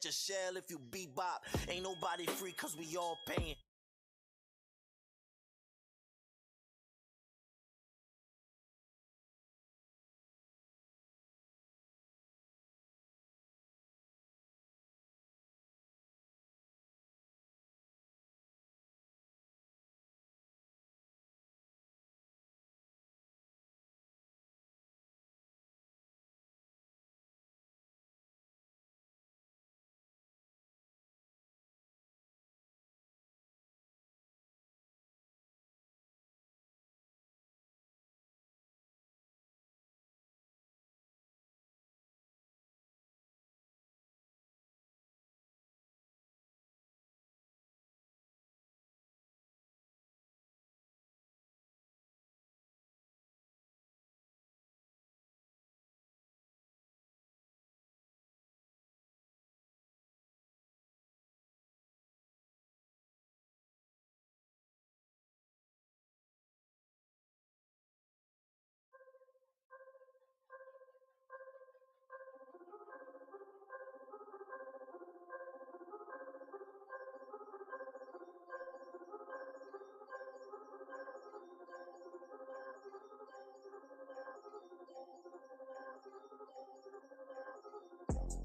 catch a shell if you bebop. Ain't nobody free cause we all paying.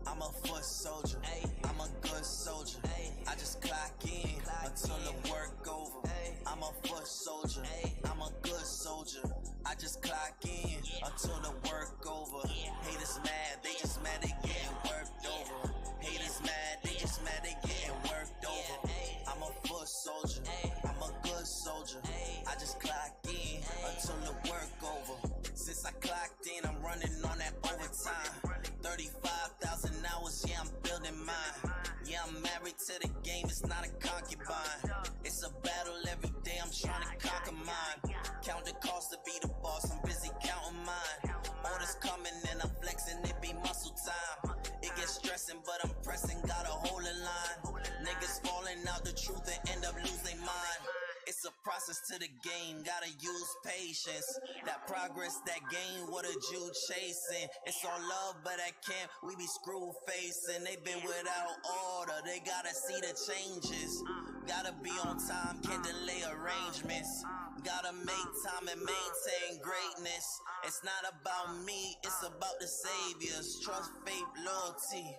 I'm a foot soldier, I'm a good soldier. I just clock in until the work over. I'm a foot soldier, I'm a good soldier. I just clock in until the work over. Haters mad, they just mad they getting worked over. Haters mad, they just mad they getting worked over. I'm a foot soldier, I'm a good soldier. I just clock in until the work over. Since I clocked in, I'm running on that overtime. 35,000 hours, yeah, I'm building mine. Yeah, I'm married to the game, it's not a concubine. It's a battle every day, I'm trying to conquer mine. Count the cost to be the boss, I'm busy counting mine. Orders coming and I'm flexing, it be muscle time. It gets stressing, but I'm pressing, got a hole in line. Niggas falling out the truth and end up losing mine. It's a process to the game, gotta use patience. That progress, that gain, what a Jew chasing. It's all love, but at camp, we be screw facing. They been without order, they gotta see the changes. Gotta be on time, can't delay arrangements. Gotta make time and maintain greatness. It's not about me, it's about the saviors. Trust, faith, loyalty,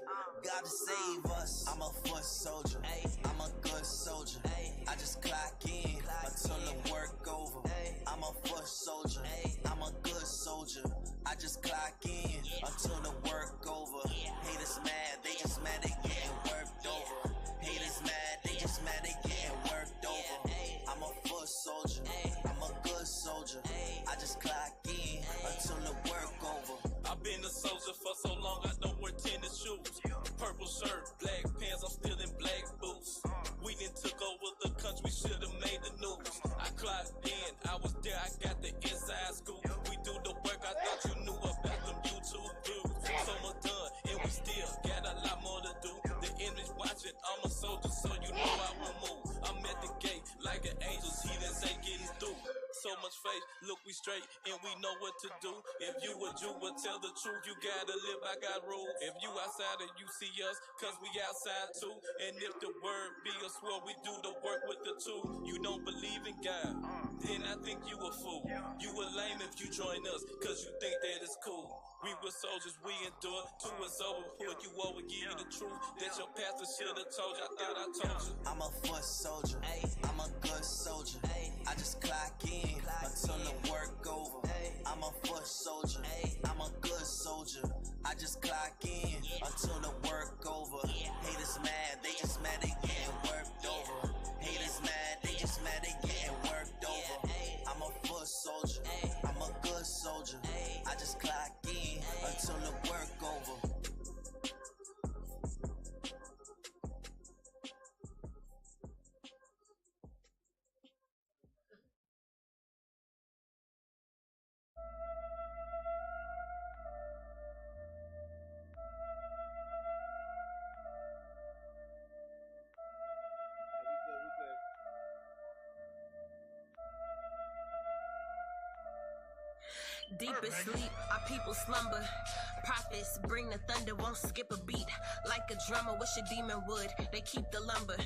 gotta save us. I'm a foot soldier, I'm a good soldier. I just clock in until the work over. I'm a foot soldier, I'm a good soldier. I just clock in until the work over. Haters mad, they just mad they getting worked over. Haters mad, they just mad they getting worked over. I'm a foot soldier, I'm a good soldier. I just clock in until the work over. I've been a soldier for so long, I don't wear tennis shoes. Purple shirt, black pants, I'm still in black boots. We done took over the country, should've made the news. I clocked in, I was there, I got the inside scoop. We do the work, I thought you knew about them YouTube views. So much done, and we still got a lot more to do. The enemy's watching, I'm a soldier, so you know I will move. I'm at the gate, like an angel, he didn't say getting through. So much faith, look, we straight, and we know what to do. If you a Jew, would tell the truth, you gotta live by God's rules. If you outside and you see us, cause we outside too. And if the word be a swore, we do the work with the tool. You don't believe in God, then I think you a fool. You a lame if you join us, cause you think that it's cool. We were soldiers, we endure, till it's over, pull you over, give you the truth that your pastor should've told you. I thought I told you. I'm a foot soldier, I'm a good soldier. I just clock in until the work over. I'm a foot soldier, I'm a good soldier. I just clock in until the work over. Haters mad, they just mad they getting worked over. Haters mad, they just mad they getting worked over. I'm a foot soldier, I'm a good soldier. I just clock in until the work over. Deepest sleep, our people slumber. Prophets bring the thunder, won't skip a beat. Like a drummer, wish a demon would. They keep the lumber.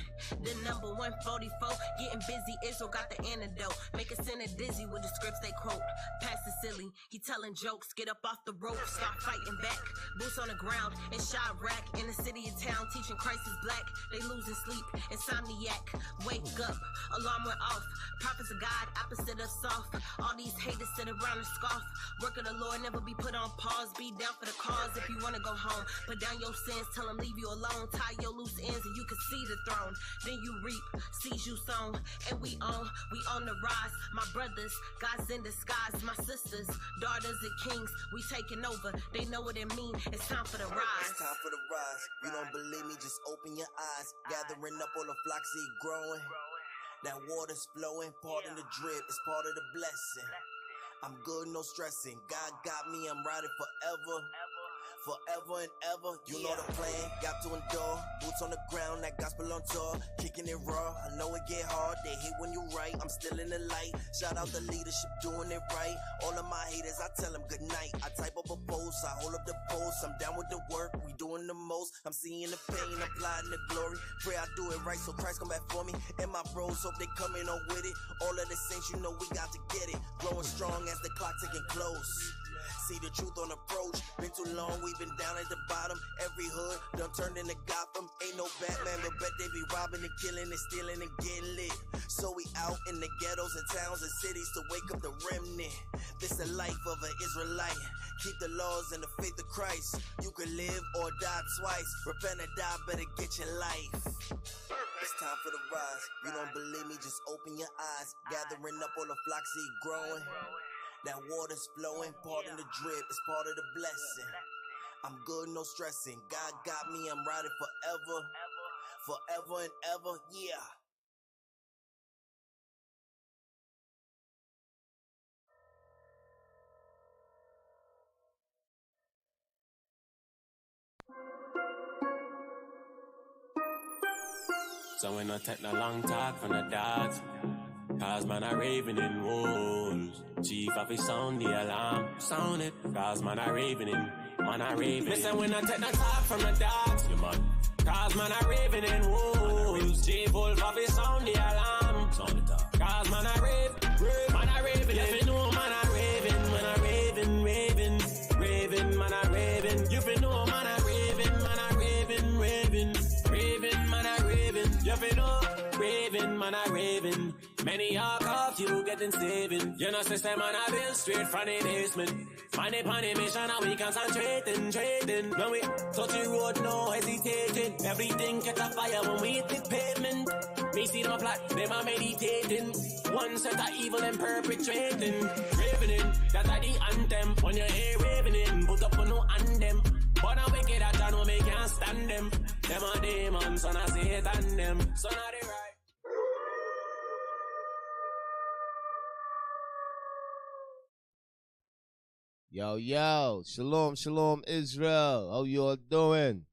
The number 144, getting busy. Israel got the antidote. Make a sinner dizzy with the scripts they quote. Pastor Silly, he telling jokes. Get up off the rope, start fighting back. Boots on the ground in Chirac. In the city and town, teaching Christ is black. They losing sleep, insomniac. Wake up, alarm went off. Prophets of God, opposite of soft. All these haters sit around and scoff. Work of the Lord never be put on pause. Be down for the cause if you wanna go home. Put down your sins, tell them leave you alone. Tie your loose ends and you can see the throne. Then you reap, seeds you sown. And we on the rise. My brothers, God's in disguise. My sisters, daughters of kings, we taking over. They know what it mean. It's time for the rise. It's time for the rise. You don't believe me, just open your eyes. Gathering up all the flocks, see growing. That water's flowing, part of the drip, it's part of the blessing. I'm good, no stressing. God got me, I'm riding forever. Forever and ever, you know the plan, got to endure. Boots on the ground, that gospel on tour. Kicking it raw, I know it get hard. They hate when you right, I'm still in the light. Shout out the leadership doing it right. All of my haters, I tell them good night. I type up a post, I hold up the post. I'm down with the work, we doing the most. I'm seeing the pain, applying the glory. Pray I do it right so Christ come back for me. And my bros hope they coming on with it. All of the saints, you know we got to get it. Growing strong as the clock ticking close. See the truth on approach. Been too long, we've been down at the bottom. Every hood done turned into Gotham. Ain't no Batman, but bet they be robbing and killing and stealing and getting lit. So we out in the ghettos and towns and cities to wake up the remnant. This the life of an Israelite. Keep the laws and the faith of Christ. You can live or die twice. Repent or die, better get your life. It's time for the rise. You don't believe me, just open your eyes. Gathering up all the flocks, see growing. That water's flowing, part of the drip, it's part of the blessing. I'm good, no stressing. God got me, I'm riding forever. Forever and ever, yeah. So we not take no long talk from the dogs. Cause man I raving in wolves. Chief of his sound the alarm. Sound it. Cause man I raving in. Man I raving. Listen when I take no talk from the dogs. Yeah, man. Cause man I raving in wolves. Chief of his sound the alarm. Sound it up. Cause man I rave. Man I raving. If you know man I raving. Man I raving. Raving. Man I raving. You fi know man I raving. Man I raving. Raving. Man I raving. You fi know. Raving, man, I raving. Many are caught, you getting saving. You know, system, man, I build straight from the basement. Money upon the mission, and we concentrating, trading. When we touch the road, no hesitating. Everything catch a fire when we hit the pavement. Me see them a plot, them a meditating. One set of evil and perpetrating. Ravening, that's like the anthem. When you hear ravening, put up on no anthem. But I wicked that I know me can't stand them. Them a demons, son of Satan, them. Son of the right. Yo, shalom, Israel. How you all doing?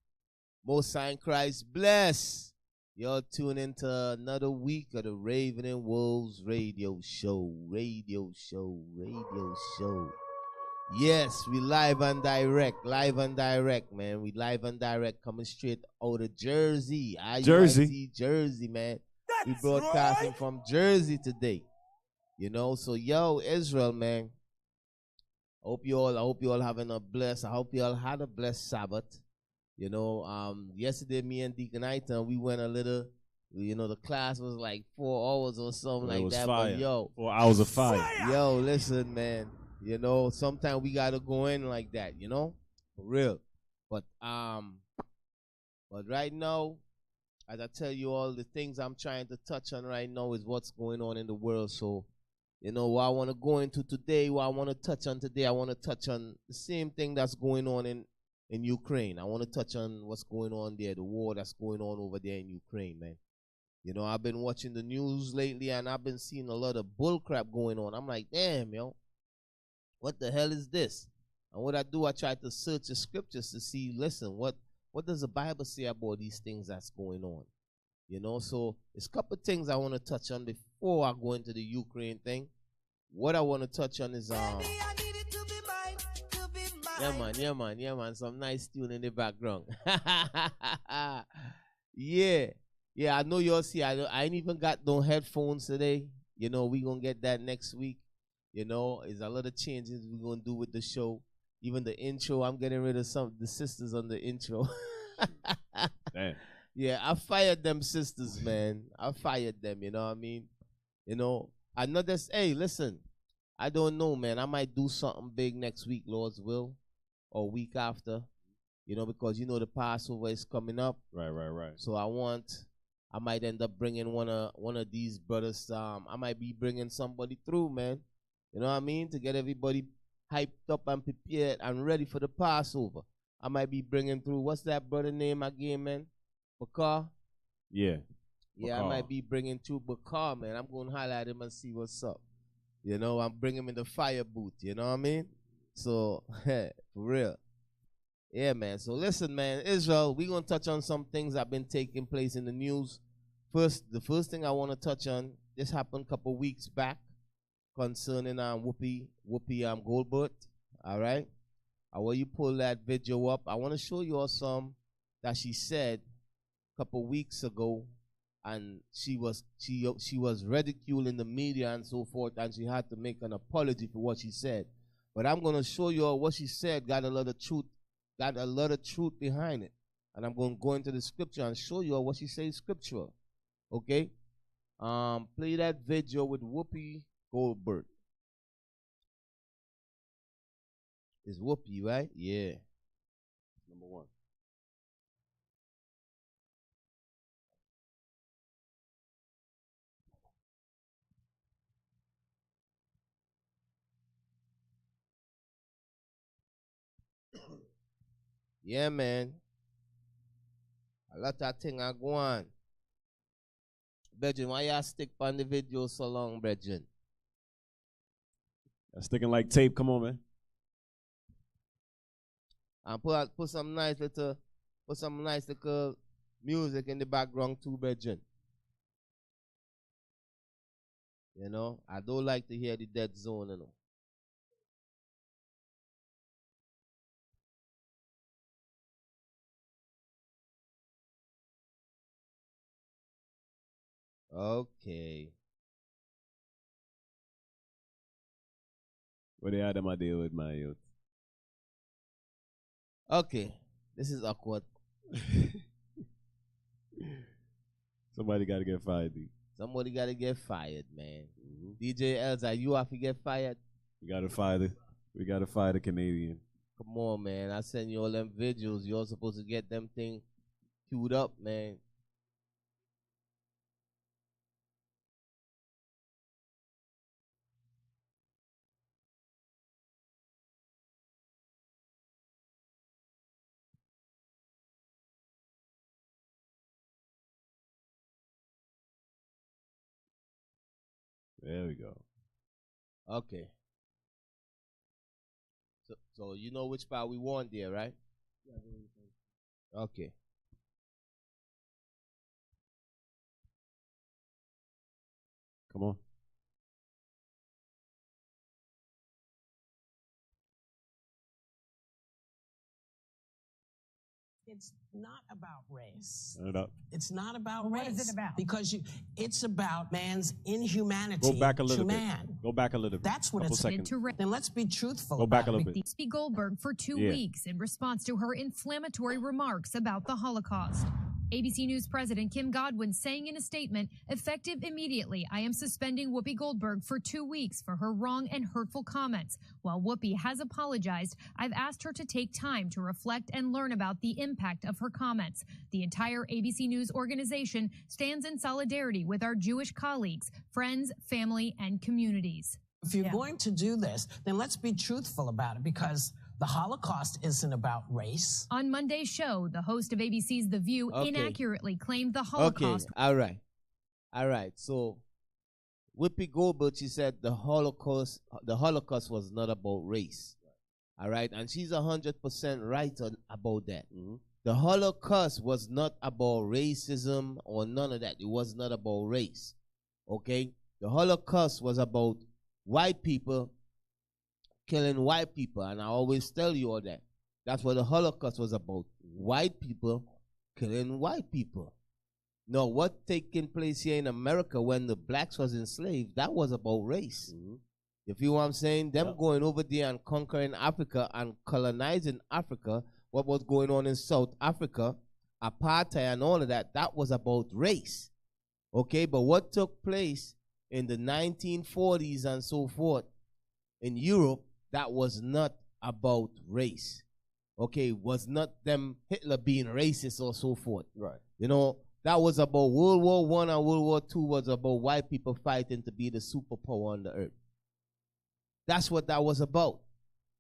Most High in Christ bless. Y'all tune into another week of the Raven and Wolves radio show. Yes, we live and direct, man. We live and direct, coming straight out of Jersey. Jersey, man. We broadcasting from Jersey today. You know, so yo, Israel, man. I hope you all having a blessed. I hope you all had a blessed Sabbath. You know, yesterday me and Deacon Aiton, we went a little. You know, the class was like 4 hours or something like that. Fire. But yo, 4 hours of fire. Yo, listen, man. You know, sometimes we gotta go in like that. You know, for real. But right now, as I tell you all the things I'm trying to touch on right now is what's going on in the world. So. You know, what I want to go into today, what I want to touch on today, I want to touch on the same thing that's going on in Ukraine. I want to touch on what's going on there, the war that's going on over there in Ukraine, man. You know, I've been watching the news lately, and I've been seeing a lot of bullcrap going on. I'm like, damn, yo, what the hell is this? And what I do, I try to search the scriptures to see, listen, what does the Bible say about these things that's going on? You know, so there's a couple of things I want to touch on before I go into the Ukraine thing. What I want to touch on is Yeah, man. Some nice tune in the background. Yeah. Yeah, I know you'll see. I ain't even got no headphones today. You know, we gonna get that next week. You know, there's a lot of changes we're gonna do with the show. Even the intro, I'm getting rid of some of the sisters on the intro. Damn. Yeah, I fired them sisters, man. I fired them, you know what I mean? You know, hey, listen, I don't know, man. I might do something big next week, Lord's will, or week after, you know, because you know the Passover is coming up. Right. So I might end up bringing one of these brothers. I might be bringing somebody through, man. You know what I mean? To get everybody hyped up and prepared and ready for the Passover. I might be bringing through, what's that brother name again, man? Bakar? Yeah. Yeah, Bakar. I might be bringing through Bakar, man. I'm going to highlight him and see what's up. You know, I'm bringing him in the fire booth, you know what I mean? So, for real. Yeah, man. So listen, man, Israel, we're going to touch on some things that have been taking place in the news. The first thing I want to touch on, this happened a couple weeks back concerning Whoopi Goldberg, all right? I want you pull that video up. I want to show you all some that she said a couple weeks ago, and she was ridiculed in the media and so forth, and she had to make an apology for what she said. But I'm going to show you all what she said got a lot of truth behind it. And I'm going to go into the scripture and show you all what she says scriptural. Okay? Play that video with Whoopi Goldberg. It's Whoopi, right? Yeah. Number one. Yeah, man. A lot of things are going on. Brethren, why y'all stick on the video so long, brethren? That's sticking like tape. Come on, man. And put some nice little music in the background too, brethren. You know, I don't like to hear the dead zone, you know. Okay. What they had them I deal with my youth. Okay. This is awkward. Somebody got to get fired, D. Somebody got to get fired, man. DJ Elza, you have to get fired? We got to fire the Canadian. Come on, man. I send you all them videos. You're supposed to get them thing queued up, man. There we go. Okay. So you know which part we want there, right? Okay. Come on. It's not about race. Turn it up. It's not about Well, race. what is it about? Because it's about man's inhumanity Go back a little to bit. man. Go back a little bit. That's what Couple it's seconds. Then let's be truthful. Go back a about little it. bit. Whoopi Goldberg for 2 Yeah. weeks in response to her inflammatory remarks about the Holocaust. ABC News President Kim Godwin saying in a statement, effective immediately, I am suspending Whoopi Goldberg for 2 weeks for her wrong and hurtful comments. While Whoopi has apologized, I've asked her to take time to reflect and learn about the impact of her comments. The entire ABC News organization stands in solidarity with our Jewish colleagues, friends, family, and communities. If you're going to do this, then let's be truthful about it, because the Holocaust isn't about race. On Monday's show, the host of ABC's The View Okay. inaccurately claimed the Holocaust. Okay, all right. So, Whoopi Goldberg, she said the Holocaust was not about race. All right, and she's 100% right about that. The Holocaust was not about racism or none of that. It was not about race. Okay, the Holocaust was about white people killing white people. And I always tell you all that. That's what the Holocaust was about. White people killing white people. No, what taking place here in America when the blacks was enslaved, that was about race. You feel what I'm saying? Them going over there and conquering Africa and colonizing Africa, what was going on in South Africa, apartheid and all of that, that was about race. Okay, but what took place in the 1940s and so forth in Europe, that was not about race. Okay, was not them Hitler being racist or so forth. Right. You know, that was about World War I and World War II was about white people fighting to be the superpower on the earth. That's what that was about.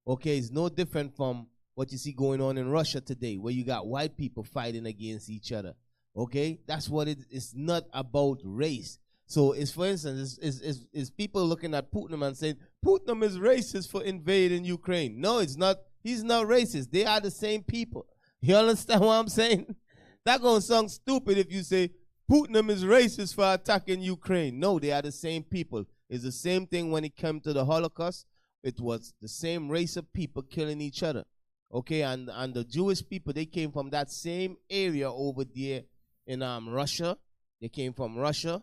Okay, it's no different from what you see going on in Russia today, where you got white people fighting against each other. Okay, that's what it is. It's not about race. So, it's for instance, is people looking at Putin and saying Putin is racist for invading Ukraine? No, it's not. He's not racist. They are the same people. You understand what I'm saying? That gonna sound stupid if you say Putin is racist for attacking Ukraine. No, they are the same people. It's the same thing when it came to the Holocaust. It was the same race of people killing each other. Okay, and the Jewish people, they came from that same area over there in Russia. They came from Russia.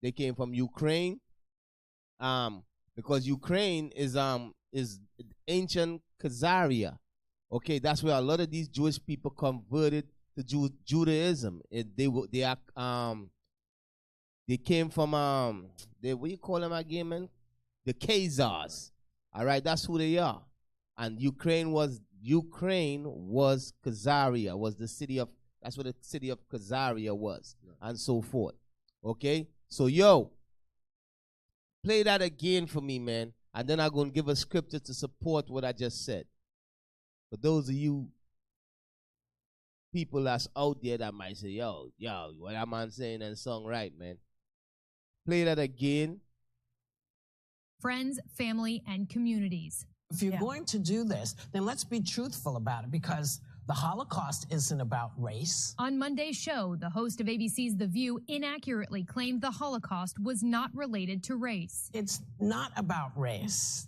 They came from Ukraine. Because Ukraine is ancient Khazaria. Okay, that's where a lot of these Jewish people converted to Judaism. They came from what you call them again, man? The Khazars. All right, that's who they are. And Ukraine was Khazaria, was the city of, that's what the city of Khazaria was, and so forth. Okay, so yo, play that again for me, man, and then I'm gonna give a scripture to support what I just said. For those of you people that's out there that might say, yo, what that man saying and song right, man. Play that again. Friends, family, and communities. If you're going to do this, then let's be truthful about it, because the Holocaust isn't about race. On Monday's show, the host of ABC's The View inaccurately claimed the Holocaust was not related to race. It's not about race.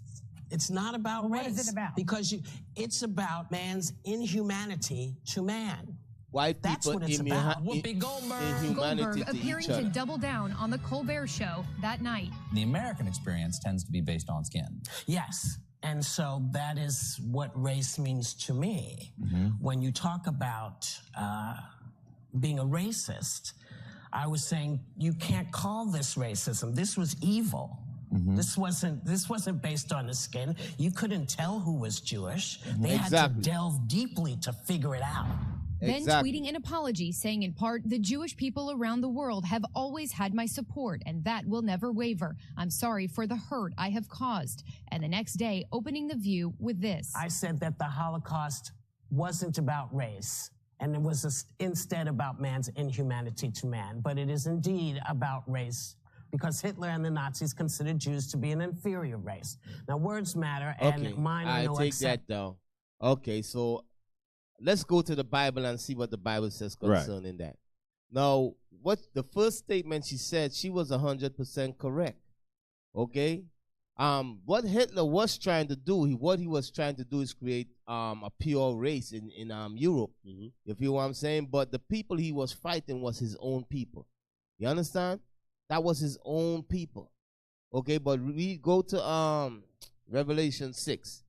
It's not about race. What is it about? Because it's about man's inhumanity to man. White people, that's what it's about. Whoopi Goldberg. Goldberg appearing to double down on the Colbert Show that night. The American experience tends to be based on skin. Yes. And so that is what race means to me. When you talk about being a racist, I was saying you can't call this racism. This was evil. This wasn't based on the skin. You couldn't tell who was Jewish. They had to delve deeply to figure it out. Then tweeting an apology, saying in part, the Jewish people around the world have always had my support, and that will never waver. I'm sorry for the hurt I have caused. And the next day, opening The View with this. I said that the Holocaust wasn't about race, and it was instead about man's inhumanity to man. But it is indeed about race, because Hitler and the Nazis considered Jews to be an inferior race. Now, words matter, and mine are no exception. I take that down. Okay, so let's go to the Bible and see what the Bible says concerning that. Now, what the first statement she said, she was 100% correct. Okay? What Hitler was trying to do, what he was trying to do is create a pure race in Europe. You feel what I'm saying? But the people he was fighting was his own people. You understand? That was his own people. Okay, but we go to Revelation 6.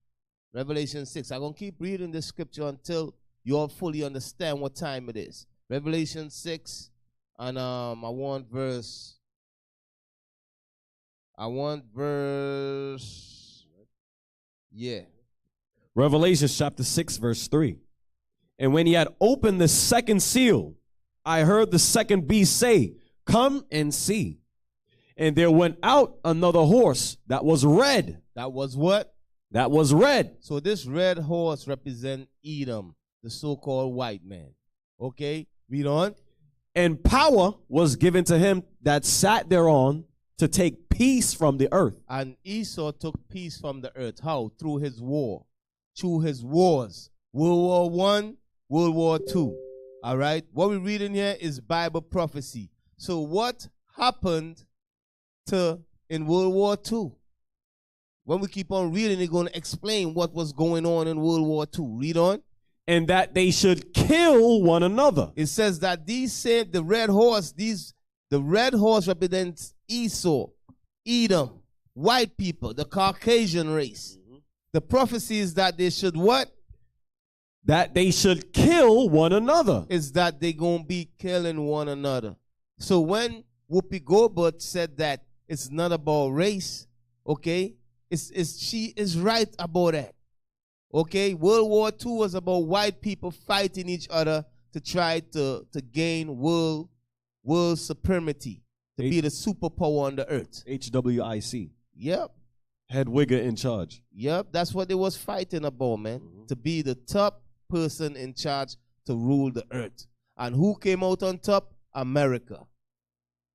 Revelation 6. I'm going to keep reading this scripture until you all fully understand what time it is. Revelation 6, and I want verse, Revelation chapter 6, verse 3. And when he had opened the second seal, I heard the second beast say, come and see. And there went out another horse that was red. That was what? That was red. So this red horse represents Edom, the so-called white man. Okay, read on. And power was given to him that sat thereon to take peace from the earth. And Esau took peace from the earth. How? Through his war. Through his wars. World War I, World War II. All right? What we're reading here is Bible prophecy. So what happened in World War II? when we keep on reading, it's going to explain what was going on in World War II. Read on. And that they should kill one another. It says that these said the red horse, the red horse represents Esau, Edom, white people, the Caucasian race. The prophecy is that they should what? That they should kill one another. Is that they going to be killing one another. So when Whoopi Goldberg said that it's not about race, okay, she is right about that. Okay, World War II was about white people fighting each other to try to gain world supremacy, to be the superpower on the earth. HWIC. Yep. Hedwigger in charge. Yep, that's what they was fighting about, man. To be the top person in charge to rule the earth. And who came out on top? America.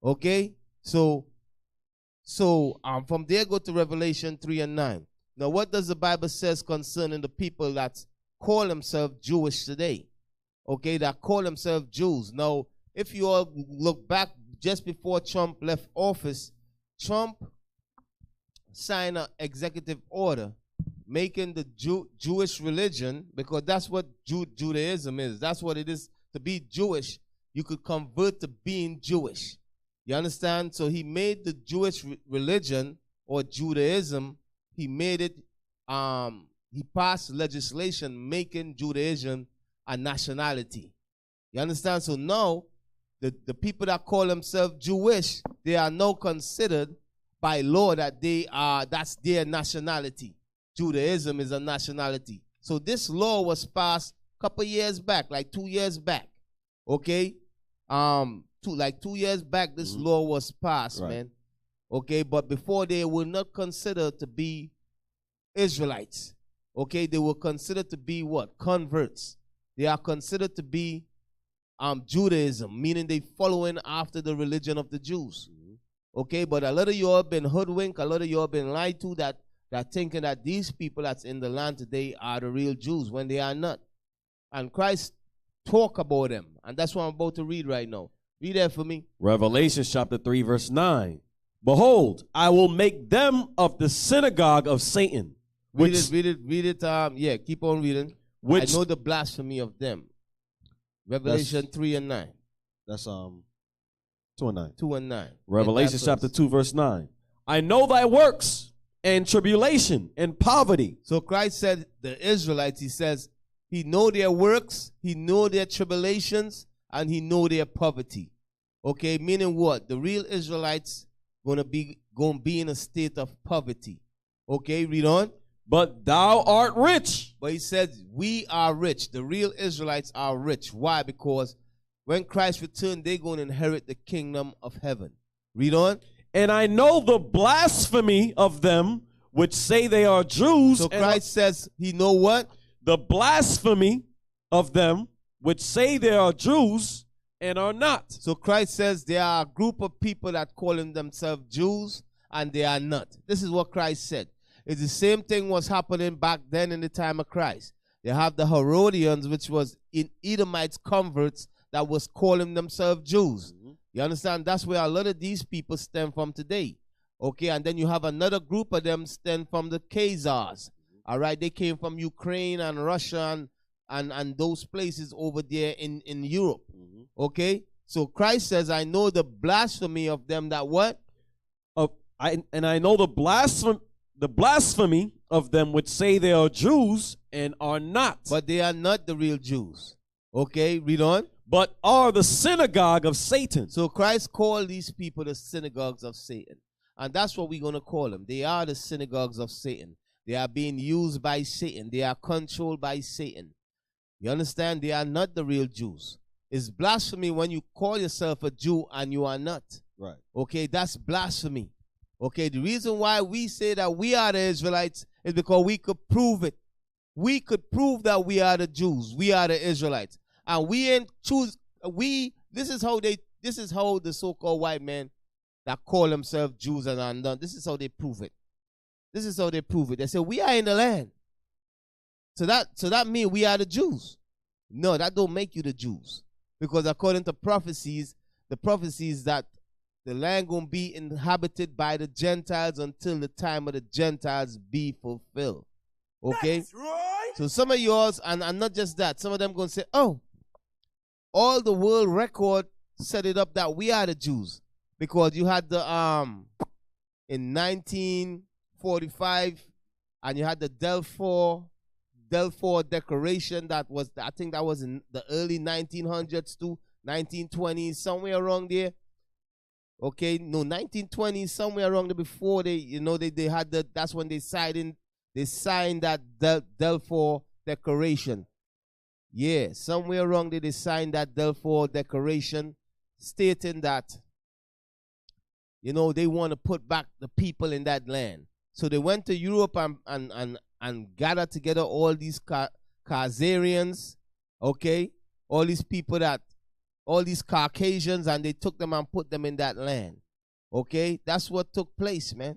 Okay? So from there go to Revelation 3 and 9. Now, what does the Bible says concerning the people that call themselves Jewish today? Okay, that call themselves Jews. Now, if you all look back just before Trump left office, Trump signed an executive order making the Jewish religion, because that's what Judaism is. That's what it is to be Jewish. You could convert to being Jewish. You understand? So he made the Jewish religion or Judaism, he made it, he passed legislation making Judaism a nationality. You understand? So now, the people that call themselves Jewish, they are now considered by law that that's their nationality. Judaism is a nationality. So this law was passed a couple years back, like 2 years back. Okay? 2 years back, this law was passed, man. Okay, but before they were not considered to be Israelites. Okay, they were considered to be what? Converts. They are considered to be Judaism, meaning they following after the religion of the Jews. Okay, but a lot of you all been hoodwinked, a lot of you all been lied to, that thinking that these people that's in the land today are the real Jews when they are not. And Christ talk about them, and that's what I'm about to read right now. Read that for me. Revelation chapter 3 verse 9. Behold, I will make them of the synagogue of Satan. Read it. Yeah, keep on reading. I know the blasphemy of them. Revelation 3 and 9. That's 2 and 9. 2 and 9. Revelation chapter 2 verse 9. I know thy works and tribulation and poverty. So Christ said the Israelites, he says, he know their works, he know their tribulations, and he know their poverty. Okay, meaning what? The real Israelites gonna be in a state of poverty. Okay, read on. But thou art rich. But he says we are rich. The real Israelites are rich. Why? Because when Christ returns, they're going to inherit the kingdom of heaven. Read on. And I know the blasphemy of them which say they are Jews. So Christ says he know what? The blasphemy of them which say they are Jews and are not. So Christ says there are a group of people that calling themselves Jews and they are not. This is what Christ said. It's the same thing was happening back then in the time of Christ. They have the Herodians, which was in Edomites converts that was calling themselves Jews. You understand? That's where a lot of these people stem from today. Okay, and then you have another group of them stem from the Khazars. All right, they came from Ukraine and Russia and those places over there in Europe. Okay, so Christ says, I know the blasphemy of them that what? I know the blasphemy of them which say they are Jews and are not. But they are not the real Jews. Okay, read on. But are the synagogue of Satan. So Christ called these people the synagogues of Satan. And that's what we're going to call them. They are the synagogues of Satan. They are being used by Satan. They are controlled by Satan. You understand? They are not the real Jews. It's blasphemy when you call yourself a Jew and you are not. Right. Okay, that's blasphemy. Okay, the reason why we say that we are the Israelites is because we could prove it. We could prove that we are the Jews. We are the Israelites. And we ain't choose, this is how the so-called white men that call themselves Jews and are not, this is how they prove it. This is how they prove it. They say, we are in the land. So that means we are the Jews. No, that don't make you the Jews. Because according to prophecies, the prophecies that the land gonna be inhabited by the Gentiles until the time of the Gentiles be fulfilled. Okay? That's right. So some of yours, and not just that, some of them gonna say, oh, all the world record set it up that we are the Jews. Because you had the in 1945, and you had the Balfour Declaration that was, I think that was in the early 1900s to 1920s, somewhere around there. Okay, no, 1920s, somewhere around there before they, you know, they had the, that's when they signed that Balfour Declaration. Yeah, somewhere around there they signed that Balfour Declaration stating that, you know, they want to put back the people in that land. So they went to Europe and gathered together all these Khazarians, okay, all these people all these Caucasians, and they took them and put them in that land. Okay, that's what took place, man.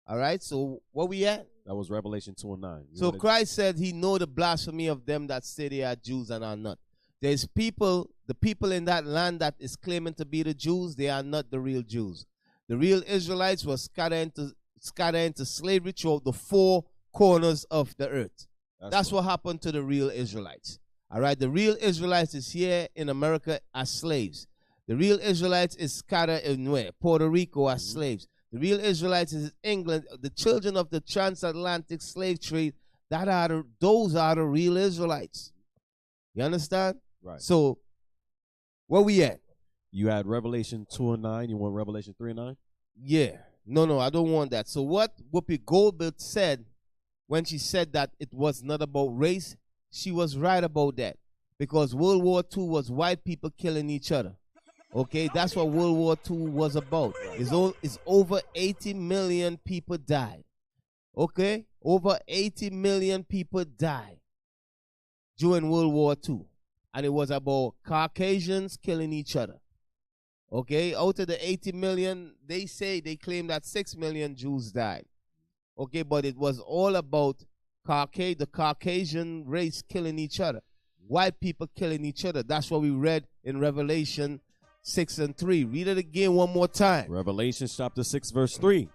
All right, so where we at? That was Revelation 2:9. So Christ said he know the blasphemy of them that say they are Jews and are not. There's people, the people in that land that is claiming to be the Jews, they are not the real Jews. The real Israelites were scattered into slavery throughout the four corners of the earth. That's what happened to the real Israelites. All right, the real Israelites is here in America as slaves. The real Israelites is scattered in where? Puerto Rico as slaves. The real Israelites is England. The children of the transatlantic slave trade, those are the real Israelites. You understand? Right. So, where we at? You had Revelation 2:9. You want Revelation 3:9? Yeah. No, I don't want that. So what Whoopi Goldberg said when she said that it was not about race, she was right about that. Because World War II was white people killing each other. Okay, that's what World War II was about. It's over 80 million people died. Okay, over 80 million people died during World War II. And it was about Caucasians killing each other. Okay, out of the 80 million, they claim that 6 million Jews died. Okay, but it was all about the Caucasian race killing each other. White people killing each other. That's what we read in Revelation 6:3. Read it again one more time. Revelation chapter 6, verse 3.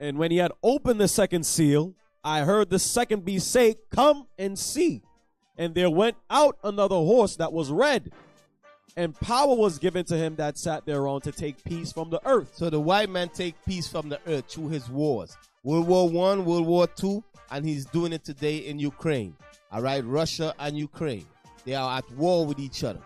And when he had opened the second seal, I heard the second beast say, come and see. And there went out another horse that was red, and power was given to him that sat thereon to take peace from the earth. So the white man take peace from the earth through his wars. World War I, World War II, and he's doing it today in Ukraine. All right, Russia and Ukraine. They are at war with each other.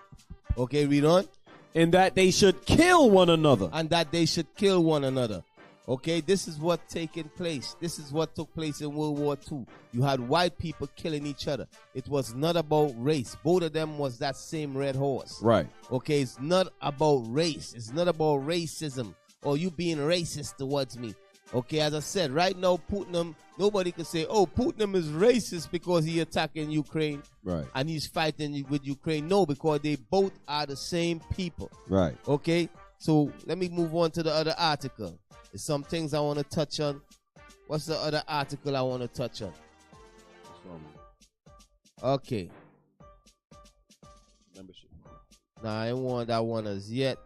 Okay, read on. And that they should kill one another. And that they should kill one another. Okay, this is what taking place. This is what took place in World War II. You had white people killing each other. It was not about race. Both of them was that same red horse. Right. Okay, it's not about race. It's not about racism or you being racist towards me. Okay, as I said, right now, Putin, nobody can say, oh, Putin is racist because he attacking Ukraine. Right. And he's fighting with Ukraine. No, because they both are the same people. Right. Okay, so let me move on to the other article. There's some things I want to touch on. What's the other article I want to touch on? Okay. Membership. Nah, I don't want that one as yet.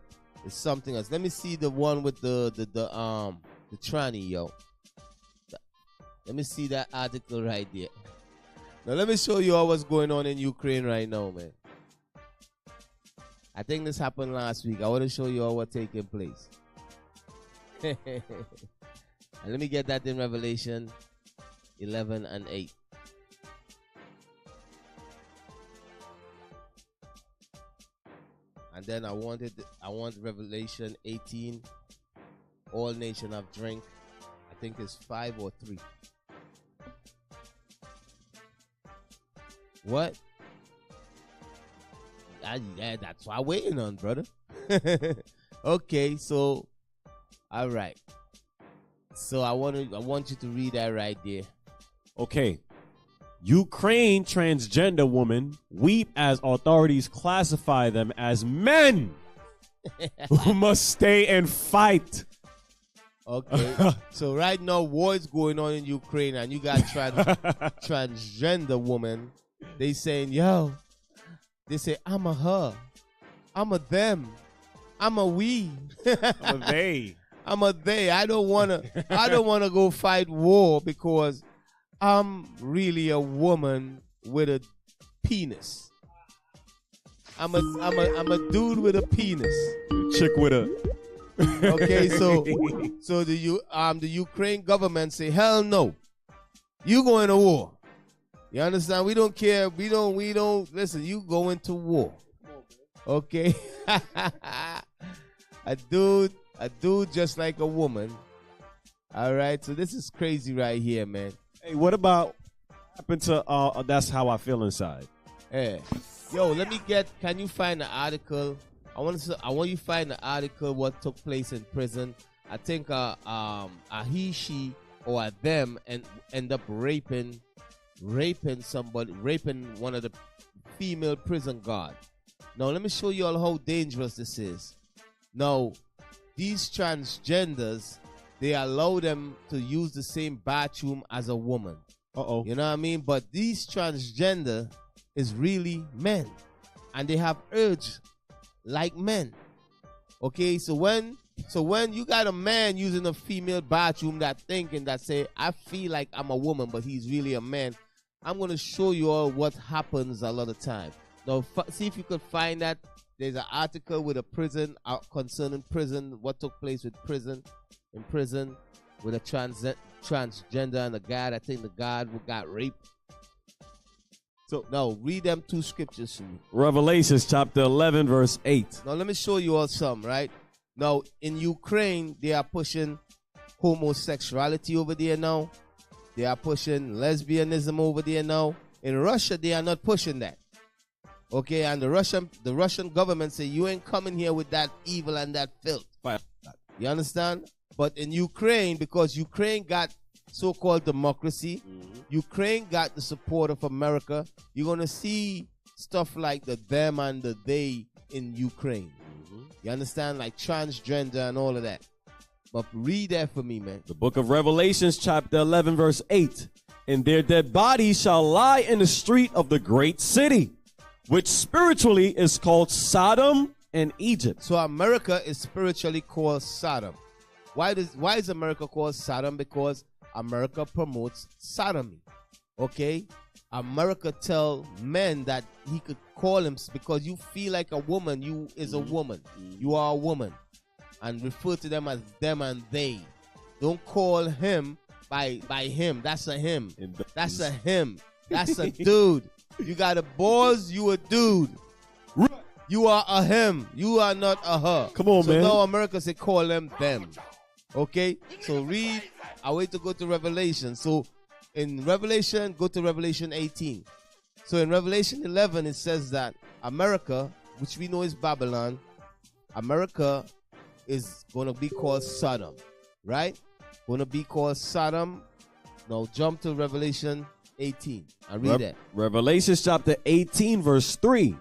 It's something else. Let me see the one with the tranny, yo. Let me see that article right there. Now let me show you all what's going on in Ukraine right now, man. I think this happened last week. I want to show you all what's taking place. And let me get that in Revelation 11 and 8. And then I want Revelation 18. All nation have drink. I think it's 5 or 3. What? Yeah, that's what I'm waiting on, brother. Okay, so all right. So I want you to read that right there. Okay. Ukraine transgender women weep as authorities classify them as men who must stay and fight. Okay. So right now war is going on in Ukraine and you got transgender woman. They saying, yo, they say, I'm a her. I'm a them. I'm a we. I'm a they. I'm a they. I don't wanna go fight war because I'm really a woman with a penis. I'm a dude with a penis. Chick with a. Okay, so the Ukraine government say, hell no. You going to war. You understand? We don't care. We don't listen, you go into war. Okay? a dude just like a woman. All right, so this is crazy right here, man. Hey, what about happened to That's How I Feel Inside? Hey, yo, can you find the article? I want you to find the article what took place in prison. I think a he, she, or a them and end up raping somebody, raping one of the female prison guard. Now let me show you all how dangerous this is. Now, these transgenders, they allow them to use the same bathroom as a woman. Uh-oh. You know what I mean? But these transgender is really men. And they have urge like men. Okay, so when you got a man using a female bathroom that say, I feel like I'm a woman, but he's really a man, I'm going to show you all what happens a lot of time. Now, see if you could find that. There's an article with a prison, concerning prison, what took place with prison, with a transgender and a guy. I think the guy who got raped. So, now, read them two scriptures to me. Revelations chapter 11, verse 8. Now, let me show you all some, right? Now, in Ukraine, they are pushing homosexuality over there now. They are pushing lesbianism over there now. In Russia, they are not pushing that. Okay, and the Russian government say, you ain't coming here with that evil and that filth. You understand? But in Ukraine, because Ukraine got so-called democracy, Ukraine got the support of America, you're going to see stuff like the them and the they in Ukraine. You understand? Like transgender and all of that. But read that for me, man. The book of Revelations, chapter 11, verse 8. And their dead bodies shall lie in the street of the great city, which spiritually is called Sodom and Egypt. So America is spiritually called Sodom. Why is America called Sodom? Because America promotes sodomy. Okay? America tell men that he could call him, because you feel like a woman, you is a woman. You are a woman. And refer to them as them and they. Don't call him by him. That's a him. That's a him. That's a dude. You got a boys, you a dude. You are a him. You are not a her. Come on, man. So now America say call them. Okay? So read. I wait to go to Revelation. So in Revelation, go to Revelation 18. So in Revelation 11, it says that America, which we know is Babylon, America is going to be called Sodom. Right? Going to be called Sodom. Now jump to Revelation 18 and read that. Revelation chapter 18, verse 3.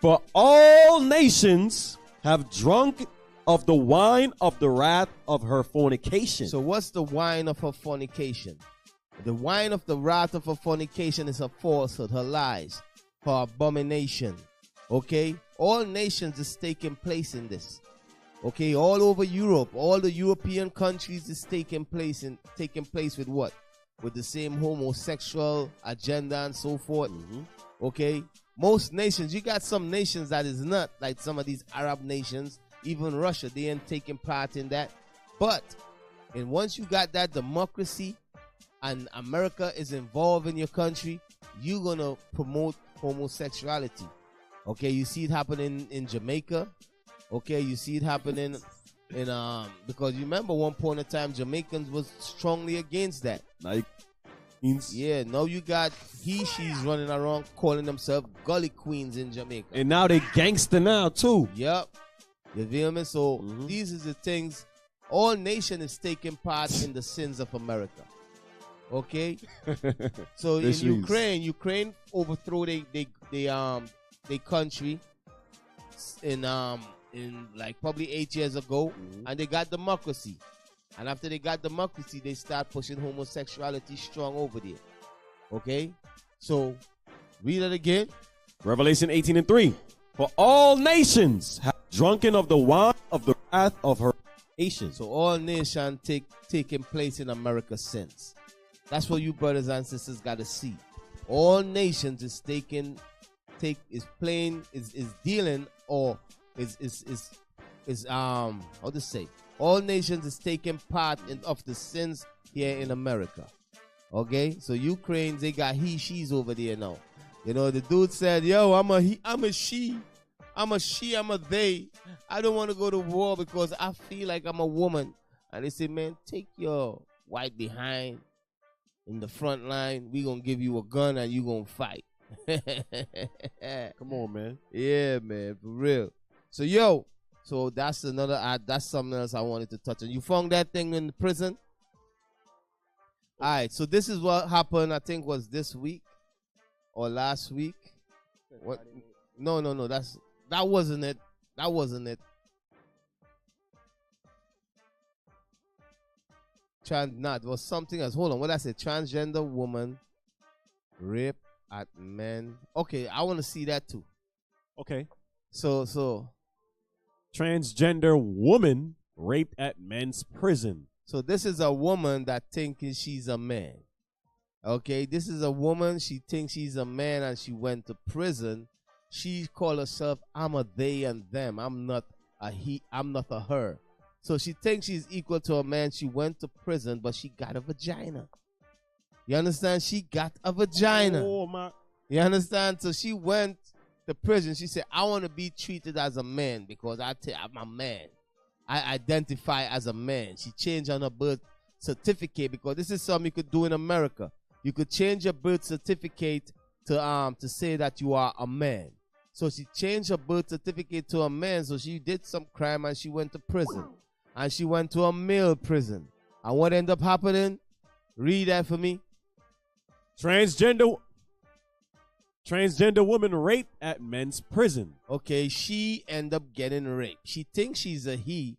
For all nations have drunk of the wine of the wrath of her fornication. So what's the wine of her fornication? The wine of the wrath of her fornication is her falsehood, her lies, her abomination. Okay? All nations is taking place in this. Okay? All over Europe, all the European countries is taking place with what? With the same homosexual agenda and so forth. Okay? Most nations, you got some nations that is not, like some of these Arab nations, even Russia, they ain't taking part in that. But once you got that democracy and America is involved in your country, you're going to promote homosexuality. Okay, you see it happening in Jamaica. Okay, you see it happening in because you remember one point in time Jamaicans was strongly against that. Like, yeah, now you got she's running around calling themselves gully queens in Jamaica. And now they gangster now too. Yep. You feel me? So these are the things. All nation is taking part in the sins of America. Okay? So in Ukraine overthrow they country in like probably 8 years ago, and they got democracy. And after they got democracy, they start pushing homosexuality strong over there. Okay? So, read it again. Revelation 18 and 3. For all nations have drunken of the wine of the wrath of her nation. So all nations taking place in America since. That's what you brothers and sisters got to see. All nations is dealing how to say? All nations is taking part of the sins here in America. Okay, so Ukraine, they got he, she's over there now. You know, the dude said, yo, I'm a she, I'm a they. I don't want to go to war because I feel like I'm a woman. And they say, man, take your white behind in the front line. We gonna give you a gun and you gonna fight. Come on, man. Yeah, man, for real. So, yo, so that's that's something else I wanted to touch on. You found that thing in the prison? All right, so this is what happened, I think was this week or last week. What? No, that wasn't it. That wasn't it. It was something else. Hold on, what did I say? Transgender woman rape at men. Okay, I want to see that too. Okay. So transgender woman raped at men's prison. So this is a woman that thinks she's a man. Okay, this is a woman, she thinks she's a man and she went to prison. She called herself, I'm a they and them. I'm not a he, I'm not a her. So she thinks she's equal to a man. She went to prison, but she got a vagina. You understand? She got a vagina. Oh, my. You understand? So she went to prison. She said, I want to be treated as a man because I'm a man. I identify as a man. She changed on her birth certificate because this is something you could do in America. You could change your birth certificate to say that you are a man. So she changed her birth certificate to a man. So she did some crime and she went to prison. And she went to a male prison. And what ended up happening? Read that for me. Transgender woman raped at men's prison. Okay, she ended up getting raped. She thinks she's a he,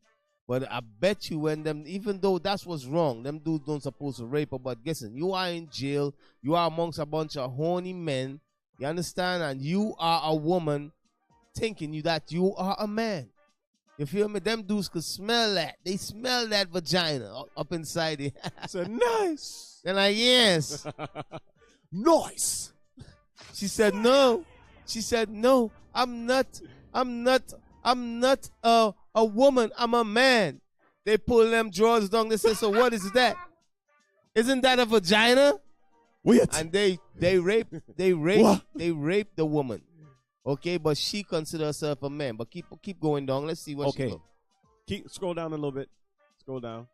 but I bet you when them, even though that's what's wrong, them dudes don't supposed to rape her, but listen, you are in jail, you are amongst a bunch of horny men, you understand, and you are a woman thinking that you are a man. You feel me? Them dudes could smell that. They smell that vagina up inside it. So nice. They're like, yes. Nice. She said, no. She said, no, I'm not a woman. I'm a man. They pull them drawers down. They say, so what is that? Isn't that a vagina? Weird. And they raped the woman. Okay, but she considers herself a man. But keep going down. Let's see what she looks. Keep scroll down a little bit. Scroll down.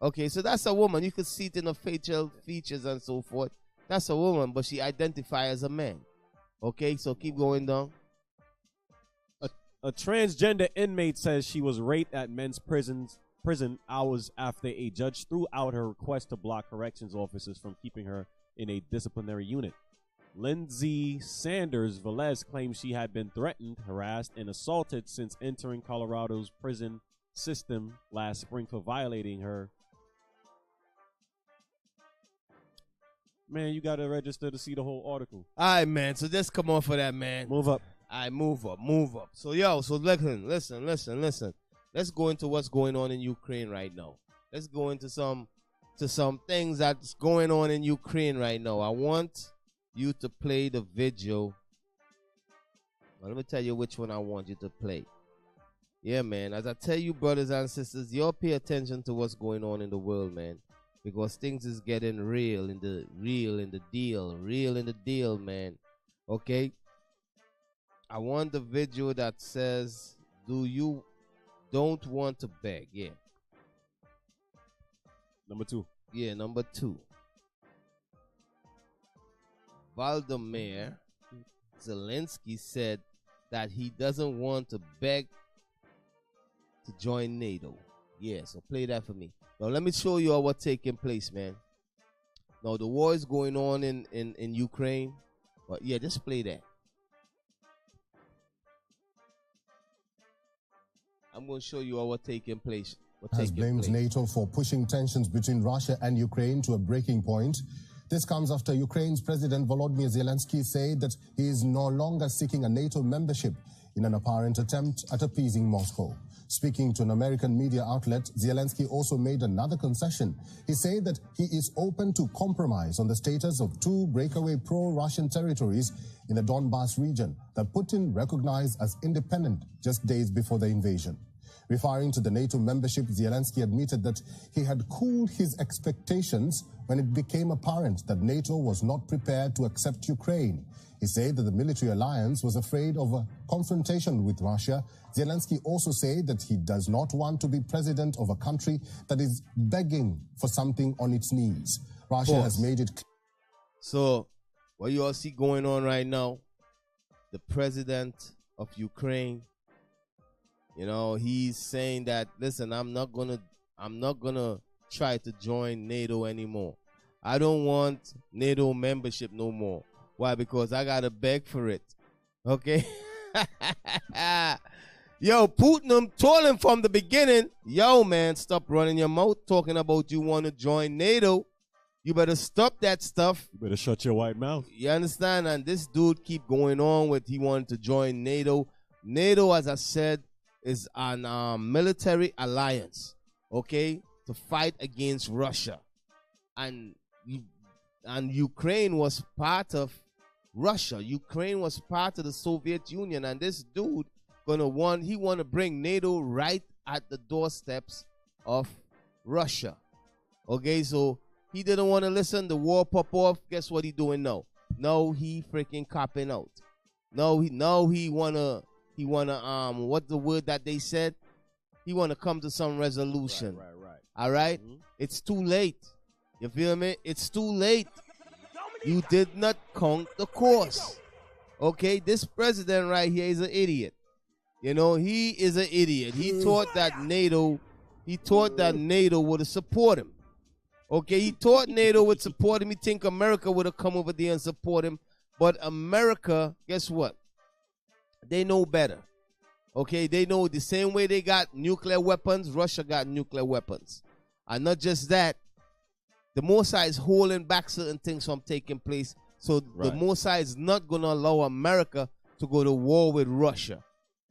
Okay, so that's a woman. You can see it in her facial features and so forth. That's a woman, but she identifies as a man. Okay, so keep going down. A transgender inmate says she was raped at men's prison hours after a judge threw out her request to block corrections officers from keeping her in a disciplinary unit. Lindsay Sanders Velez claims she had been threatened, harassed, and assaulted since entering Colorado's prison system last spring for violating her. Man, you got to register to see the whole article. All right, man. So just come on for that, man. Move up. All right, move up. So, listen. Let's go into what's going on in Ukraine right now. Let's go into some things that's going on in Ukraine right now. I want you to play the video. Well, let me tell you which one I want you to play. Yeah, man. As I tell you, brothers and sisters, y'all pay attention to what's going on in the world, man. Because things is getting real in the deal, man. Okay? I want the video that says, do you don't want to beg? Yeah. Number 2. Yeah, number 2. Volodymyr Zelensky said that he doesn't want to beg to join NATO. Yeah, so play that for me. Now, let me show you all what's taking place, man. Now, the war is going on in Ukraine. But, yeah, just play that. I'm going to show you all what's taking place. Has blamed NATO for pushing tensions between Russia and Ukraine to a breaking point. This comes after Ukraine's President Volodymyr Zelensky said that he is no longer seeking a NATO membership. in an apparent attempt at appeasing Moscow. Speaking to an American media outlet, Zelensky also made another concession. He said that he is open to compromise on the status of 2 breakaway pro-Russian territories in the Donbas region that Putin recognized as independent just days before the invasion. Referring to the NATO membership, Zelensky admitted that he had cooled his expectations when it became apparent that NATO was not prepared to accept Ukraine. He said that the military alliance was afraid of a confrontation with Russia. Zelensky also said that he does not want to be president of a country that is begging for something on its knees. Russia has made it clear. So, what you all see going on right now, the president of Ukraine, you know, he's saying that, listen, I'm not gonna try to join NATO anymore. I don't want NATO membership no more. Why? Because I gotta beg for it. Okay? Yo, Putin told him from the beginning, yo, man, stop running your mouth talking about you want to join NATO. You better stop that stuff. You better shut your white mouth. You understand? And this dude keep going on with he wanted to join NATO. NATO, as I said, is an military alliance, okay, to fight against Russia. And Ukraine was part of Russia. Ukraine was part of the Soviet Union, and this dude want to bring NATO right at the doorsteps of Russia. Okay, so he didn't want to listen. The war pop off. Guess what he doing now? No, he freaking copping out. He wanna what's the word that they said? He wanna come to some resolution. Right. All right? Mm-hmm. It's too late. You feel me? It's too late. You did not count the course. Okay, this president right here is an idiot. You know, he is an idiot. He thought that NATO would support him. Okay, he thought NATO would support him. He think America would have come over there and support him. But America, guess what? They know better. Okay, they know the same way they got nuclear weapons, Russia got nuclear weapons. And not just that, the Mossad is holding back certain things from taking place. So the Mossad is not going to allow America to go to war with Russia.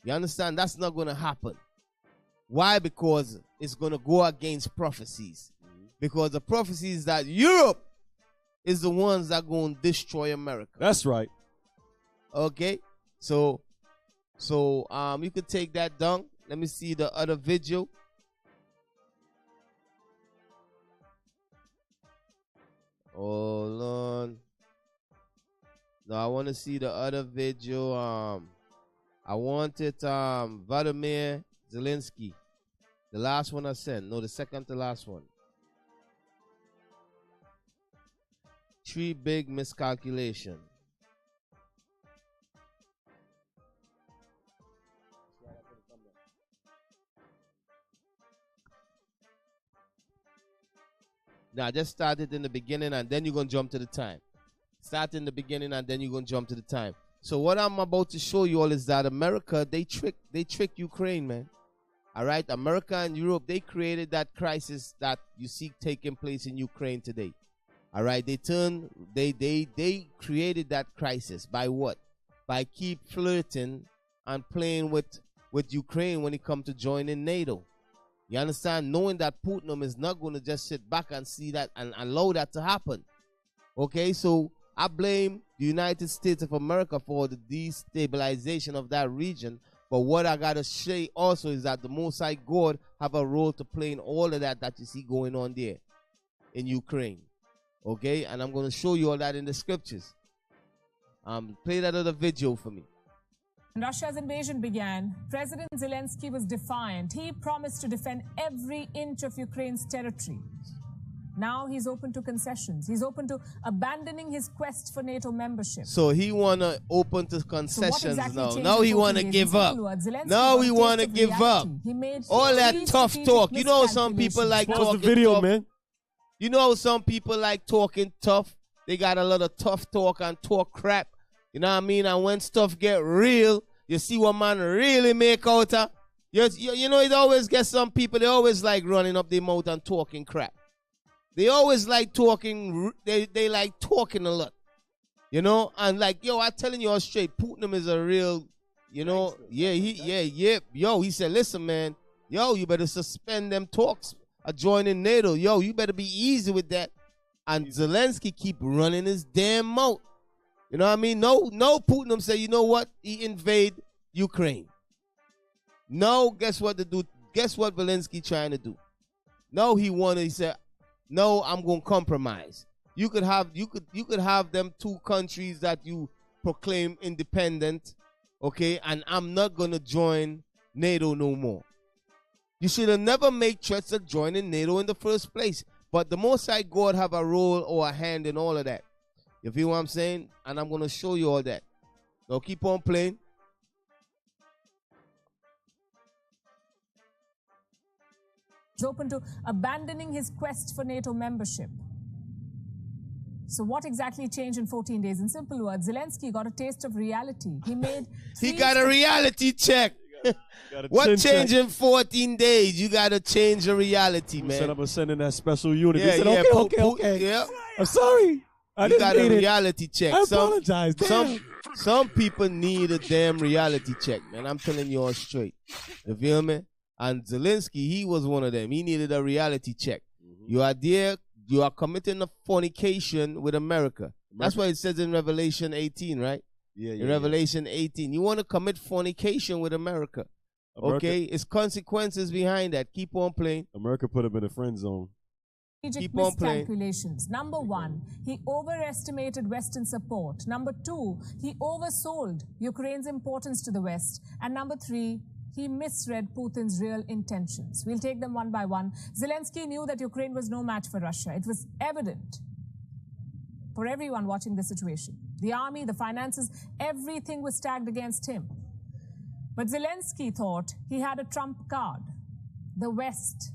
You understand? That's not going to happen. Why? Because it's going to go against prophecies. Because the prophecy is that Europe is the ones that are going to destroy America. That's right. Okay? So you could take that down. Let me see the other video. Hold on. No, I want to see the other video. I wanted Vladimir Zelensky. The last one I sent. No, the second to last one. 3 big miscalculation. Now, just start it in the beginning and then you're going to jump to the time. Start in the beginning and then you're going to jump to the time. So what I'm about to show you all is that America, they trick Ukraine, man. All right? America and Europe, they created that crisis that you see taking place in Ukraine today. All right? They created that crisis by what? By keep flirting and playing with Ukraine when it comes to joining NATO. You understand? Knowing that Putin is not going to just sit back and see that and allow that to happen. Okay, so I blame the United States of America for the destabilization of that region. But what I got to say also is that the Mossad God have a role to play in all of that you see going on there in Ukraine. Okay, and I'm going to show you all that in the scriptures. Play that other video for me. When Russia's invasion began, President Zelensky was defiant. He promised to defend every inch of Ukraine's territory. Now he's open to concessions. He's open to abandoning his quest for NATO membership. So he want to open to concessions now. Now he want to give up. Now he want to give up. All that tough talk. You know some people like talking tough. Man. You know some people like talking tough. They got a lot of tough talk and talk crap. You know what I mean? And when stuff get real, you see what man really make out of. You know, it always gets some people, they always like running up their mouth and talking crap. They always like talking, they like talking a lot. You know? And like, yo, I'm telling you all straight, Putin is a real, you know, yo, he said, listen, man, yo, you better suspend them talks of joining NATO. Yo, you better be easy with that. And Zelensky keep running his damn mouth. You know what I mean? No, Putin say, you know what? He invade Ukraine. No, guess what Zelensky trying to do? No, he said, no, I'm gonna compromise. You could have them two countries that you proclaim independent, okay, and I'm not gonna join NATO no more. You should have never made threats of joining NATO in the first place. But the Most High God have a role or a hand in all of that. You feel what I'm saying? And I'm gonna show you all that. So keep on playing. He's open to abandoning his quest for NATO membership. So what exactly changed in 14 days? In simple words, Zelensky got a taste of reality. He got a reality check. What changed in 14 days? You got to change the reality, man. Said I'm going to send in that special unit. Yeah, He said, okay. Yeah. I'm sorry. You got a reality check. I apologize. Some people need a damn reality check, man. I'm telling you all straight. You feel me? And Zelensky, he was one of them. He needed a reality check. You are there. You are committing a fornication with America. That's what it says in Revelation 18, right? Yeah. In Revelation 18. You want to commit fornication with America. Okay? It's consequences behind that. Keep on playing. America put him in a friend zone. Keep on playing. Miscalculations. Number one, he overestimated Western support. Number two, he oversold Ukraine's importance to the West. And number three, he misread Putin's real intentions. We'll take them one by one. Zelensky knew that Ukraine was no match for Russia. It was evident for everyone watching the situation. The army, the finances, everything was stacked against him. But Zelensky thought he had a trump card, the West.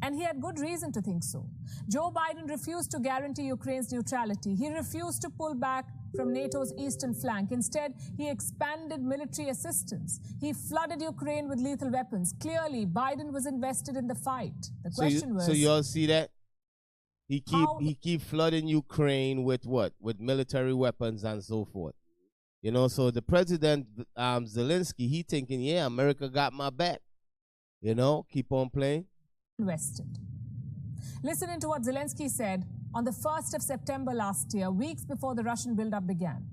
And he had good reason to think so. Joe Biden refused to guarantee Ukraine's neutrality. He refused to pull back from NATO's eastern flank. Instead, he expanded military assistance. He flooded Ukraine with lethal weapons. Clearly, Biden was invested in the fight. The question was... So you all see that? He keep flooding Ukraine with what? With military weapons and so forth. You know, so the president, Zelensky, he thinking, yeah, America got my back. You know, keep on playing. Invested. Listen to what Zelensky said on the 1st of September last year, weeks before the Russian buildup began.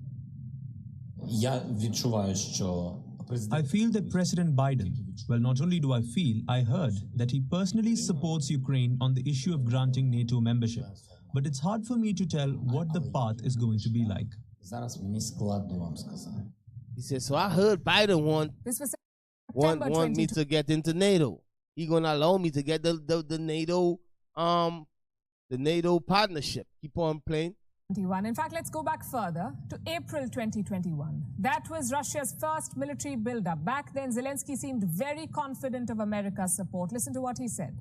I feel that President Biden, well, not only do I feel, I heard that he personally supports Ukraine on the issue of granting NATO membership. But it's hard for me to tell what the path is going to be like. He said, so I heard Biden want me to get into NATO. He gonna allow me to get the NATO partnership. Keep on playing. In fact, let's go back further to April 2021. That was Russia's first military buildup. Back then, Zelensky seemed very confident of America's support. Listen to what he said.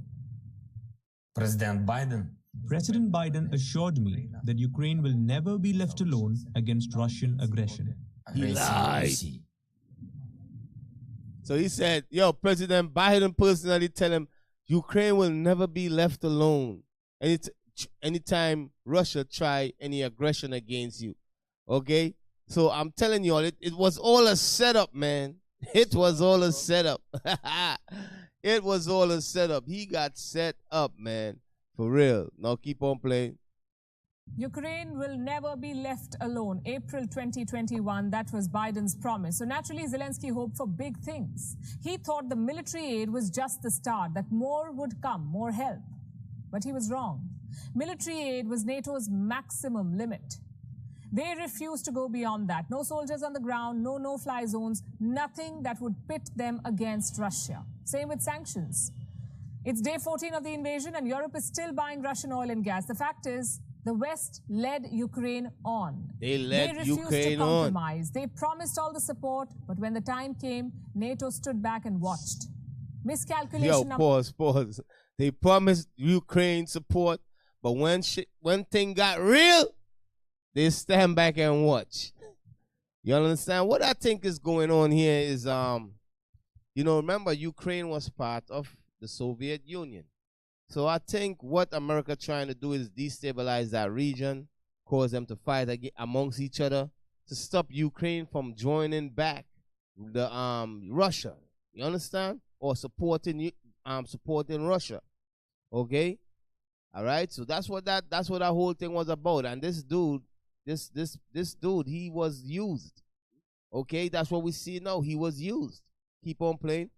President Biden assured me that Ukraine will never be left alone against Russian aggression. He lied. So he said, yo, President Biden personally tell him Ukraine will never be left alone anytime Russia try any aggression against you. Okay? So I'm telling you all, it was all a setup, man. It was all a setup. It was all a setup. He got set up, man. For real. Now keep on playing. Ukraine will never be left alone. April 2021, that was Biden's promise. So naturally, Zelensky hoped for big things. He thought the military aid was just the start, that more would come, more help. But he was wrong. Military aid was NATO's maximum limit. They refused to go beyond that. No soldiers on the ground, no no-fly zones, nothing that would pit them against Russia. Same with sanctions. It's day 14 of the invasion and Europe is still buying Russian oil and gas. The fact is, the West led Ukraine on. They refused to compromise. They promised all the support, but when the time came, NATO stood back and watched. Miscalculation. Pause. They promised Ukraine support, but when thing got real, they stand back and watch. You understand? What I think is going on here is, remember Ukraine was part of the Soviet Union. So I think what America trying to do is destabilize that region, cause them to fight amongst each other, to stop Ukraine from joining back. Russia. You understand? Or supporting Russia. Okay? All right? So that's what that whole thing was about. And this dude, he was used. Okay? That's what we see now. He was used. Keep on playing.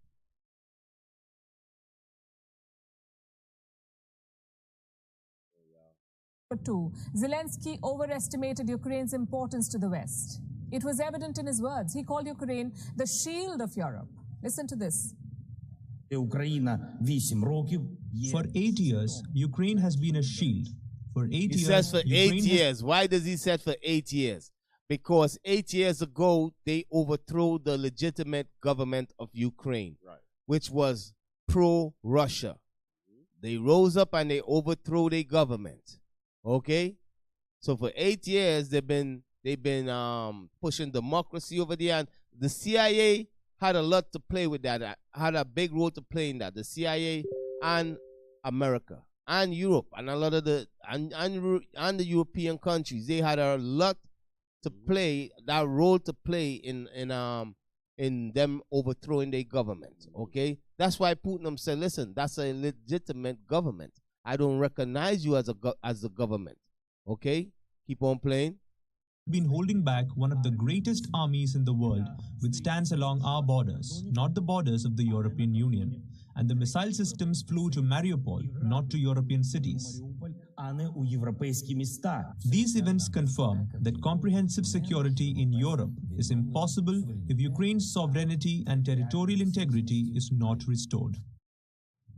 Two, Zelensky overestimated Ukraine's importance to the West. It was evident in his words. He called Ukraine the shield of Europe. Listen to this. For 8 years, Ukraine has been a shield. For 8 years. He says for 8 years. Why does he say for 8 years? Because 8 years ago, they overthrew the legitimate government of Ukraine, which was pro-Russia. They rose up and they overthrew their government. Okay? So for 8 years, they've been pushing democracy over there. And the CIA had a lot to play with that, had a big role to play in that. The CIA and America and Europe and a lot of the European countries, they had a lot to play, that role to play in them overthrowing their government. Okay, that's why Putin said, "Listen, that's a legitimate government. I don't recognize you as the government." Okay, keep on playing. Been holding back one of the greatest armies in the world, which stands along our borders, not the borders of the European Union. And the missile systems flew to Mariupol, not to European cities. These events confirm that comprehensive security in Europe is impossible if Ukraine's sovereignty and territorial integrity is not restored.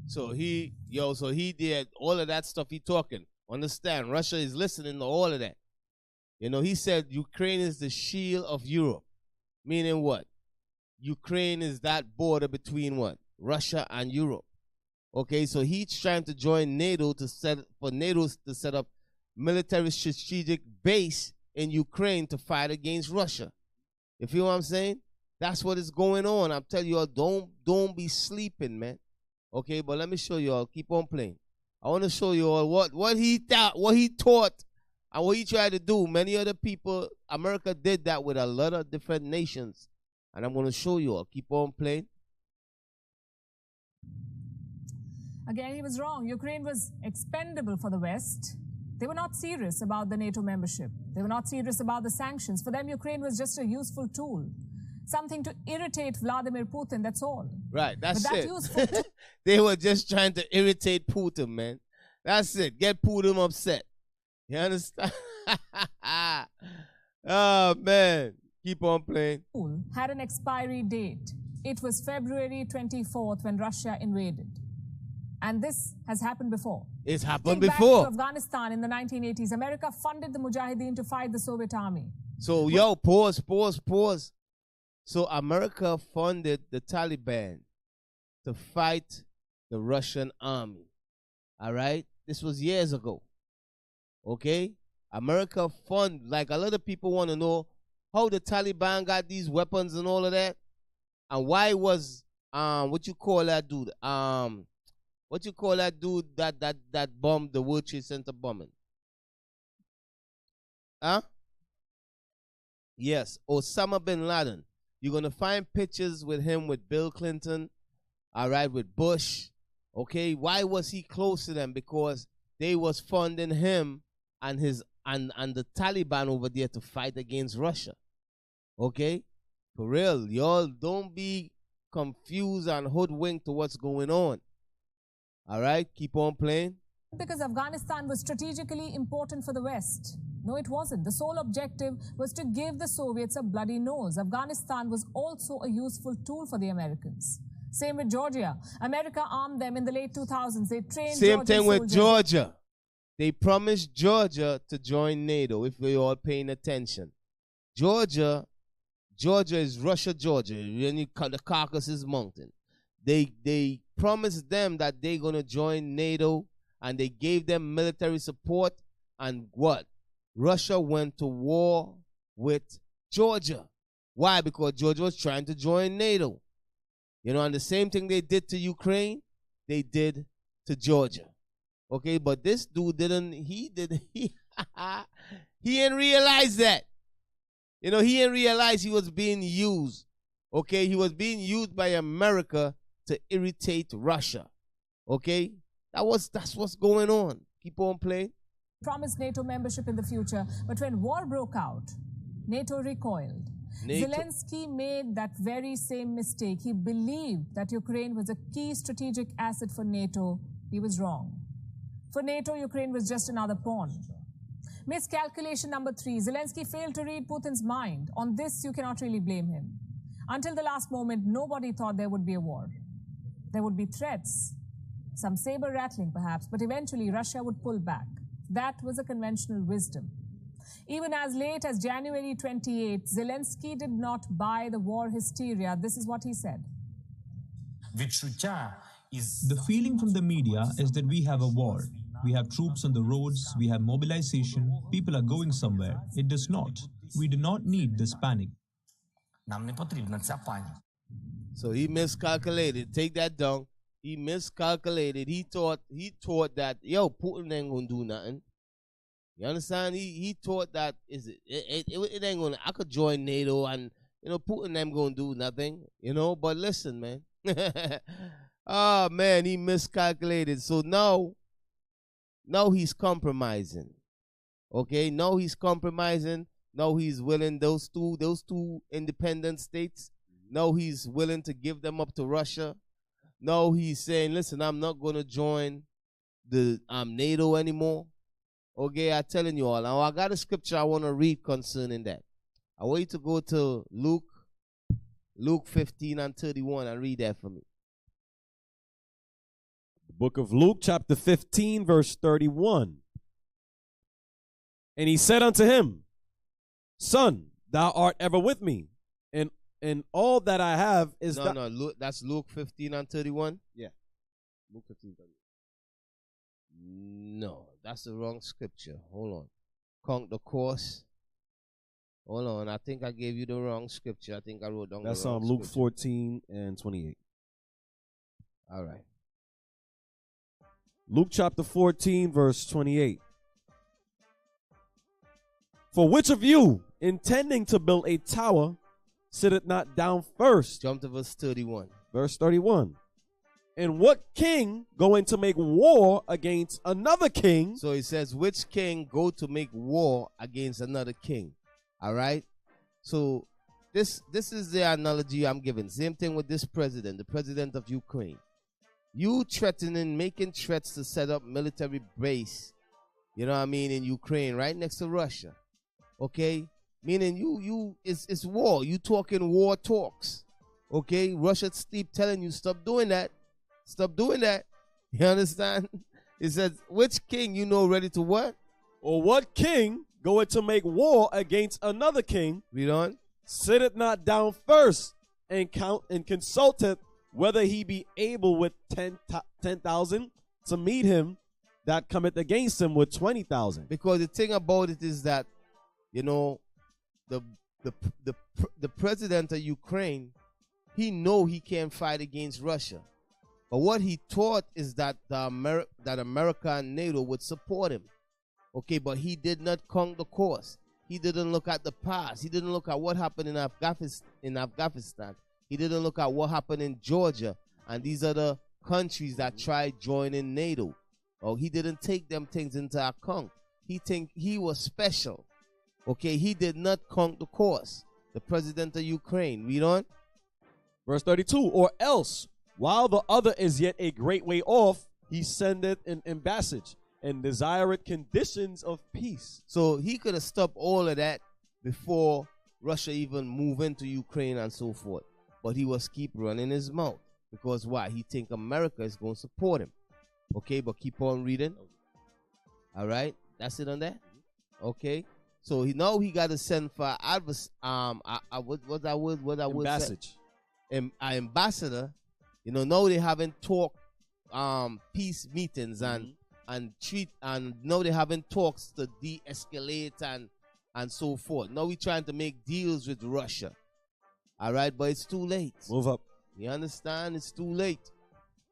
So he did all of that stuff he talking. Understand, Russia is listening to all of that. You know, he said Ukraine is the shield of Europe. Meaning what? Ukraine is that border between what? Russia and Europe. Okay, so he's trying to join NATO to set up military strategic base in Ukraine to fight against Russia. You feel what I'm saying? That's what is going on. I'm telling you all, don't be sleeping, man. Okay, but let me show you all. Keep on playing. I want to show you all what he thought, what he taught, and what he tried to do. Many other people, America did that with a lot of different nations. And I'm going to show you all. Keep on playing. Again, he was wrong. Ukraine was expendable for the West. They were not serious about the NATO membership. They were not serious about the sanctions. For them, Ukraine was just a useful tool. Something to irritate Vladimir Putin, that's all. Right, that's but it. Useful they were just trying to irritate Putin, man. That's it. Get Putin upset. You understand? Oh, man. Keep on playing. Had an expiry date. It was February 24th when Russia invaded. And this has happened before. It's happened Think before. Back to Afghanistan in the 1980s. America funded the Mujahideen to fight the Soviet army. So, yo, pause. So, America funded the Taliban to fight the Russian army. All right? This was years ago. Okay? America funded, like a lot of people want to know how the Taliban got these weapons and all of that. And why was, what you call that dude? What you call that dude that bombed the World Trade Center bombing? Huh? Yes, Osama bin Laden. You're going to find pictures with him, with Bill Clinton, all right, with Bush. Okay, why was he close to them? Because they was funding him and the Taliban over there to fight against Russia. Okay? For real, y'all don't be confused and hoodwinked to what's going on. All right, keep on playing. Because Afghanistan was strategically important for the West. No, it wasn't. The sole objective was to give the Soviets a bloody nose. Afghanistan was also a useful tool for the Americans. Same with Georgia. America armed them in the late 2000s. They trained Same thing with Georgia. They promised Georgia to join NATO, if we're all paying attention. Georgia is Russia, Georgia. The Caucasus Mountain. They promised them that they're going to join NATO, and they gave them military support. And what? Russia went to war with Georgia. Why? Because Georgia was trying to join NATO. You know, and the same thing they did to Ukraine, they did to Georgia. Okay, but this dude he didn't realize that. You know, he didn't realize he was being used. Okay, he was being used by America to irritate Russia. Okay, that's what's going on. Keep on playing. Promised NATO membership in the future, but when war broke out, NATO recoiled. Zelensky made that very same mistake. He believed that Ukraine was a key strategic asset for NATO. He was wrong. For NATO, Ukraine was just another pawn. Miscalculation number 3. Zelensky failed to read Putin's mind. On this, you cannot really blame him. Until the last moment, nobody thought there would be a war. There would be threats, some saber rattling perhaps, but eventually Russia would pull back. That was a conventional wisdom. Even as late as January 28, Zelensky did not buy the war hysteria. This is what he said. The feeling from the media is that we have a war. We have troops on the roads, we have mobilization, people are going somewhere. It does not. We do not need this panic. So he miscalculated. Take that down. He miscalculated. He thought that, yo, Putin ain't gonna do nothing. You understand? He thought that it ain't gonna, I could join NATO and, Putin ain't gonna do nothing, but listen, man. Oh man, he miscalculated. So now he's compromising. Okay, now he's compromising. Now he's willing, those two independent states, now he's willing to give them up to Russia. Now he's saying, listen, I'm not going to join the NATO anymore. Okay, I'm telling you all. Now I got a scripture I want to read concerning that. I want you to go to Luke 15 and 31 and read that for me. The book of Luke, chapter 15, verse 31. And he said unto him, Son, thou art ever with me, and all that I have is Luke, that's Luke 15 and 31? Yeah. Luke 15, 31. No, that's the wrong scripture. Hold on. Conk the course. Hold on. I think I gave you the wrong scripture. I think I wrote down that's the wrong Luke scripture. 14 and 28. All right. Luke chapter 14, verse 28. For which of you, intending to build a tower, sitteth not down first? Jump to verse 31. Verse 31. And what king going to make war against another king? So it says, which king go to make war against another king? All right. So this is the analogy I'm giving. Same thing with this president, the president of Ukraine. You threatening, making threats to set up military base, in Ukraine, right next to Russia. Okay? Meaning it's war. You talking war talks. Okay? Russia keep telling you, stop doing that. Stop doing that. You understand? It says, which king ready to what? Or what king going to make war against another king? Read on. Sitteth not down first and consulteth whether he be able with 10,000 to meet him that cometh against him with 20,000. Because the thing about it is that, the president of Ukraine, he know he can't fight against Russia. But what he thought is that that America and NATO would support him. Okay, but he did not conquer the course. He didn't look at the past. He didn't look at what happened in Afghanistan. He didn't look at what happened in Georgia and these other countries that tried joining NATO. Oh, he didn't take them things into account. He think he was special. Okay, he did not conquer the course. The president of Ukraine. Read on. Verse 32. Or else, while the other is yet a great way off, he sendeth an embassage and desireth conditions of peace. So he could have stopped all of that before Russia even moved into Ukraine and so forth. But he was keep running his mouth. Because why? He think America is going to support him. Okay, but keep on reading. All right, that's it on that. Okay, so now he got to send for what that word? Embassage. An ambassador. Now they haven't talked peace meetings and now they having talks to de-escalate and so forth. Now we trying to make deals with Russia. All right, but it's too late. Move up. You understand? It's too late.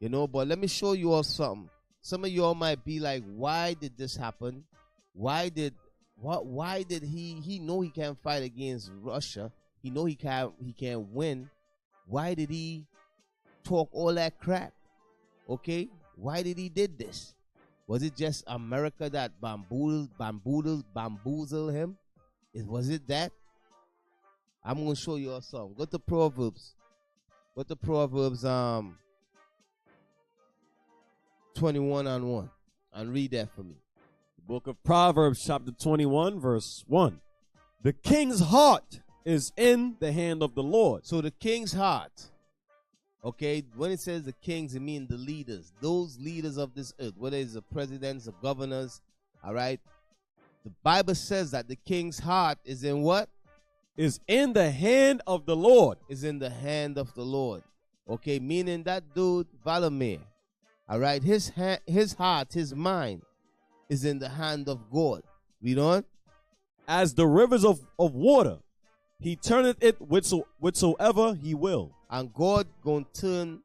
But let me show you all something. Some of y'all might be like, why did this happen? Why did he know he can't fight against Russia? He know he can't win. Why did he talk all that crap? Okay? Why did he did this? Was it just America that bamboozled him? Was it that? I'm going to show you all something. Go to Proverbs. Go to Proverbs 21:1 and read that for me. The book of Proverbs chapter 21 verse 1. The king's heart is in the hand of the Lord. So the king's heart, okay, when it says the kings, it means the leaders. Those leaders of this earth, whether it's the presidents, the governors, all right? The Bible says that the king's heart is in what? Is in the hand of the Lord. Is in the hand of the Lord. Okay, meaning that dude, Vladimir, all right, his heart, his mind is in the hand of God. Read on. As the rivers of water, he turneth it whithersoever he will. And God gonna turn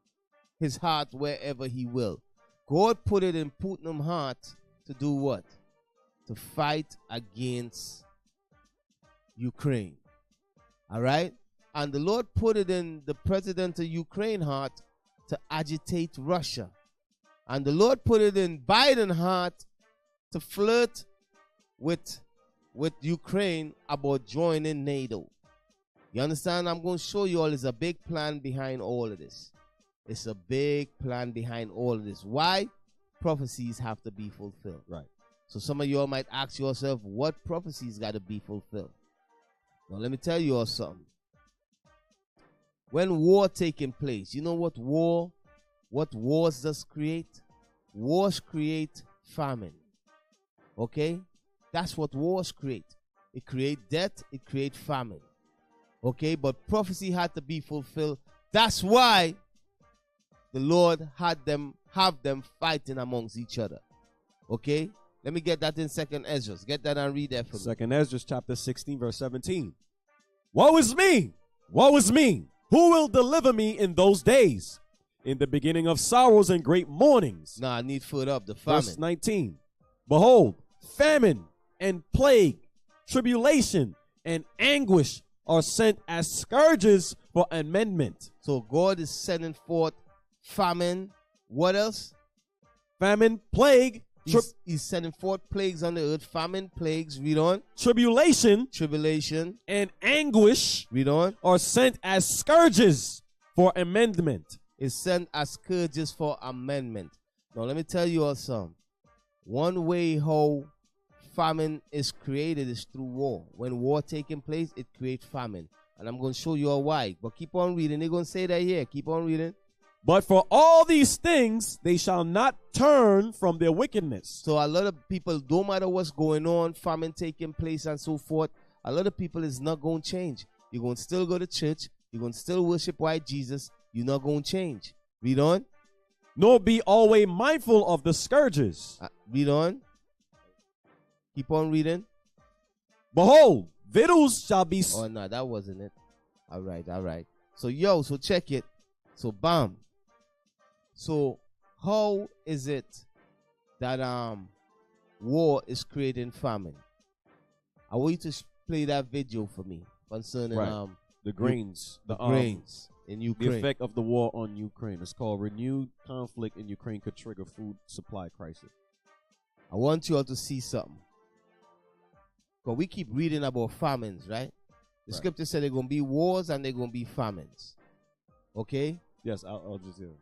his heart wherever he will. God put it in Putin's heart to do what? To fight against Ukraine. All right? And the Lord put it in the president of Ukraine heart to agitate Russia. And the Lord put it in Biden's heart to flirt with Ukraine about joining NATO. You understand? I'm going to show you all there's a big plan behind all of this. It's a big plan behind all of this. Why? Prophecies have to be fulfilled. Right. So some of you all might ask yourself, what prophecies got to be fulfilled? Now let me tell you all something. When war taking place, you know what wars does create? Wars create famine. Okay? That's what wars create. It create death, it create famine. Okay, but prophecy had to be fulfilled. That's why the Lord had them fighting amongst each other. Okay? Let me get that in 2nd Ezra. Get that and read that for me. 2nd Ezra chapter 16 verse 17. Woe is me! Woe is me! Who will deliver me in those days? In the beginning of sorrows and great mournings. Nah, I need foot up. The famine. Verse 19. Behold, famine and plague, tribulation and anguish are sent as scourges for amendment. So God is sending forth famine. What else? Famine, plague. He's sending forth plagues on the earth. Famine, plagues. Read on. Tribulation. And anguish. Read on. Are sent as scourges for amendment. Is sent as scourges for amendment. Now let me tell you all something. One way how famine is created is through war. When war taking place, it creates famine. And I'm going to show you all why. But keep on reading. They're going to say that here. Keep on reading. But for all these things, they shall not turn from their wickedness. So a lot of people, no matter what's going on, famine taking place and so forth, a lot of people is not going to change. You're going to still go to church. You're going to still worship white Jesus. You're not going to change. Read on. Nor be always mindful of the scourges. Read on. Keep on reading. Behold, victuals shall be... Oh, no, that wasn't it. All right. So check it. So, bam. So, how is it that war is creating famine? I want you to play that video for me concerning the grains. The grains in Ukraine. The effect of the war on Ukraine. It's called renewed conflict in Ukraine could trigger food supply crisis. I want you all to see something. Because we keep reading about famines, right? The scripture said there are going to be wars and there are going to be famines. Okay? Yes, Al Jazeera.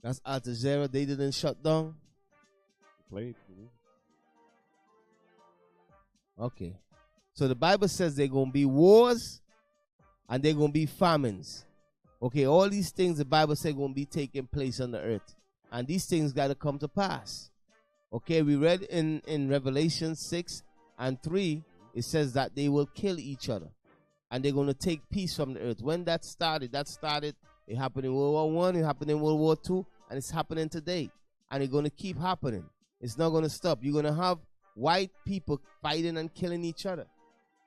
That's Al Jazeera. They didn't shut down. Played. Okay. So the Bible says there are going to be wars and there are going to be famines. Okay, all these things the Bible says are going to be taking place on the earth. And these things got to come to pass. Okay, we read in Revelation 6:3, it says that they will kill each other. And they're going to take peace from the earth. When that started, it happened in World War I, it happened in World War II, and it's happening today. And it's going to keep happening. It's not going to stop. You're going to have white people fighting and killing each other.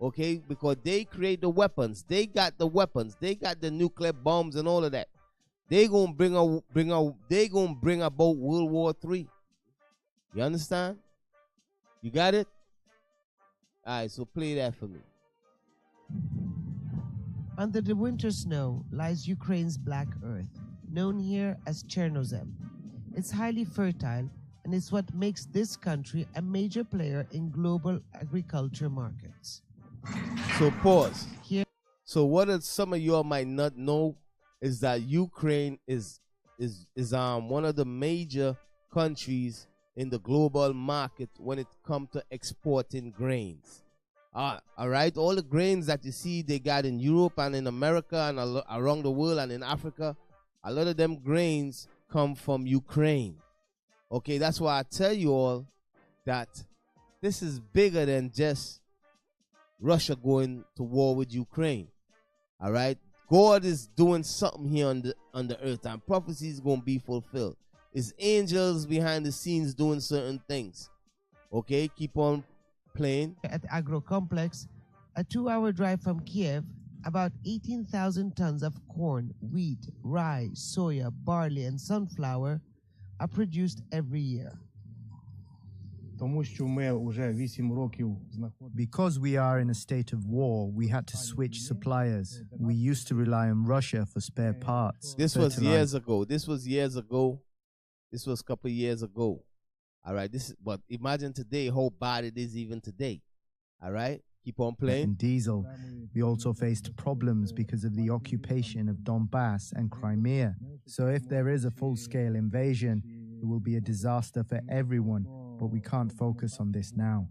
Okay, because they create the weapons. They got the weapons. They got the nuclear bombs and all of that. They're going to bring about World War III. You understand? You got it? All right, so play that for me. Under the winter snow lies Ukraine's black earth, known here as Chernozem. It's highly fertile and is what makes this country a major player in global agriculture markets. So pause. Here, so what some of y'all might not know is that Ukraine is one of the major countries in the global market when it comes to exporting grains. All right, all the grains that you see they got in Europe and in America and around the world and in Africa, a lot of them grains come from Ukraine. Okay, that's why I tell you all that this is bigger than just Russia going to war with Ukraine. All right, God is doing something here on the earth, and prophecy is going to be fulfilled. It's angels behind the scenes doing certain things. Okay, keep on playing. At Agro Complex, a 2-hour drive from Kiev, about 18,000 tons of corn, wheat, rye, soya, barley, and sunflower are produced every year. Because we are in a state of war, we had to switch suppliers. We used to rely on Russia for spare parts. This was years ago. This was a couple of years ago. All right. But imagine today how bad it is even today. All right. Keep on playing. And diesel. We also faced problems because of the occupation of Donbass and Crimea. So if there is a full-scale invasion, it will be a disaster for everyone, but we can't focus on this now.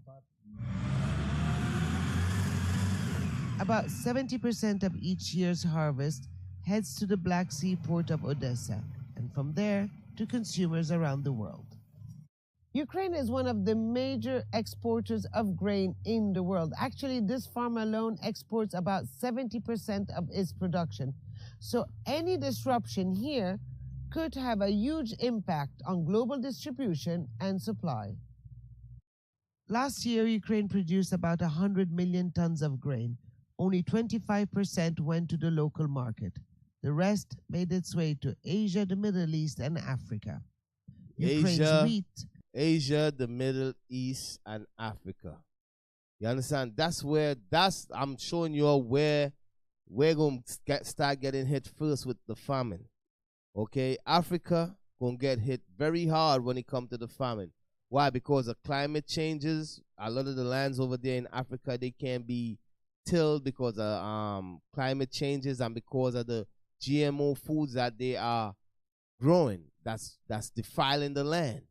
About 70% of each year's harvest heads to the Black Sea port of Odessa, and from there to consumers around the world. Ukraine is one of the major exporters of grain in the world. Actually, this farm alone exports about 70% of its production. So any disruption here could have a huge impact on global distribution and supply. Last year, Ukraine produced about 100 million tons of grain. Only 25% went to the local market. The rest made its way to Asia, the Middle East, and Africa. Asia, the Middle East, and Africa. You understand? I'm showing you all where we're going to start getting hit first with the famine. Okay? Africa going to get hit very hard when it comes to the famine. Why? Because of climate changes. A lot of the lands over there in Africa, they can't be tilled because of climate changes and because of the GMO foods that they are growing. That's defiling the land.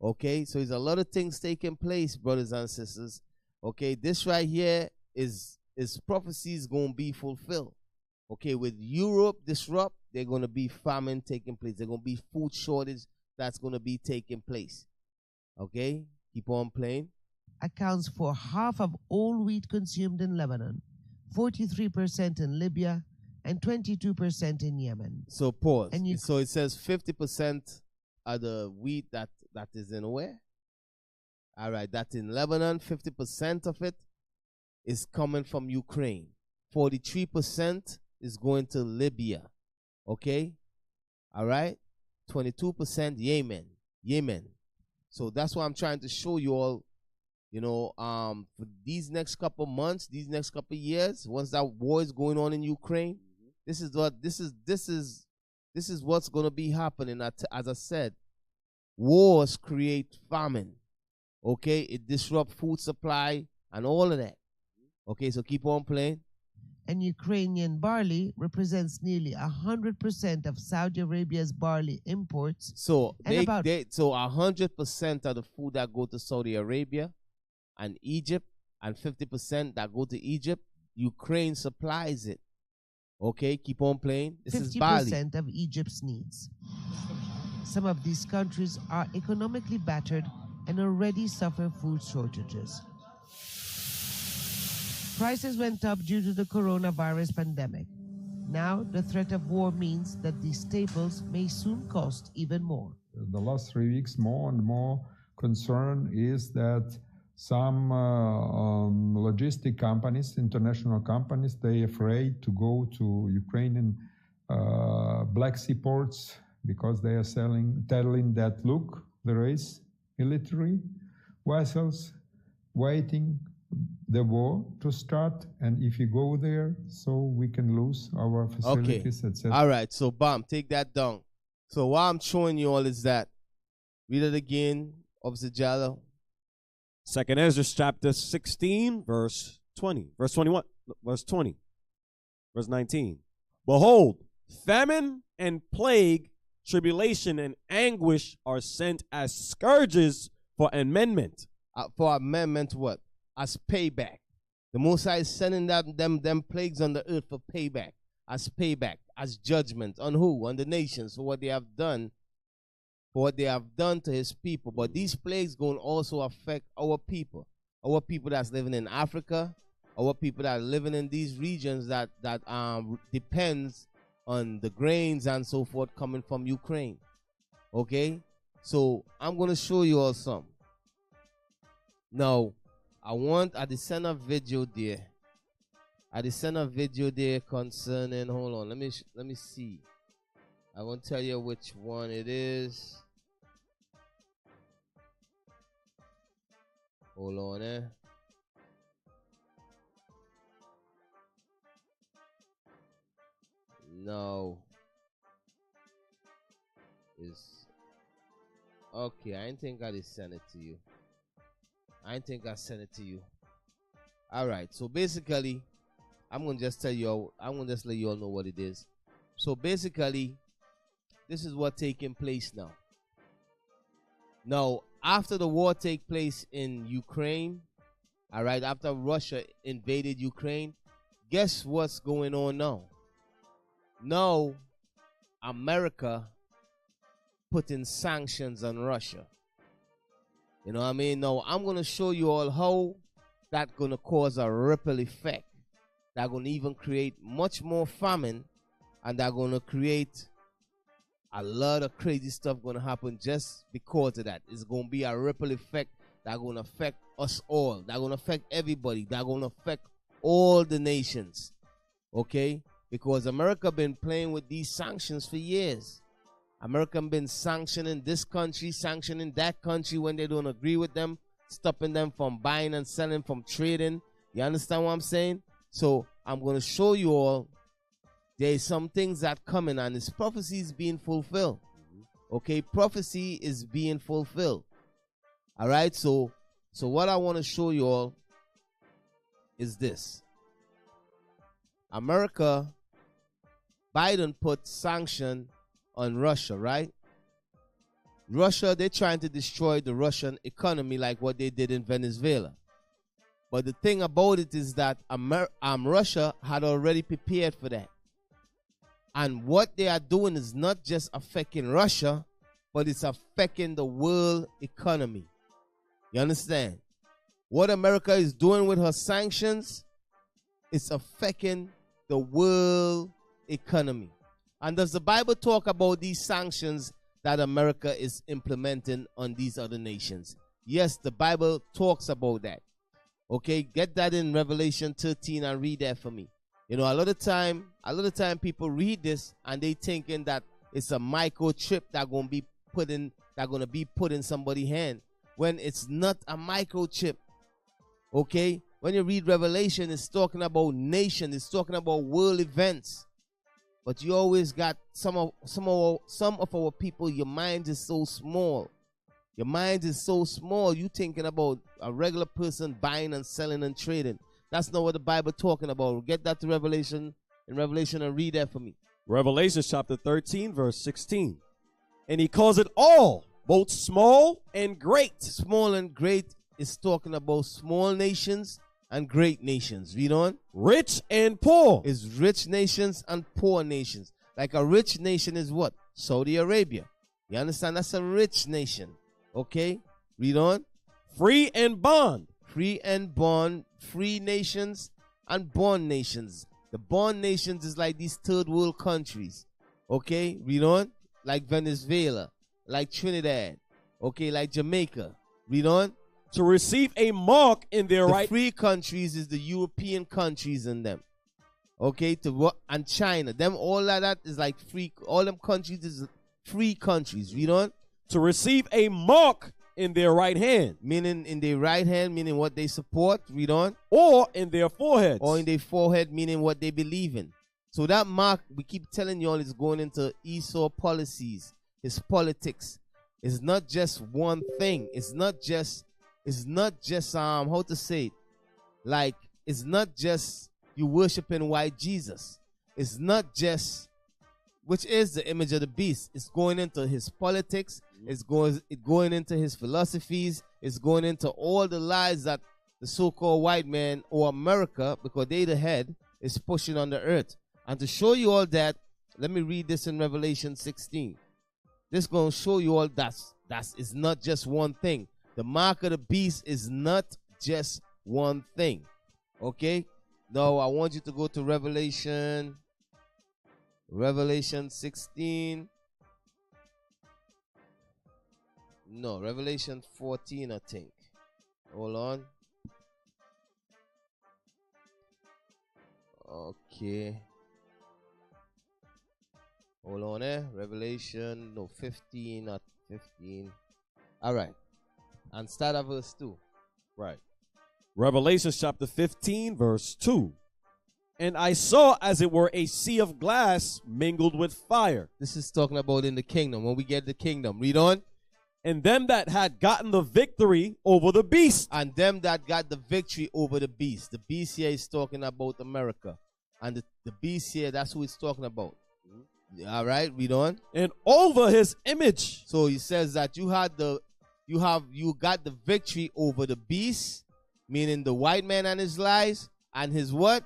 Okay, so there's a lot of things taking place, brothers and sisters. Okay, this right here is prophecies going to be fulfilled. Okay, with Europe disrupt, they're going to be famine taking place. There's going to be food shortage that's going to be taking place. Okay, keep on playing. Accounts for half of all wheat consumed in Lebanon, 43% in Libya, and 22% in Yemen. So pause. So it says 50% of the wheat that is in where? All right, that's in Lebanon. 50% of it is coming from Ukraine. 43% is going to Libya. Okay? All right? 22% Yemen. So that's what I'm trying to show you all. You know, for these next couple months, these next couple years, once that war is going on in Ukraine, this is what's going to be happening. As I said, wars create famine. Okay, it disrupts food supply and all of that. Okay, so keep on playing. And Ukrainian barley represents nearly 100% of Saudi Arabia's barley imports. So 100% of the food that go to Saudi Arabia and Egypt, and 50% that go to Egypt, Ukraine supplies it. Okay, keep on playing. This is barley. 50% of Egypt's needs. Some of these countries are economically battered and already suffer food shortages. Prices went up due to the coronavirus pandemic. Now, the threat of war means that these staples may soon cost even more. The last 3 weeks, more and more concern is that some logistic companies, international companies, they're afraid to go to Ukrainian Black Sea ports because they are telling that, look, there is military vessels waiting the war to start, and if you go there, so we can lose our facilities, etc. All right, so bam, take that down. So what I'm showing you all is that, read it again, Officer Jallo. 2nd Ezra chapter 16, verse 20, verse 21, verse 20, verse 19. Behold, famine and plague, tribulation and anguish are sent as scourges for amendment. For amendment what? As payback. The Most High is sending them plagues on the earth for payback. As payback, as judgment. On who? On the nations, for what they have done. For what they have done to his people. But these plagues going to also affect our people. Our people that's living in Africa. Our people that are living in these regions that depends on the grains and so forth coming from Ukraine. Okay? So I'm going to show you all some. Now, I just send a video there. I just send a video there concerning, hold on, let me see. I won't tell you which one it is. Hold on, No. Okay, I didn't think I just sent it to you. I didn't think I sent it to you. Alright, so basically, I'm gonna just let you all know what it is. So basically, this is what's taking place now. Now, after the war take place in Ukraine, alright, after Russia invaded Ukraine, guess what's going on now? Now, America putting sanctions on Russia. You know what I mean? Now, I'm going to show you all how that's going to cause a ripple effect. That's going to even create much more famine, and they're going to create a lot of crazy stuff going to happen just because of that. It's going to be a ripple effect that's going to affect us all. That's going to affect everybody. That's going to affect all the nations. Okay? Because America been playing with these sanctions for years. America been sanctioning this country, sanctioning that country when they don't agree with them, stopping them from buying and selling, from trading. You understand what I'm saying? So I'm going to show you all there's some things that coming, and this prophecy is being fulfilled. Okay, prophecy is being fulfilled. All right, so what I want to show you all is this. America, Biden put sanction on Russia, right? Russia, they're trying to destroy the Russian economy like what they did in Venezuela. But the thing about it is that Russia had already prepared for that. And what they are doing is not just affecting Russia, but it's affecting the world economy. You understand? What America is doing with her sanctions, it's affecting the world economy. And does the Bible talk about these sanctions that America is implementing on these other nations? Yes, the Bible talks about that. Okay, get that in Revelation 13 and read that for me. You know, a lot of time people read this and they thinking that it's a microchip that gonna be put in somebody's hand, when it's not a microchip. Okay, when you read Revelation, it's talking about nation, it's talking about world events. But you always got some of our people, your mind is so small. Your mind is so small, you thinking about a regular person buying and selling and trading. That's not what the Bible talking about. Get that to Revelation and read that for me. Revelation chapter 13, verse 16. And he calls it all, both small and great. Small and great is talking about small nations and great nations. Read on. Rich and poor. Is rich nations and poor nations. Like a rich nation is what? Saudi Arabia. You understand? That's a rich nation. Okay? Read on. Free and bond. Free and bond. Free nations and bond nations. The bond nations is like these third world countries. Okay? Read on. Like Venezuela. Like Trinidad. Okay? Like Jamaica. Read on. To receive a mark in their right. The free countries is the European countries in them. Okay, and China. Them all of that is like free. All them countries is free countries. Read on. To receive a mark in their right hand. Meaning in their right hand, meaning what they support. Read on. Or in their foreheads. Or in their forehead, meaning what they believe in. So that mark, we keep telling you all, is going into Esau policies, his politics. It's not just one thing. It's not just how to say it. Like, it's not just you worshiping white Jesus. It's not just, which is the image of the beast. It's going into his politics. It's going into his philosophies. It's going into all the lies that the so-called white man or America, because they the head, is pushing on the earth. And to show you all that, let me read this in Revelation 16. This is going to show you all that is not just one thing. The mark of the beast is not just one thing. Okay? Now, I want you to go to Revelation 16. No, Revelation 14, I think. Hold on. Okay. Hold on, Revelation, 15 at 15. All right. And start at verse 2. Right. Revelation chapter 15, verse 2. And I saw as it were a sea of glass mingled with fire. This is talking about in the kingdom, when we get the kingdom. Read on. And them that had gotten the victory over the beast. And them that got the victory over the beast. The beast here is talking about America. And the beast here, that's who it's talking about. All right, read on. And over his image. So he says that you got the victory over the beast, meaning the white man and his lies, and his what?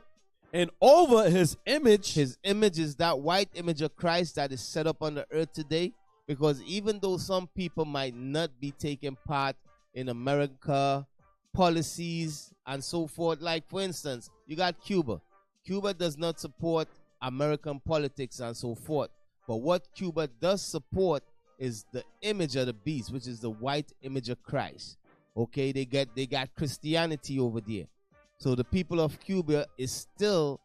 And over his image. His image is that white image of Christ that is set up on the earth today. Because even though some people might not be taking part in America policies and so forth, like for instance, you got Cuba. Cuba does not support American politics and so forth. But what Cuba does support is the image of the beast, which is the white image of Christ. Okay, they got Christianity over there. So the people of Cuba still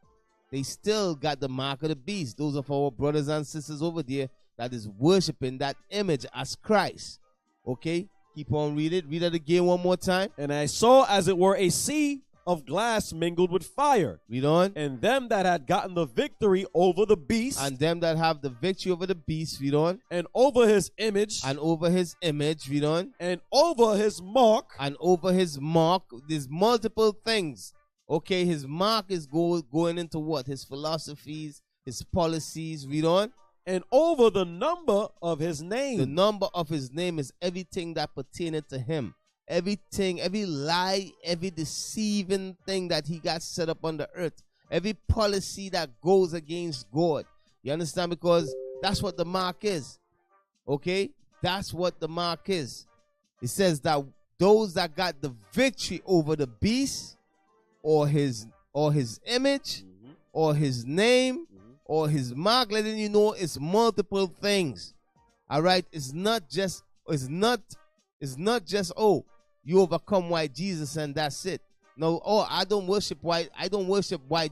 got the mark of the beast. Those of our brothers and sisters over there that is worshiping that image as Christ. Okay, keep on reading. Read it again one more time. And I saw as it were a sea of glass mingled with fire. Read on. And them that had gotten the victory over the beast. And them that have the victory over the beast. Read on. And over his image. And over his image. Read on. And over his mark. And over his mark. There's multiple things. Okay, his mark is going into what? His philosophies, his policies. Read on. And over the number of his name. The number of his name is everything that pertaineth to him. Everything, every lie, every deceiving thing that he got set up on the earth. Every policy that goes against God. You understand? Because that's what the mark is. Okay? That's what the mark is. It says that those that got the victory over the beast or his image or his name or his mark, letting you know it's multiple things. All right? It's not just, oh, you overcome white Jesus and that's it. No, oh, I don't worship white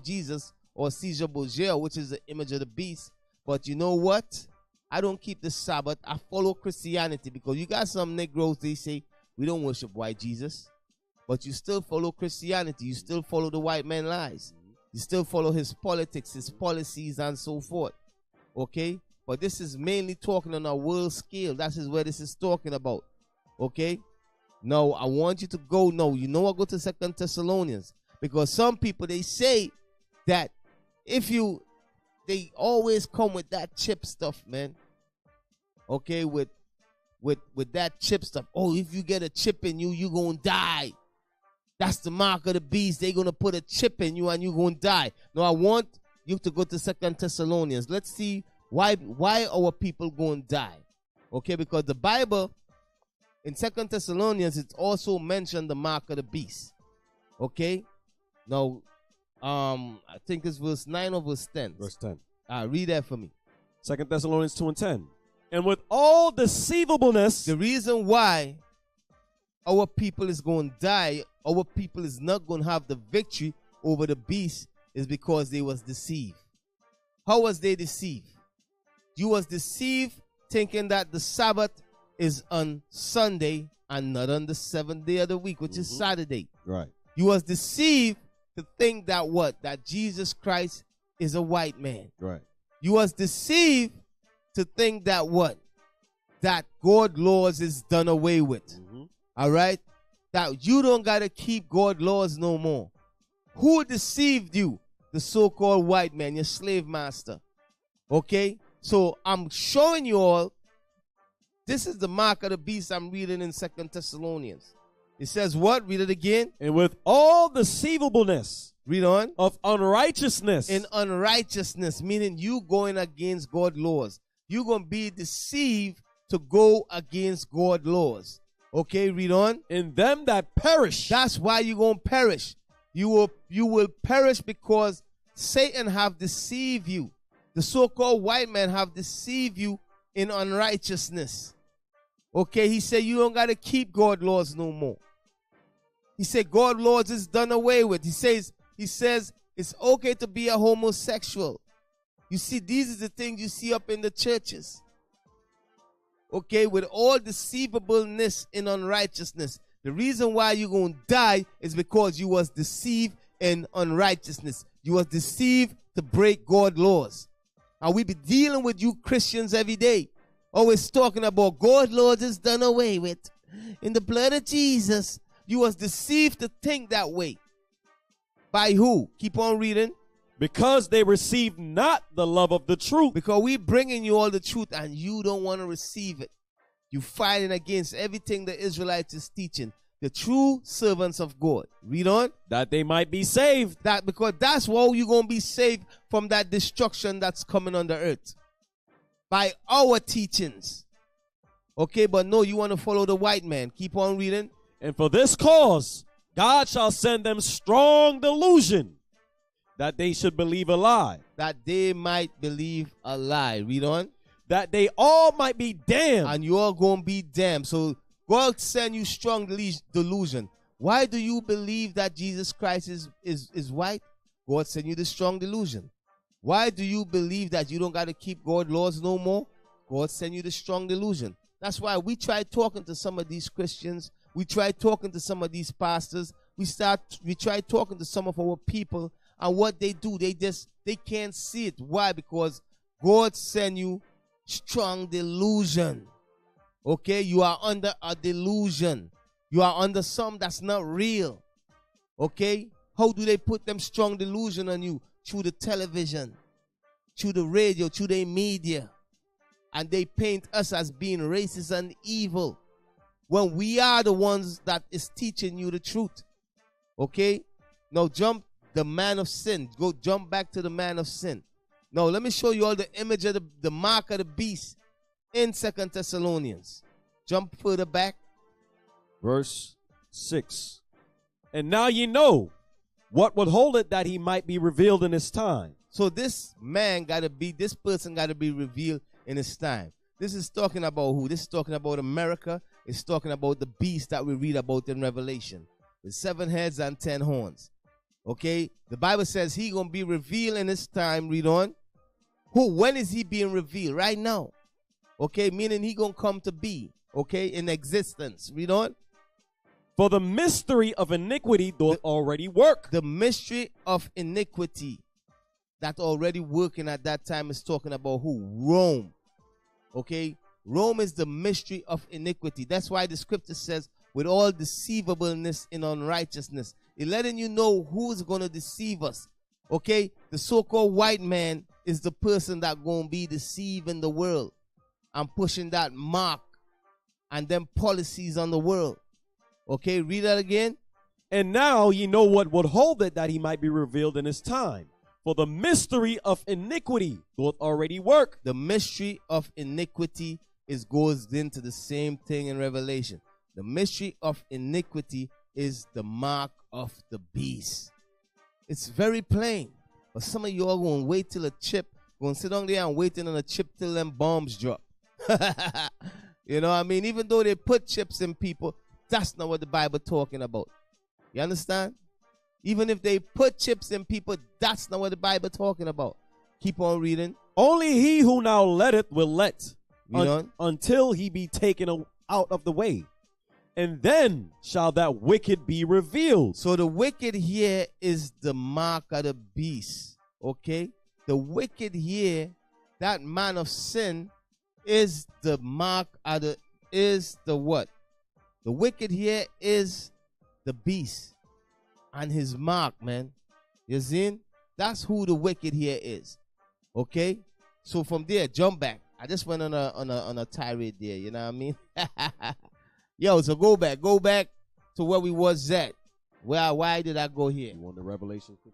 Jesus or Caesar Borgia, which is the image of the beast. But you know what? I don't keep the Sabbath. I follow Christianity, because you got some Negroes, they say, we don't worship white Jesus. But you still follow Christianity. You still follow the white man lies. You still follow his politics, his policies, and so forth. Okay? But this is mainly talking on a world scale. That is where this is talking about. Okay? Now, I want you to go. No, you know what? Go to 2 Thessalonians. Because some people, they say that they always come with that chip stuff, man. Okay? With that chip stuff. Oh, if you get a chip in you, you're going to die. That's the mark of the beast. They're going to put a chip in you and you're going to die. Now, I want you to go to 2 Thessalonians. Let's see why our people going to die. Okay, because the Bible, in 2 Thessalonians, it's also mentioned the mark of the beast. Okay? Now, I think it's verse 9 or verse 10. Verse 10. Read that for me. 2 Thessalonians 2 and 10. And with all deceivableness. The reason why our people is going to die, our people is not going to have the victory over the beast, is because they was deceived. How was they deceived? You was deceived thinking that the Sabbath is on Sunday and not on the seventh day of the week, which is Saturday. Right. You was deceived to think that what? That Jesus Christ is a white man. Right. You was deceived to think that what? That God laws is done away with. All right? That you don't got to keep God laws no more. Who deceived you? The so-called white man, your slave master. Okay? So I'm showing you all, this is the mark of the beast I'm reading in 2 Thessalonians. It says what? Read it again. And with all deceivableness. Read on. Of unrighteousness. In unrighteousness, meaning you going against God's laws. You're going to be deceived to go against God's laws. Okay, read on. In them that perish. That's why you're going to perish. You will perish because Satan have deceived you. The so-called white man have deceived you in unrighteousness. Okay, he said you don't got to keep God's laws no more. He said God's laws is done away with. He says it's okay to be a homosexual. You see, these are the things you see up in the churches. Okay, with all deceivableness in unrighteousness. The reason why you're going to die is because you was deceived in unrighteousness. You was deceived to break God's laws. And we be dealing with you Christians every day. Always talking about God's laws is done away with. In the blood of Jesus, you was deceived to think that way. By who? Keep on reading. Because they received not the love of the truth. Because we bringing you all the truth and you don't want to receive it. You fighting against everything the Israelites is teaching. The true servants of God. Read on. That they might be saved. That because that's how you're going to be saved from that destruction that's coming on the earth. By our teachings. Okay, but no, you want to follow the white man. Keep on reading. And for this cause, God shall send them strong delusion, that they should believe a lie. That they might believe a lie. Read on. That they all might be damned. And you're going to be damned. So God send you strong delusion. Why do you believe that Jesus Christ is white? God send you the strong delusion. Why do you believe that you don't got to keep God's laws no more? God send you the strong delusion. That's why we try talking to some of these Christians. We try talking to some of these pastors. We try talking to some of our people. And what they do, they can't see it. Why? Because God send you strong delusion. Okay? You are under a delusion. You are under something that's not real. Okay? How do they put them strong delusion on you? Through the television, through the radio, through the media. And they paint us as being racist and evil. When we are the ones that is teaching you the truth. Okay? Now jump the man of sin. Go jump back to the man of sin. Now let me show you all the image of the mark of the beast in 2 Thessalonians. Jump further back. Verse 6. And now ye know what would hold it that he might be revealed in his time. So this person got to be revealed in his time. This is talking about who? This is talking about America. It's talking about the beast that we read about in Revelation. With 7 heads and 10 horns. Okay? The Bible says he going to be revealed in his time. Read on. Who? When is he being revealed? Right now. Okay? Meaning he going to come to be. Okay? In existence. Read on. For the mystery of iniquity doth already work. The mystery of iniquity that already working at that time is talking about who? Rome. Okay? Rome is the mystery of iniquity. That's why the scripture says, with all deceivableness in unrighteousness. It's letting you know who's going to deceive us. Okay? The so-called white man is the person that going to be deceiving the world and pushing that mark and them policies on the world. Okay, read that again. And now ye know what would hold it that he might be revealed in his time. For the mystery of iniquity doth already work. The mystery of iniquity goes into the same thing in Revelation. The mystery of iniquity is the mark of the beast. It's very plain. But some of you are going to wait till a chip, going to sit down there and waiting on a chip till them bombs drop. You know what I mean? Even though they put chips in people, that's not what the Bible talking about. You understand? Even if they put chips in people, that's not what the Bible talking about. Keep on reading. Only he who now letteth will let until he be taken out of the way. And then shall that wicked be revealed. So the wicked here is the mark of the beast. Okay? The wicked here, that man of sin, is the mark of the what? The wicked here is the beast and his mark, man. You see? That's who the wicked here is. Okay? So from there, jump back. I just went on a tirade there, you know what I mean? Yo, so go back to where we was at. Why did I go here? You want the Revelation 15?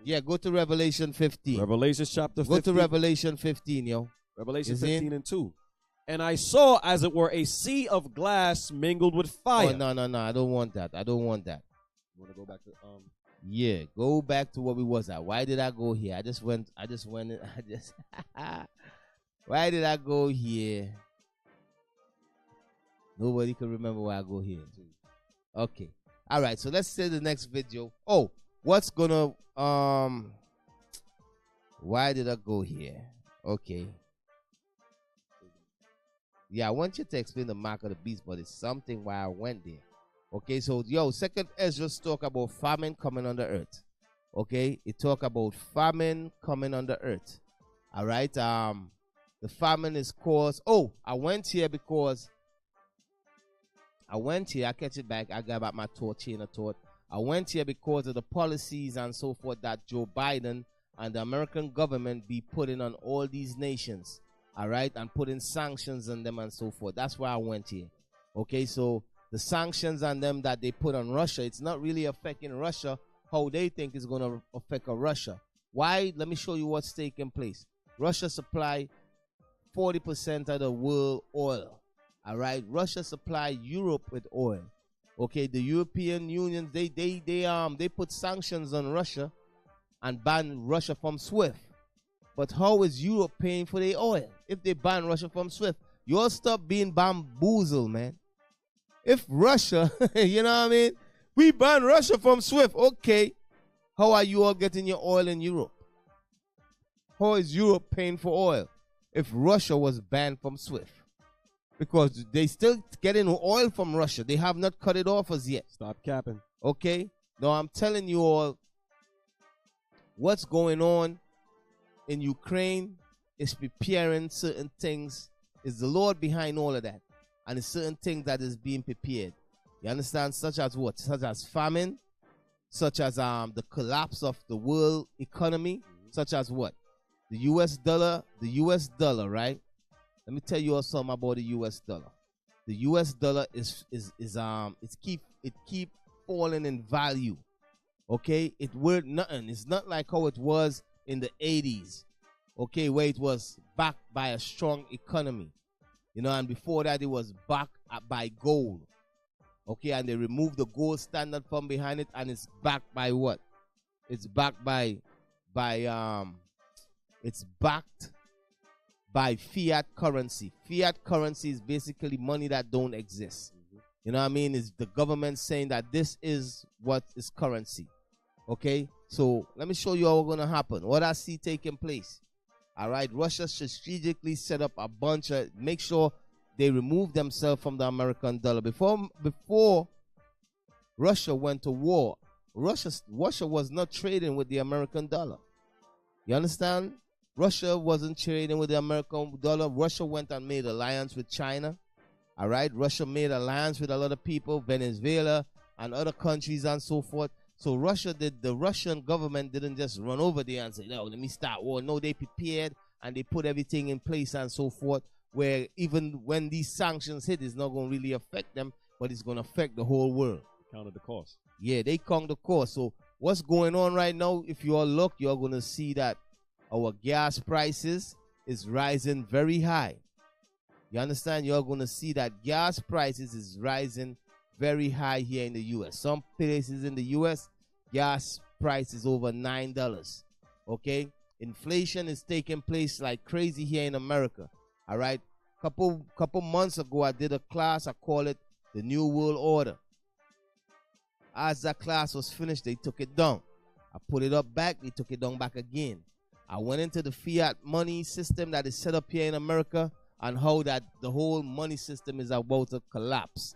Yeah, go to Revelation 15. Revelation chapter 15. Go to Revelation 15, yo. Revelation 15 and 2. And I saw, as it were, a sea of glass mingled with fire. Oh, no. I don't want that. You want to go back to Yeah, go back to where we was at. Why did I go here? Why did I go here? Nobody can remember why I go here. Okay. All right, so let's say the next video. Oh, what's gonna why did I go here? Okay. Yeah, I want you to explain the mark of the beast, but it's something why I went there. Okay, so yo, second Ezra's talk about famine coming on the earth. Okay, it talk about famine coming on the earth. All right, the famine is caused. Oh, I went here because I catch it back. I got back my chain of thought. I went here because of the policies and so forth that Joe Biden and the American government be putting on all these nations. All right, and putting sanctions on them and so forth. That's why I went here. Okay, so the sanctions on them that they put on Russia, it's not really affecting Russia how they think it's going to affect Russia. Why? Let me show you what's taking place. Russia supply 40% of the world oil. All right, Russia supply Europe with oil. Okay, the European Union, they put sanctions on Russia and ban Russia from SWIFT. But how is Europe paying for their oil if they ban Russia from SWIFT? You all stop being bamboozled, man. If Russia, you know what I mean? We ban Russia from SWIFT. Okay, how are you all getting your oil in Europe? How is Europe paying for oil if Russia was banned from SWIFT? Because they still getting oil from Russia. They have not cut it off as yet. Stop capping. Okay? Now I'm telling you all what's going on in Ukraine is preparing certain things. Is the Lord behind all of that? And it's certain things that is being prepared. You understand? Such as what? Such as famine, such as the collapse of the world economy, such as what? The US dollar, right? Let me tell you all something about the US dollar. The US dollar keep falling in value. Okay? It worth nothing. It's not like how it was in the 80s. Okay, where it was backed by a strong economy. You know, and before that it was backed by gold. Okay, and they removed the gold standard from behind it, and it's backed by what? It's backed by fiat currency. Fiat currency is basically money that don't exist. You know what I mean? It's the government saying that this is what is currency. Okay, so let me show you what's going to happen. What I see taking place. All right, Russia strategically set up a bunch of, make sure they remove themselves from the American dollar. Before Russia went to war, Russia was not trading with the American dollar. You understand? Russia wasn't trading with the American dollar. Russia went and made alliance with China. All right, Russia made alliance with a lot of people, Venezuela and other countries and so forth. So the Russian government didn't just run over there and say, no, let me start war. No, they prepared and they put everything in place and so forth, where even when these sanctions hit, it's not going to really affect them, but it's going to affect the whole world. Counted the cost. Yeah, they counted the cost. So what's going on right now, if you all look, you're going to see that our gas prices is rising very high. You understand? You're going to see that gas prices is rising very high here in the U.S. Some places in the U.S., gas price is over $9. Okay? Inflation is taking place like crazy here in America. All right? Couple months ago, I did a class. I call it the New World Order. As that class was finished, they took it down. I put it up back. They took it down back again. I went into the fiat money system that is set up here in America and how that the whole money system is about to collapse.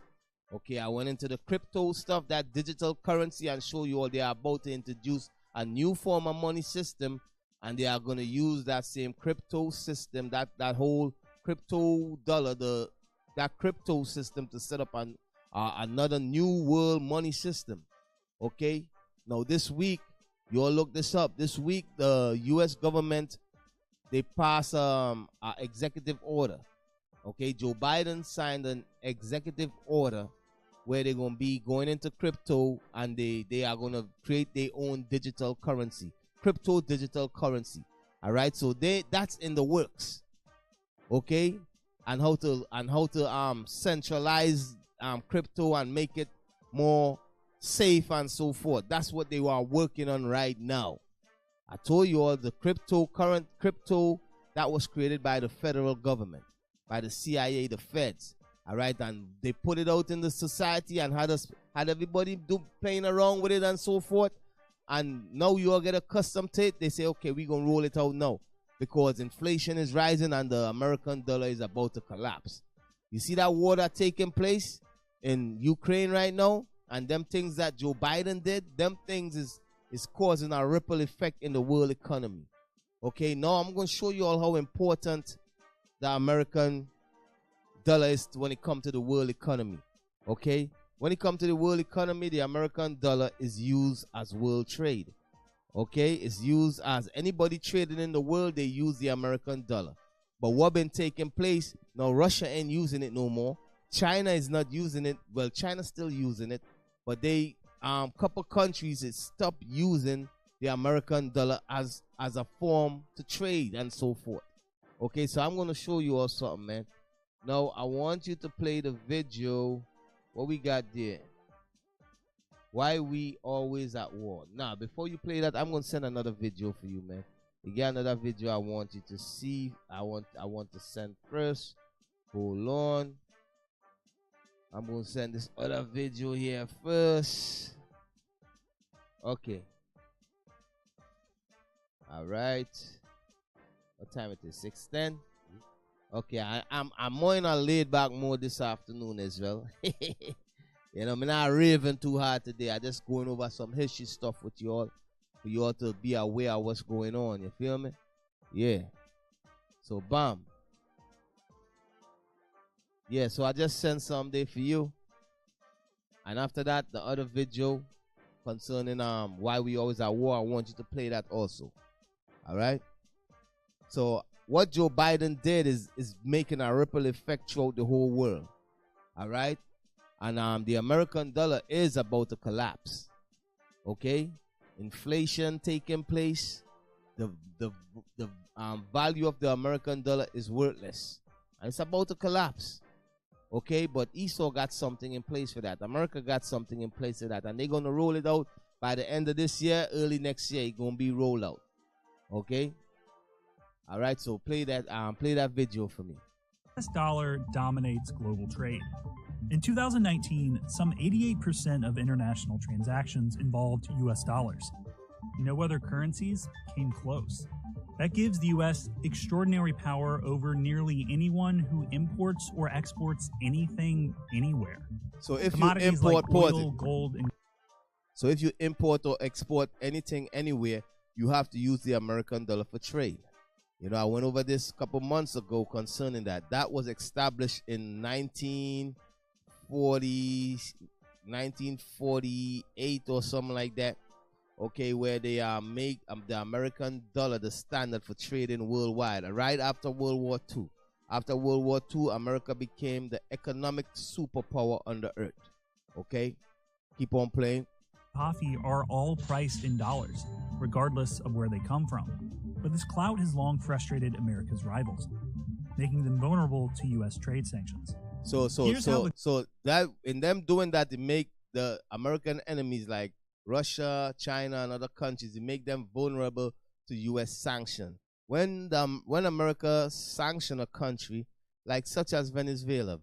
Okay, I went into the crypto stuff, that digital currency, and show you all they are about to introduce a new form of money system, and they are going to use that same crypto system, that whole crypto dollar, that crypto system to set up another new world money system. Okay, now this week, you all look this up. This week, the U.S. government, they passed an executive order. Okay, Joe Biden signed an executive order where they're going to be going into crypto, and they are going to create their own digital currency, crypto digital currency. All right, so that's in the works. Okay, and how to centralize crypto and make it more safe and so forth. That's what they are working on right now. I told you all the current crypto that was created by the federal government, by the CIA, the feds. All right, and they put it out in the society and had everybody playing around with it and so forth. And now you all get accustomed to it. They say, okay, we're going to roll it out now because inflation is rising and the American dollar is about to collapse. You see that war that's taking place in Ukraine right now, and them things that Joe Biden did, them things is causing a ripple effect in the world economy. Okay, now I'm going to show you all how important the American dollar is when it comes to the world economy. Okay, when it comes to the world economy, the American dollar is used as world trade. Okay, it's used as anybody trading in the world, they use the American dollar. But what been taking place now, Russia ain't using it no more. China is not using it. Well, China's still using it, but they couple countries stopped using the American dollar as a form to trade and so forth. Okay, so I'm going to show you all something, man. Now, I want you to play the video. What we got there? Why we always at war. Now, before you play that, I'm going to send another video for you, man. You got another video I want you to see. I want to send first. Hold on. I'm going to send this other video here first. Okay. All right. What time it is? 6:10. Okay, I'm more in a laid back mode this afternoon as well. You know, I'm not raving too hard today. I just going over some history stuff with you all, for you all to be aware of what's going on. You feel me? Yeah. So, bam. Yeah, so I just sent some there for you. And after that, the other video concerning why we always at war, I want you to play that also. All right? So, what Joe Biden did is making a ripple effect throughout the whole world. All right? And the American dollar is about to collapse. Okay? Inflation taking place. The value of the American dollar is worthless. And it's about to collapse. Okay? But Esau got something in place for that. America got something in place for that. And they're going to roll it out by the end of this year, early next year. It's going to be rolled out. Okay? All right, so play that video for me. The US dollar dominates global trade. In 2019, some 88% of international transactions involved US dollars. No other currencies came close. That gives the US extraordinary power over nearly anyone who imports or exports anything anywhere. So if you import oil, gold, and so if you import or export anything anywhere, you have to use the American dollar for trade. You know, I went over this a couple months ago concerning that. That was established in 1948 or something like that. Okay, where they make the American dollar the standard for trading worldwide. Right after World War II. After World War II, America became the economic superpower on the earth. Okay, keep on playing. Coffee are all priced in dollars, regardless of where they come from. But this clout has long frustrated America's rivals, making them vulnerable to U.S. trade sanctions. So that in them doing that, they make the American enemies like Russia, China, and other countries, they make them vulnerable to U.S. sanction. When America sanction a country, like such as Venezuela,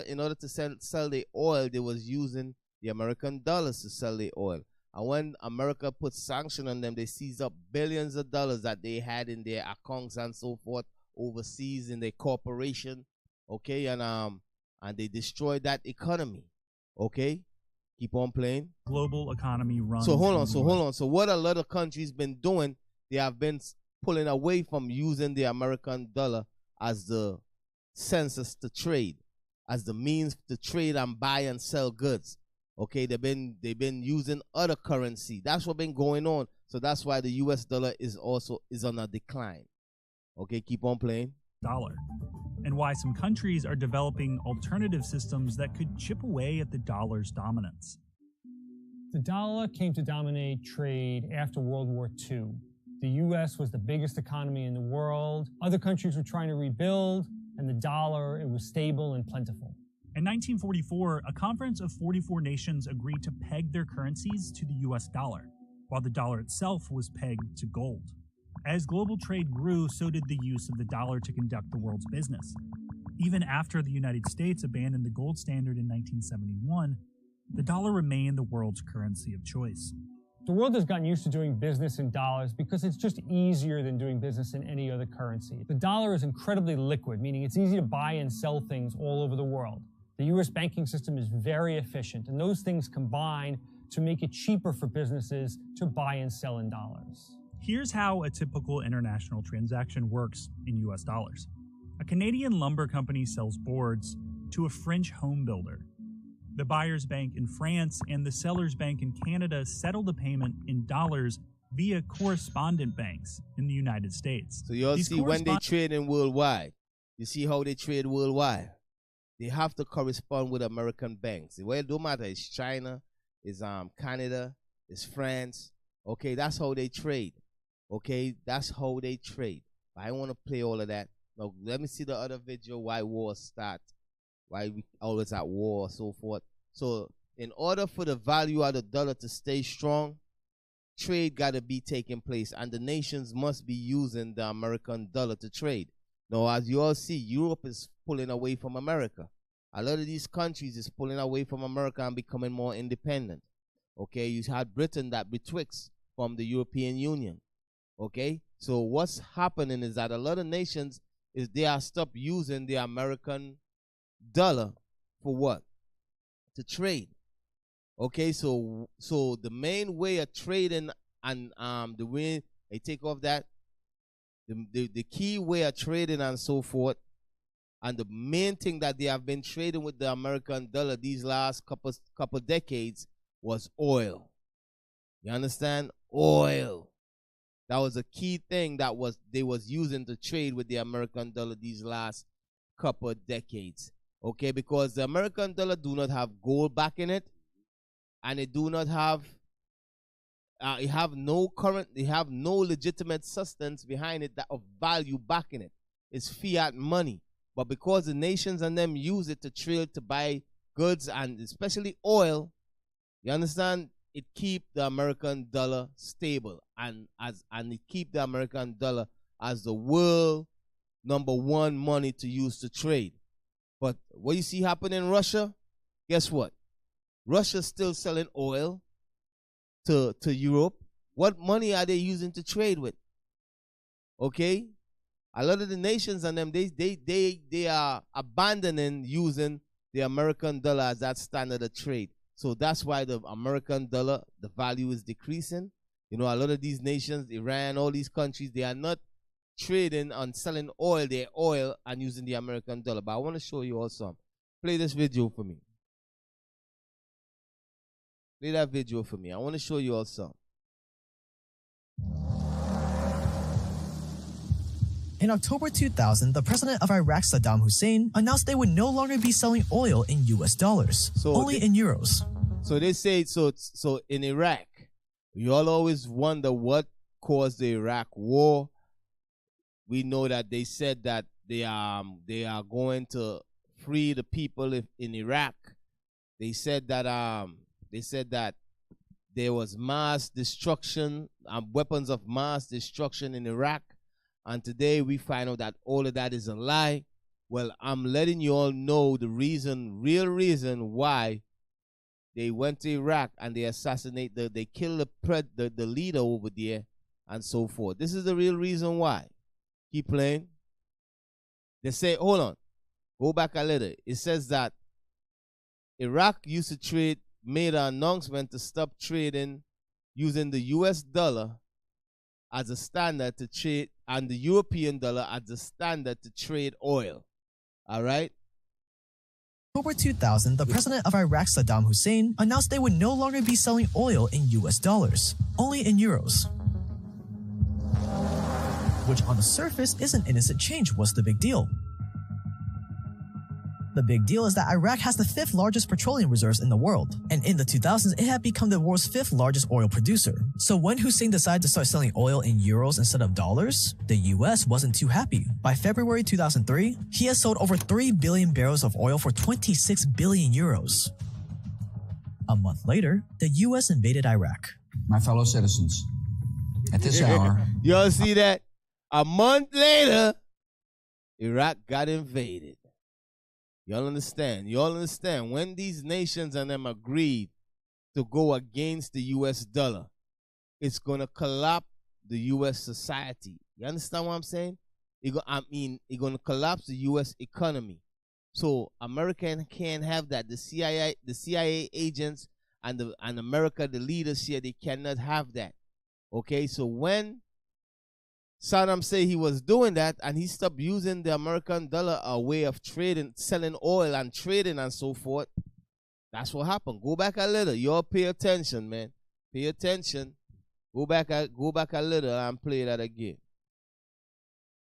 in order to sell their oil, they was using the American dollars to sell their oil. And when America put sanction on them, they seized up billions of dollars that they had in their accounts and so forth overseas in their corporation. Okay, and they destroyed that economy. Okay? Keep on playing. Global economy runs. So hold on. So what a lot of countries been doing, they have been pulling away from using the American dollar as the census to trade, as the means to trade and buy and sell goods. Okay, they've been using other currency. That's what been going on. So that's why the US dollar is on a decline. Okay, keep on playing. Dollar. And why some countries are developing alternative systems that could chip away at the dollar's dominance. The dollar came to dominate trade after World War II. The US was the biggest economy in the world. Other countries were trying to rebuild, and the dollar, it was stable and plentiful. In 1944, a conference of 44 nations agreed to peg their currencies to the US dollar, while the dollar itself was pegged to gold. As global trade grew, so did the use of the dollar to conduct the world's business. Even after the United States abandoned the gold standard in 1971, the dollar remained the world's currency of choice. The world has gotten used to doing business in dollars because it's just easier than doing business in any other currency. The dollar is incredibly liquid, meaning it's easy to buy and sell things all over the world. The US banking system is very efficient, and those things combine to make it cheaper for businesses to buy and sell in dollars. Here's how a typical international transaction works in US dollars. A Canadian lumber company sells boards to a French home builder. The buyer's bank in France and the seller's bank in Canada settle the payment in dollars via correspondent banks in the United States. So you all see when they trade in worldwide, you see how they trade worldwide. They have to correspond with American banks. Well, it don't matter. It's China, it's Canada, it's France. Okay, that's how they trade. Okay, that's how they trade. I don't want to play all of that. Now, let me see the other video, why wars start, why we always at war, so forth. So, in order for the value of the dollar to stay strong, trade got to be taking place, and the nations must be using the American dollar to trade. Now, as you all see, Europe is pulling away from America. A lot of these countries is pulling away from America and becoming more independent. Okay, you had Britain that betwixt from the European Union. Okay, so what's happening is that a lot of nations they are stopped using the American dollar for what? To trade. Okay, so the main way of trading and the way they take off that the key way of trading and so forth, and the main thing that they have been trading with the American dollar these last couple decades was oil. You understand? Oil. That was a key thing that they was using to trade with the American dollar these last couple of decades. Okay, because the American dollar do not have gold back in it, and it do not have it have no legitimate substance behind it that of value back in it. It's fiat money. But because the nations and them use it to trade, to buy goods, and especially oil, you understand, it keep the American dollar stable, and it keep the American dollar as the world #1 money to use to trade. But what you see happen in Russia, guess what? Russia's still selling oil to Europe. What money are they using to trade with? Okay? A lot of the nations and them, they are abandoning using the American dollar as that standard of trade. So that's why the American dollar, the value is decreasing. You know, a lot of these nations, Iran, all these countries, they are not trading and selling their oil and using the American dollar. But I want to show you all some. Play this video for me. Play that video for me. I want to show you all some. In October 2000, the president of Iraq, Saddam Hussein, announced they would no longer be selling oil in US dollars, only in euros. So they say, so in Iraq, you all always wonder what caused the Iraq war. We know that they said that they are going to free the people in Iraq. They said that there was mass destruction, weapons of mass destruction in Iraq. And today we find out that all of that is a lie. Well, I'm letting you all know the real reason why they went to Iraq and they killed the leader over there and so forth. This is the real reason why. Keep playing. They say, hold on, go back a little. It says that Iraq used to trade, made an announcement to stop trading using the US dollar as a standard to trade and the European dollar as a standard to trade oil. All right? October 2000, the president of Iraq, Saddam Hussein, announced they would no longer be selling oil in US dollars, only in euros. Which on the surface is an innocent change. What's the big deal? The big deal is that Iraq has the 5th largest petroleum reserves in the world, and in the 2000s, it had become the world's 5th largest oil producer. So when Hussein decided to start selling oil in euros instead of dollars, the US wasn't too happy. By February 2003, he has sold over 3 billion barrels of oil for 26 billion euros. A month later, the US invaded Iraq. My fellow citizens, at this hour... Y'all see that? A month later, Iraq got invaded. Y'all understand? Y'all understand? When these nations and them agreed to go against the US dollar, it's going to collapse the US society. You understand what I'm saying? It's going to collapse the US economy. So America can't have that. The CIA agents and America, the leaders here, they cannot have that. Okay, so when Saddam said he was doing that and he stopped using the American dollar a way of trading, selling oil and trading and so forth, that's what happened. Go back a little. Y'all pay attention, man. Pay attention. Go back a little and play that again.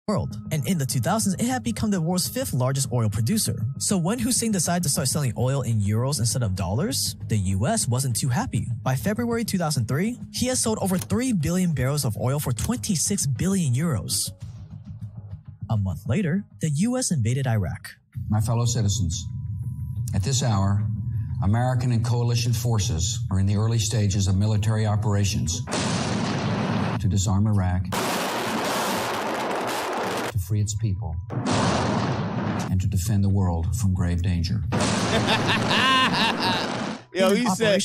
World. And in the 2000s, it had become the world's 5th largest oil producer. So when Hussein decided to start selling oil in euros instead of dollars, the US wasn't too happy. By February 2003, he has sold over 3 billion barrels of oil for 26 billion euros. A month later, the US invaded Iraq. My fellow citizens, at this hour, American and coalition forces are in the early stages of military operations to disarm Iraq, to free its people, and to defend the world from grave danger. Yo, he said,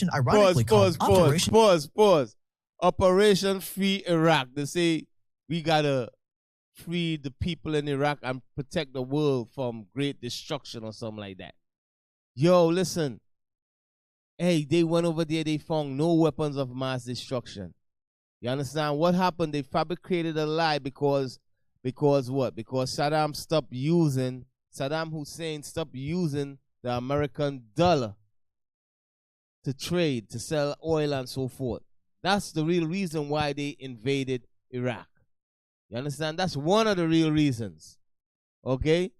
pause. Operation Free Iraq. They say we gotta free the people in Iraq and protect the world from great destruction or something like that. Yo, listen. Hey, they went over there, they found no weapons of mass destruction. You understand? What happened? They fabricated a lie because what? Because Saddam Hussein stopped using the American dollar to trade, to sell oil and so forth. That's the real reason why they invaded Iraq. You understand? That's one of the real reasons. Okay?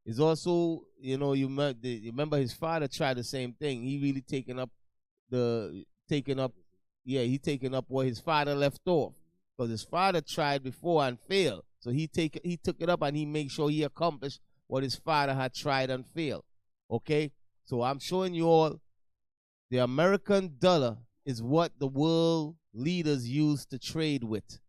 It's also, you remember his father tried the same thing. He really taken up what his father left off. Because his father tried before and failed. So he took it up and he made sure he accomplished what his father had tried and failed. Okay? So I'm showing you all the American dollar is what the world leaders use to trade with.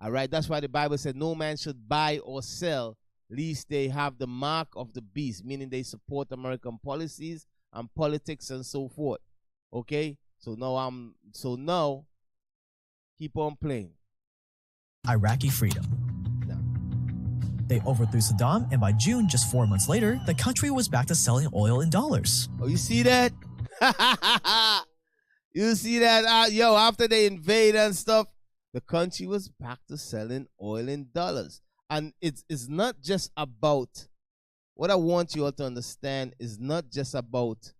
All right? That's why the Bible said no man should buy or sell lest they have the mark of the beast, meaning they support American policies and politics and so forth. Okay? So now keep on playing. Iraqi freedom. They overthrew Saddam, and by June, just 4 months later, the country was back to selling oil in dollars. Oh, you see that? You see that? Yo, after they invade and stuff, the country was back to selling oil in dollars. And it's not just about, what I want you all to understand is not just about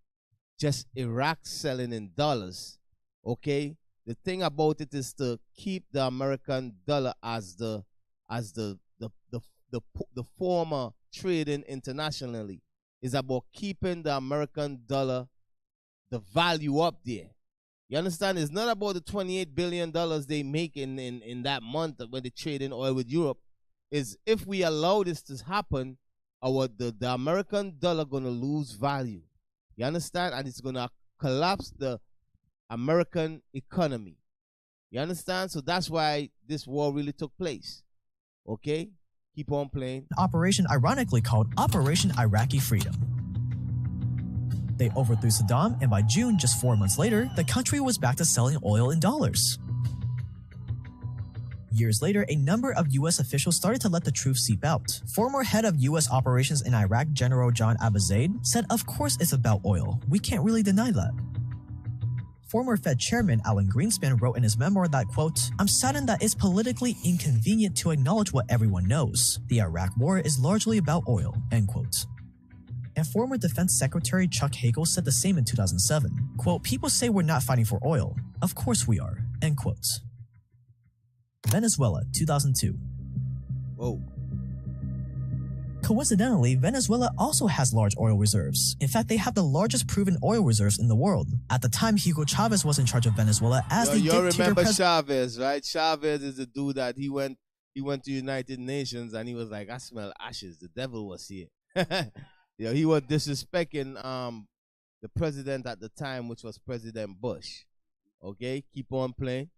just Iraq selling in dollars, okay? The thing about it is to keep the American dollar as the former trading internationally. It's about keeping the American dollar, the value up there. You understand? It's not about the $28 billion they make in that month when they trade in oil with Europe. Is if we allow this to happen, the American dollar gonna lose value. You understand? And it's gonna collapse the American economy. You understand? So that's why this war really took place. Okay? Keep on playing. Operation ironically called Operation Iraqi Freedom. They overthrew Saddam, and by June, just 4 months later, the country was back to selling oil in dollars. Years later, a number of U.S. officials started to let the truth seep out. Former head of U.S. operations in Iraq, General John Abizaid, said, "Of course it's about oil. We can't really deny that." Former Fed Chairman Alan Greenspan wrote in his memoir that, quote, "I'm saddened that it's politically inconvenient to acknowledge what everyone knows. The Iraq War is largely about oil," end quote. And former Defense Secretary Chuck Hagel said the same in 2007. Quote, "People say we're not fighting for oil. Of course we are," end quote. Venezuela, 2002. Whoa. Coincidentally, Venezuela also has large oil reserves. In fact, they have the largest proven oil reserves in the world. At the time, Hugo Chavez was in charge of Venezuela as the you dictator. remember Chavez, right? Chavez is the dude that he went to United Nations and he was like, "I smell ashes. The devil was here." He was disrespecting the president at the time, which was President Bush. Okay, keep on playing.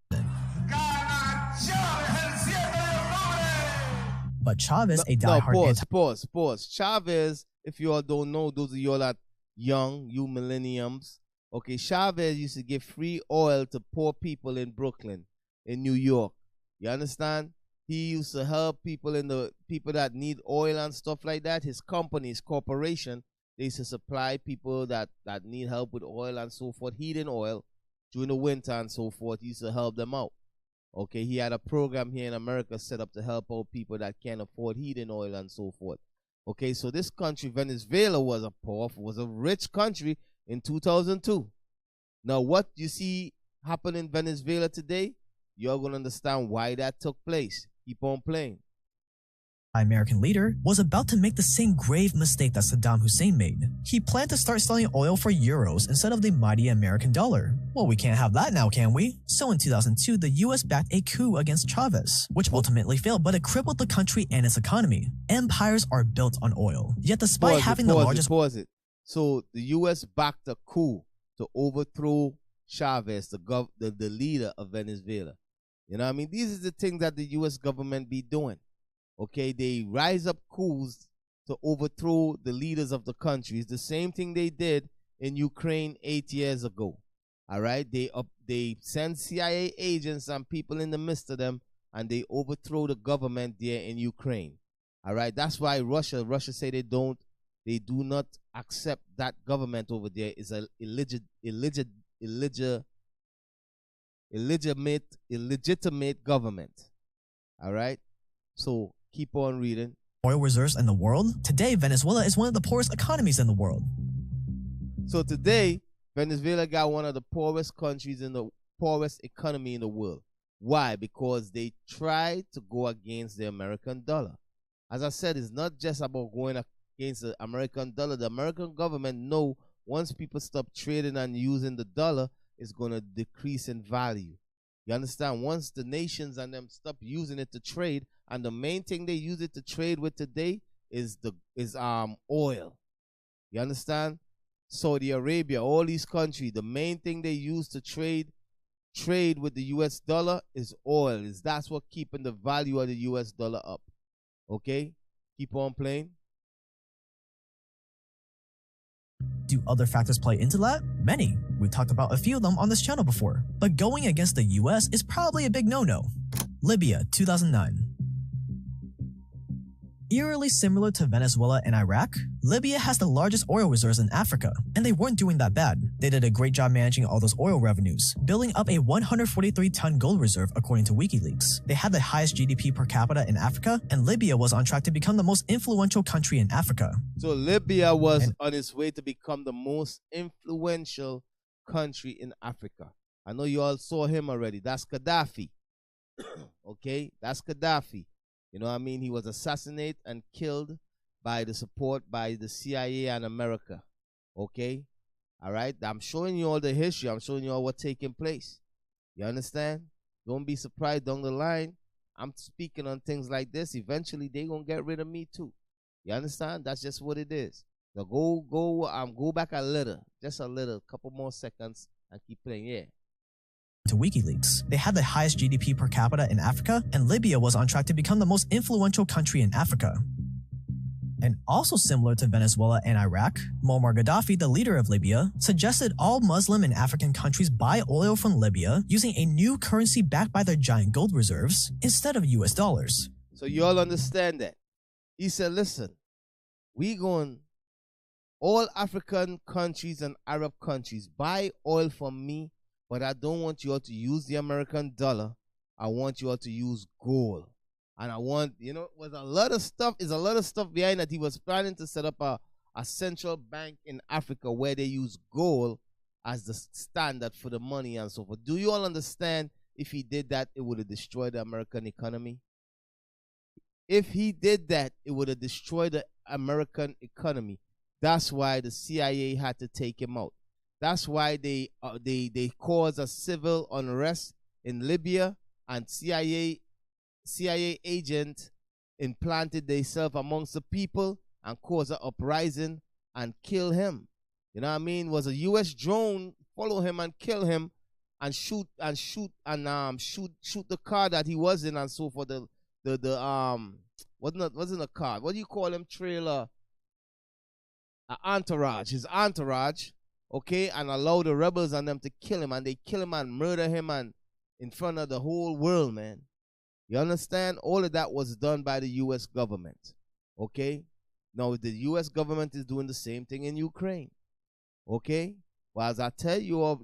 But Chavez, a diehard pause. Chavez, if you all don't know, those of you all that young, you millenniums, okay, Chavez used to give free oil to poor people in Brooklyn, in New York. You understand? He used to help people people that need oil and stuff like that. His company, his corporation, they used to supply people that need help with oil and so forth, heating oil during the winter and so forth. He used to help them out. Okay, he had a program here in America set up to help out people that can't afford heating oil and so forth. Okay, so this country, Venezuela, was a rich country in 2002. Now, what you see happen in Venezuela today, you're going to understand why that took place. Keep on playing. American leader was about to make the same grave mistake that Saddam Hussein made. He planned to start selling oil for euros instead of the mighty American dollar. Well, we can't have that now, can we? So in 2002, the US backed a coup against Chavez, which ultimately failed, but it crippled the country and its economy. Empires are built on oil. Yet despite having the largest... So the US backed a coup to overthrow Chavez, the leader of Venezuela. You know what I mean? These are the things that the US government be doing. Okay, they rise up coups to overthrow the leaders of the country. It's the same thing they did in Ukraine 8 years ago. All right, they send CIA agents and people in the midst of them, and they overthrow the government there in Ukraine. All right, that's why Russia say they do not accept that government over there is a illegitimate government. All right, so keep on reading. Oil reserves in the world. Today, Venezuela is one of the poorest economies in the world. So today, Venezuela got one of the poorest countries in the poorest economy in the world. Why? Because they tried to go against the American dollar. As I said, it's not just about going against the American dollar. The American government know once people stop trading and using the dollar, it's going to decrease in value. You understand? Once the nations and them stop using it to trade, and the main thing they use it to trade with today is oil. You understand? Saudi Arabia, all these countries, the main thing they use to trade with the US dollar is oil. That's what keeping the value of the US dollar up. Okay? Keep on playing. Do other factors play into that? Many. We talked about a few of them on this channel before. But going against the US is probably a big no-no. Libya, 2009. Eerily similar to Venezuela and Iraq, Libya has the largest oil reserves in Africa, and they weren't doing that bad. They did a great job managing all those oil revenues, building up a 143-ton gold reserve according to WikiLeaks. They had the highest GDP per capita in Africa, and Libya was on track to become the most influential country in Africa. So Libya was on its way to become the most influential country in Africa. I know you all saw him already. That's Gaddafi. Okay, that's Gaddafi. You know what I mean? He was assassinated and killed by the support by the CIA and America. Okay? All right? I'm showing you all the history. I'm showing you all what's taking place. You understand? Don't be surprised down the line. I'm speaking on things like this. Eventually, they're going to get rid of me too. You understand? That's just what it is. So go back a little. Just a little. Couple more seconds and keep playing. Yeah. To WikiLeaks. They had the highest GDP per capita in Africa, and Libya was on track to become the most influential country in Africa. And also similar to Venezuela and Iraq, Muammar Gaddafi, the leader of Libya, suggested all Muslim and African countries buy oil from Libya using a new currency backed by their giant gold reserves instead of US dollars. So you all understand that. He said, listen, we going, all African countries and Arab countries buy oil from me, but I don't want you all to use the American dollar. I want you all to use gold. And I want, was a lot of stuff, is a lot of stuff behind that. He was planning to set up a central bank in Africa where they use gold as the standard for the money and so forth. Do you all understand if he did that, it would have destroyed the American economy? If he did that, it would have destroyed the American economy. That's why the CIA had to take him out. That's why they caused a civil unrest in Libya, and CIA agent implanted themselves amongst the people and caused an uprising and kill him. You know what I mean? Was a U.S. drone follow him and kill him and shoot the car that he was in and so forth. Wasn't a car. What do you call him? Trailer. Entourage. His entourage. Okay, and allow the rebels and them to kill him, and they kill him and murder him and in front of the whole world, man. You understand? All of that was done by the U.S. government. Okay? Now, the U.S. government is doing the same thing in Ukraine. Okay? Well, as I tell you all,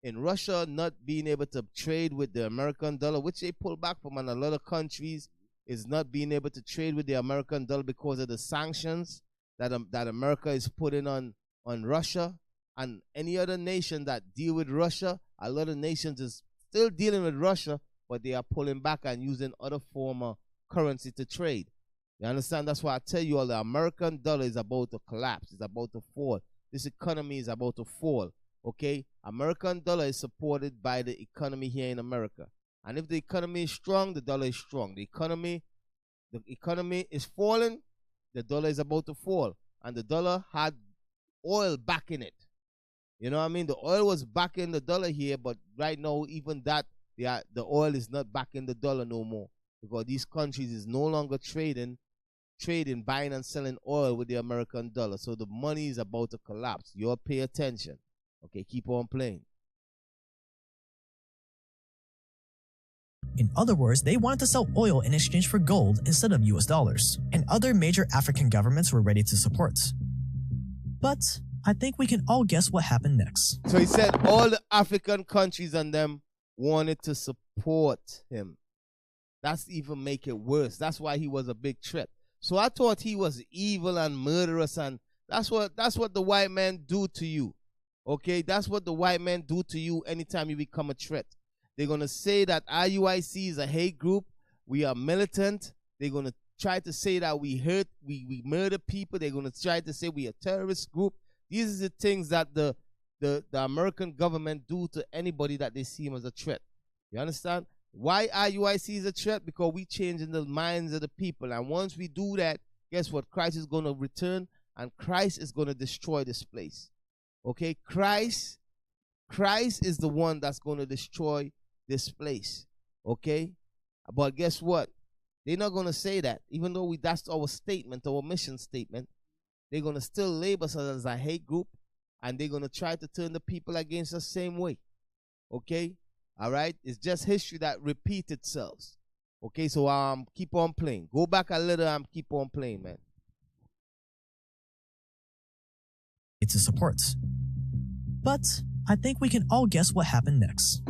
in Russia not being able to trade with the American dollar, which they pull back from, and a lot of countries is not being able to trade with the American dollar because of the sanctions that America is putting on Russia, and any other nation that deal with Russia. A lot of nations is still dealing with Russia, but they are pulling back and using other form of currency to trade. You understand? That's why I tell you all, the American dollar is about to collapse. It's about to fall. This economy is about to fall. Okay? American dollar is supported by the economy here in America. And if the economy is strong, the dollar is strong. The economy is falling, the dollar is about to fall. And the dollar had oil backing it. You know what I mean? The oil was backing the dollar here, but right now, even that, the oil is not backing the dollar no more. Because these countries is no longer trading, buying and selling oil with the American dollar. So the money is about to collapse. You all pay attention. Okay, keep on playing. In other words, they wanted to sell oil in exchange for gold instead of US dollars, and other major African governments were ready to support. But I think we can all guess what happened next. So he said all the African countries and them wanted to support him. That's even make it worse. That's why he was a big threat. So I thought he was evil and murderous, and that's what the white man do to you. Okay, that's what the white men do to you anytime you become a threat. They're going to say that IUIC is a hate group. We are militant. They're going to try to say that we murder people. They're going to try to say we are a terrorist group. These are the things that the American government do to anybody that they see him as a threat. You understand? Why IUIC is a threat? Because we changing the minds of the people. And once we do that, guess what? Christ is going to return, and Christ is going to destroy this place. Okay? Christ is the one that's going to destroy this place. Okay? But guess what? They're not going to say that. Even though that's our statement, our mission statement, they're going to still label us as a hate group, and they're going to try to turn the people against us the same way. Okay? All right? It's just history that repeats itself. Okay? So keep on playing. Go back a little and keep on playing, man. It's a support. But I think we can all guess what happened next.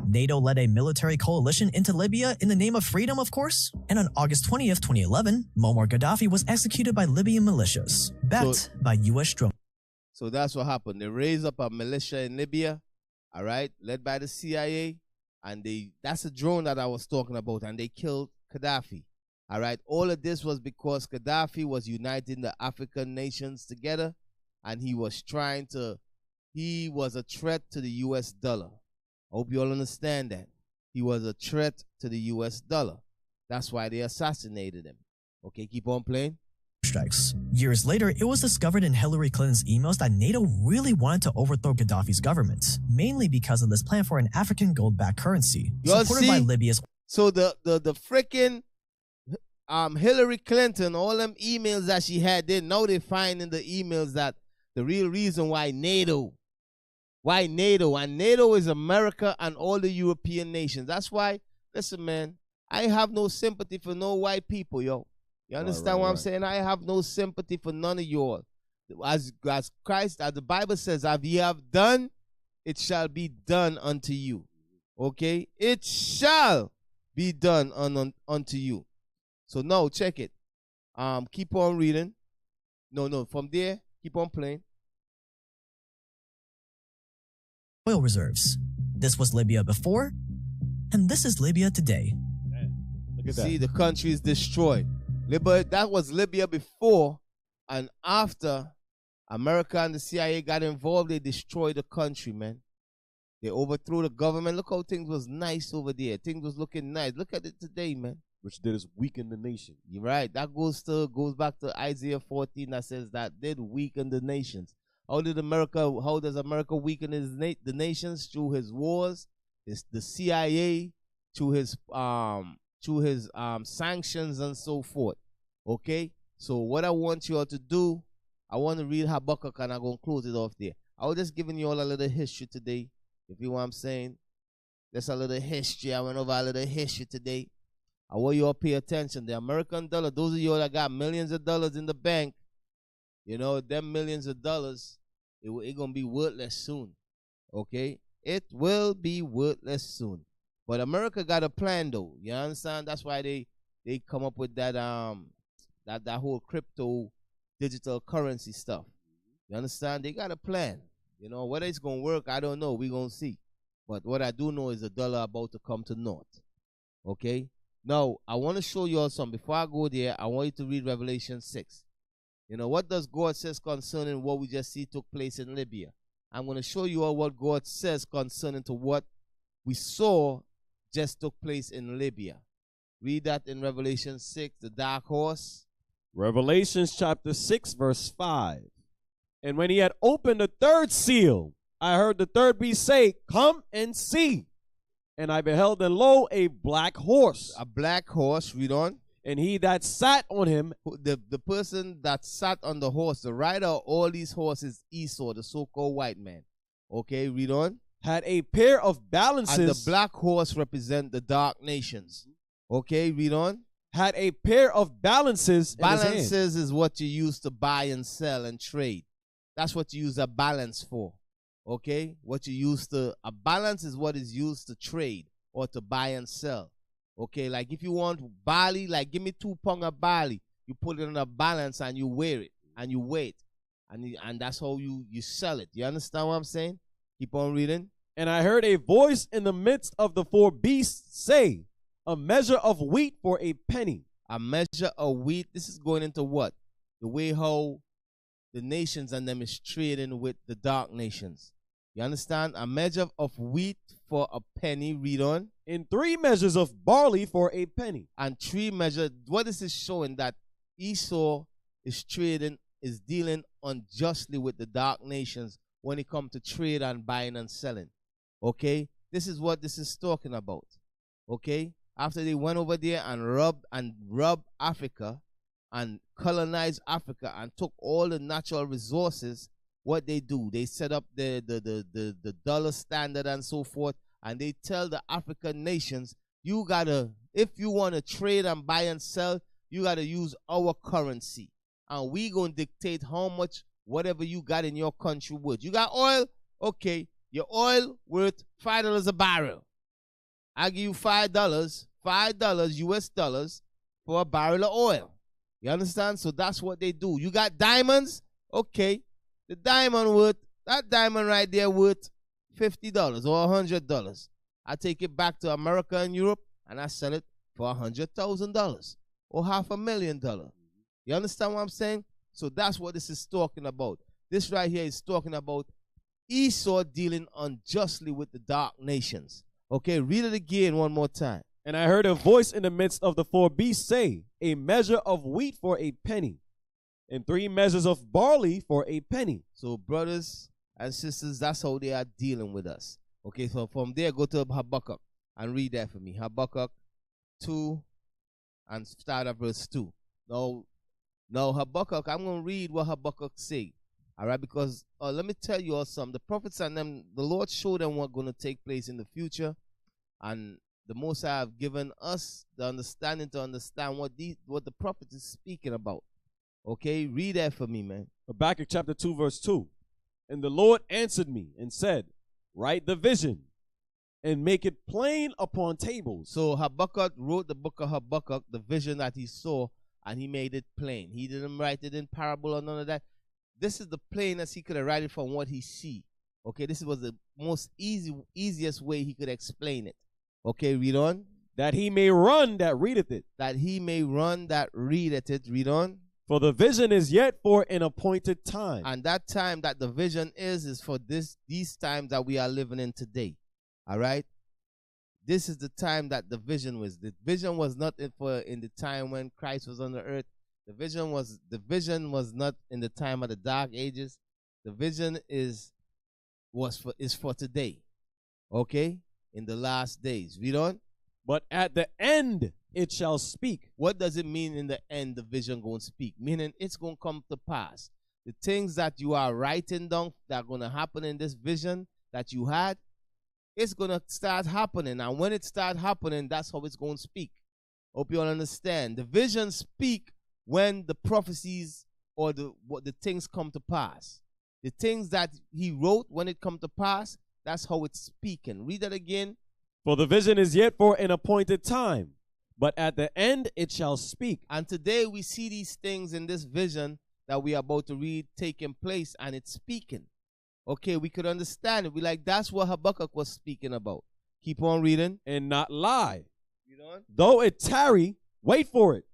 NATO led a military coalition into Libya in the name of freedom, of course. And on August 20th, 2011, Muammar Gaddafi was executed by Libyan militias, backed by U.S. drones. So that's what happened. They raised up a militia in Libya, all right, led by the CIA, and that's a drone that I was talking about, and they killed Gaddafi. All right, all of this was because Gaddafi was uniting the African nations together, and he was a threat to the U.S. dollar. I hope you all understand that. He was a threat to the U.S. dollar. That's why they assassinated him. Okay, keep on playing. strikes. Years later, it was discovered in Hillary Clinton's emails that NATO really wanted to overthrow Gaddafi's government, mainly because of this plan for an African gold-backed currency, supported by Libya's. So the freaking Hillary Clinton, all them emails that she had, now they find in the emails that the real reason why NATO, and NATO is America and all the European nations. That's why, listen, man, I have no sympathy for no white people, yo. You understand what I'm saying? I have no sympathy for none of y'all. As Christ, as the Bible says, as ye have done, it shall be done unto you. Okay? It shall be done unto you. So now, check it. Keep on reading. No, from there, keep on playing. Oil reserves. This was Libya before, and this is Libya today. Look at that. See, the country is destroyed. That was Libya before, and after America and the CIA got involved, they destroyed the country, man. They overthrew the government. Look how things was nice over there. Things was looking nice. Look at it today, man. Which did is weaken the nation. You're right. That goes back to Isaiah 14 that says that did weaken the nations. How does America weaken the nations? Through his wars, the CIA, through his sanctions and so forth. Okay? So what I want you all to do, I want to read Habakkuk and I'm going to close it off there. I was just giving you all a little history today, if you know what I'm saying. Just a little history. I went over a little history today. I want you all pay attention. The American dollar, those of you all that got millions of dollars in the bank, you know, them millions of dollars, it going to be worthless soon. Okay? It will be worthless soon. But America got a plan, though. You understand? That's why they come up with that whole crypto digital currency stuff. You understand? They got a plan. You know, whether it's going to work, I don't know. We're going to see. But what I do know is the dollar about to come to naught. Okay? Now, I want to show you all something. Before I go there, I want you to read Revelation 6. You know, what does God says concerning what we just see took place in Libya? I'm going to show you all what God says concerning to what we saw just took place in Libya. Read that in Revelation 6, the dark horse. Revelation chapter 6, verse 5. And when he had opened the third seal, I heard the third beast say, "Come and see." And I beheld, and lo, a black horse. A black horse, read on. And he that sat on him, the person that sat on the horse, the rider of all these horses, Esau, the so-called white man. Okay, read on. Had a pair of balances. And the black horse represent the dark nations. Okay, read on. Had a pair of balances. Balances is what you use to buy and sell and trade. That's what you use a balance for. Okay, a balance is what is used to trade or to buy and sell. Okay, like if you want barley, like give me 2 pounds of barley, you put it on a balance and you weigh it and you wait, and that's how you sell it. You understand what I'm saying? Keep on reading. And I heard a voice in the midst of the 4 beasts say, "A measure of wheat for a penny." A measure of wheat. This is going into what? The way how the nations and them is trading with the dark nations. You understand? A measure of wheat for a penny. Read on. And 3 measures of barley for a penny. And 3 measures. What is this showing? That Esau is dealing unjustly with the dark nations when it comes to trade and buying and selling. Okay? This is what this is talking about. Okay? After they went over there and robbed Africa and colonized Africa and took all the natural resources, what they do, they set up the dollar standard and so forth, and they tell the African nations, you gotta, if you want to trade and buy and sell, you gotta use our currency, and we gonna dictate how much whatever you got in your country worth. You got oil, okay, your oil worth $5 a barrel. I give you $5 US dollars for a barrel of oil. You understand? So that's what they do. You got diamonds, okay. The diamond that diamond right there worth $50 or $100. I take it back to America and Europe and I sell it for $100,000 or $500,000. You understand what I'm saying? So that's what this is talking about. This right here is talking about Esau dealing unjustly with the dark nations. Okay, read it again one more time. And I heard a voice in the midst of the 4 beasts say, "A measure of wheat for a penny." and 3 measures of barley for a penny. So brothers and sisters, that's how they are dealing with us. Okay, so from there, go to Habakkuk and read that for me. Habakkuk 2 and start at verse 2. Now Habakkuk, I'm going to read what Habakkuk say. All right, because let me tell you all something. The prophets and them, the Lord showed them what's going to take place in the future. And the Most High have given us the understanding to understand what the prophet is speaking about. Okay, read that for me, man. Habakkuk chapter 2, verse 2. And the Lord answered me and said, write the vision and make it plain upon tables. So Habakkuk wrote the book of Habakkuk, the vision that he saw, and he made it plain. He didn't write it in parable or none of that. This is the plainest he could have written it from what he see. Okay, this was the most easiest way he could explain it. Okay, read on. That he may run that readeth it. That he may run that readeth it. Read on. For the vision is yet for an appointed time. And that time that the vision is for these times that we are living in today. All right? This is the time that the vision was. The vision was not in the time when Christ was on the earth. The vision was not in the time of the dark ages. The vision is for today. Okay? In the last days. Read on. But at the end it shall speak. What does it mean in the end the vision going to speak? Meaning it's going to come to pass. The things that you are writing down that are going to happen in this vision that you had, it's going to start happening. And when it starts happening, that's how it's going to speak. Hope you all understand. The visions speak when the prophecies or the things come to pass. The things that he wrote, when it come to pass, that's how it's speaking. Read that again. For the vision is yet for an appointed time, but at the end it shall speak. And today we see these things in this vision that we are about to read taking place, and it's speaking. Okay, we could understand it. We like, that's what Habakkuk was speaking about. Keep on reading. And not lie. Read on. Though it tarry, wait for it,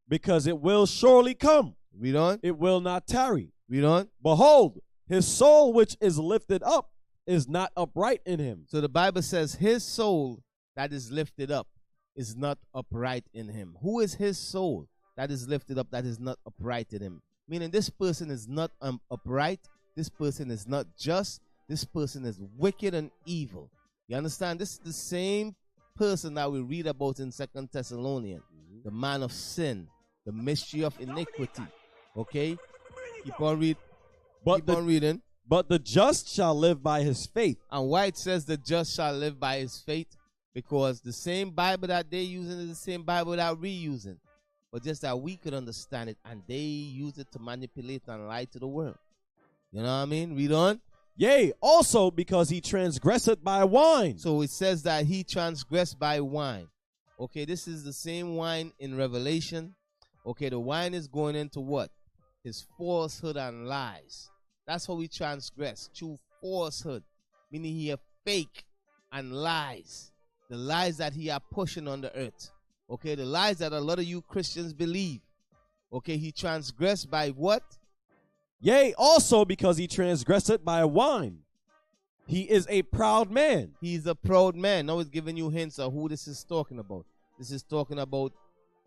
because it will surely come. Read on. It will not tarry. Read on. Behold, his soul which is lifted up is not upright in him. So the Bible says his soul that is lifted up is not upright in him. Who is his soul that is lifted up that is not upright in him? Meaning this person is not upright. This person is not just. This person is wicked and evil. You understand? This is the same person that we read about in 2 Thessalonians. The man of sin. The mystery of iniquity. Okay? Keep on reading. Keep on reading. But the just shall live by his faith. And why it says the just shall live by his faith? Because the same Bible that they're using is the same Bible that we're using. But just that we could understand it, and they use it to manipulate and lie to the world. You know what I mean? Read on. Yea, also because he transgresseth by wine. So it says that he transgressed by wine. Okay, this is the same wine in Revelation. Okay, the wine is going into what? His falsehood and lies. That's how he transgressed, through falsehood, meaning he are fake and lies. The lies that he are pushing on the earth. Okay, the lies that a lot of you Christians believe. Okay, he transgressed by what? Yea, also because he transgresseth by wine. He is a proud man. He's a proud man. Now it's giving you hints of who this is talking about. This is talking about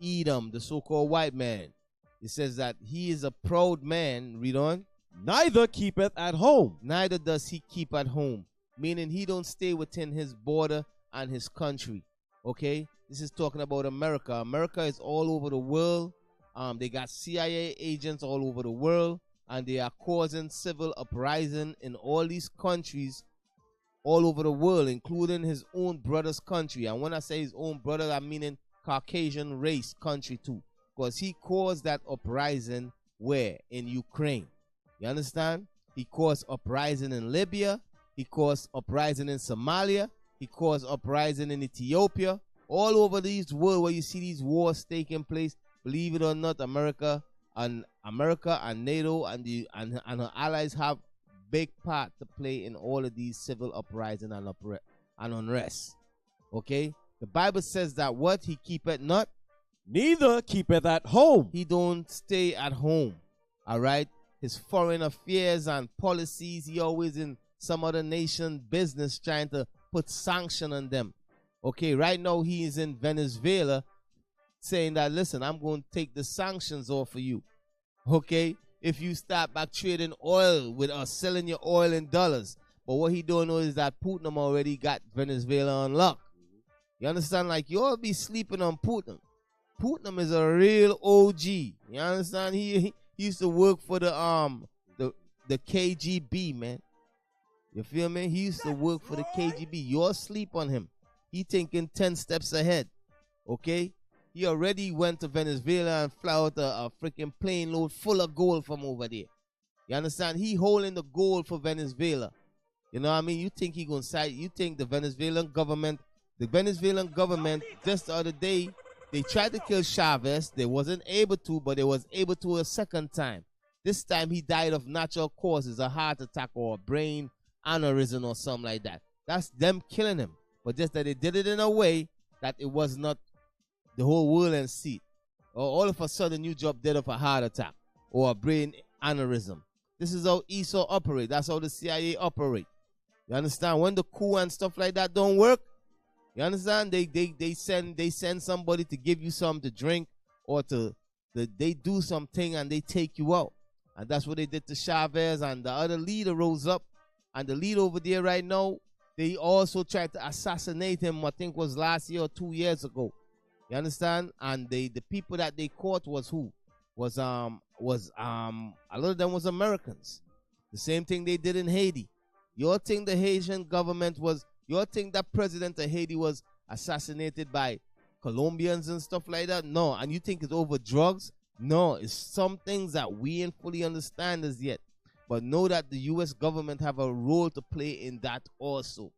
Edom, the so-called white man. It says that he is a proud man. Read on. Neither keepeth at home. Neither does he keep at home. Meaning he don't stay within his border and his country. Okay? This is talking about America. America is all over the world. They got CIA agents all over the world. And they are causing civil uprising in all these countries all over the world, including his own brother's country. And when I say his own brother, I'm meaning Caucasian race country too. Because he caused that uprising where? In Ukraine. You understand? He caused uprising in Libya. He caused uprising in Somalia. He caused uprising in Ethiopia. All over these world where you see these wars taking place, believe it or not, America and NATO and her allies have big part to play in all of these civil uprising and unrest. Okay? The Bible says that what? He keepeth not? Neither keepeth at home. He don't stay at home. All right? His foreign affairs and policies, he always in some other nation business trying to put sanction on them. Okay, right now he is in Venezuela saying that, listen, I'm going to take the sanctions off of you. Okay? If you start back trading oil with us, selling your oil in dollars. But what he don't know is that Putin already got Venezuela on lock. You understand? Like, you all be sleeping on Putin. Putin is a real OG. You understand? He used to work for the KGB, man. You feel me? He used to work for the KGB. You're asleep on him. He thinking 10 steps ahead. Okay? He already went to Venezuela and fly out a freaking plane load full of gold from over there. You understand? He holding the gold for Venezuela. You know what I mean? You think he gonna side? You think the Venezuelan government just the other day, they tried to kill Chavez. They wasn't able to, but they was able to a second time. This time he died of natural causes, a heart attack or a brain aneurysm or something like that. That's them killing him. But just that they did it in a way that it was not the whole world and see it. Or all of a sudden you drop dead of a heart attack or a brain aneurysm. This is how ESO operate. That's how the CIA operate. You understand? When the coup and stuff like that don't work, you understand? They send somebody to give you something to drink or they do something and they take you out. And that's what they did to Chavez, and the other leader rose up, and the leader over there right now, they also tried to assassinate him, I think was last year or 2 years ago. You understand? And the people that they caught was who? Was a lot of them was Americans. The same thing they did in Haiti. You all think the Haitian government was, you all think that president of Haiti was assassinated by Colombians and stuff like that? No. And you think it's over drugs? No. It's some things that we ain't fully understand as yet. But know that the U.S. government have a role to play in that also.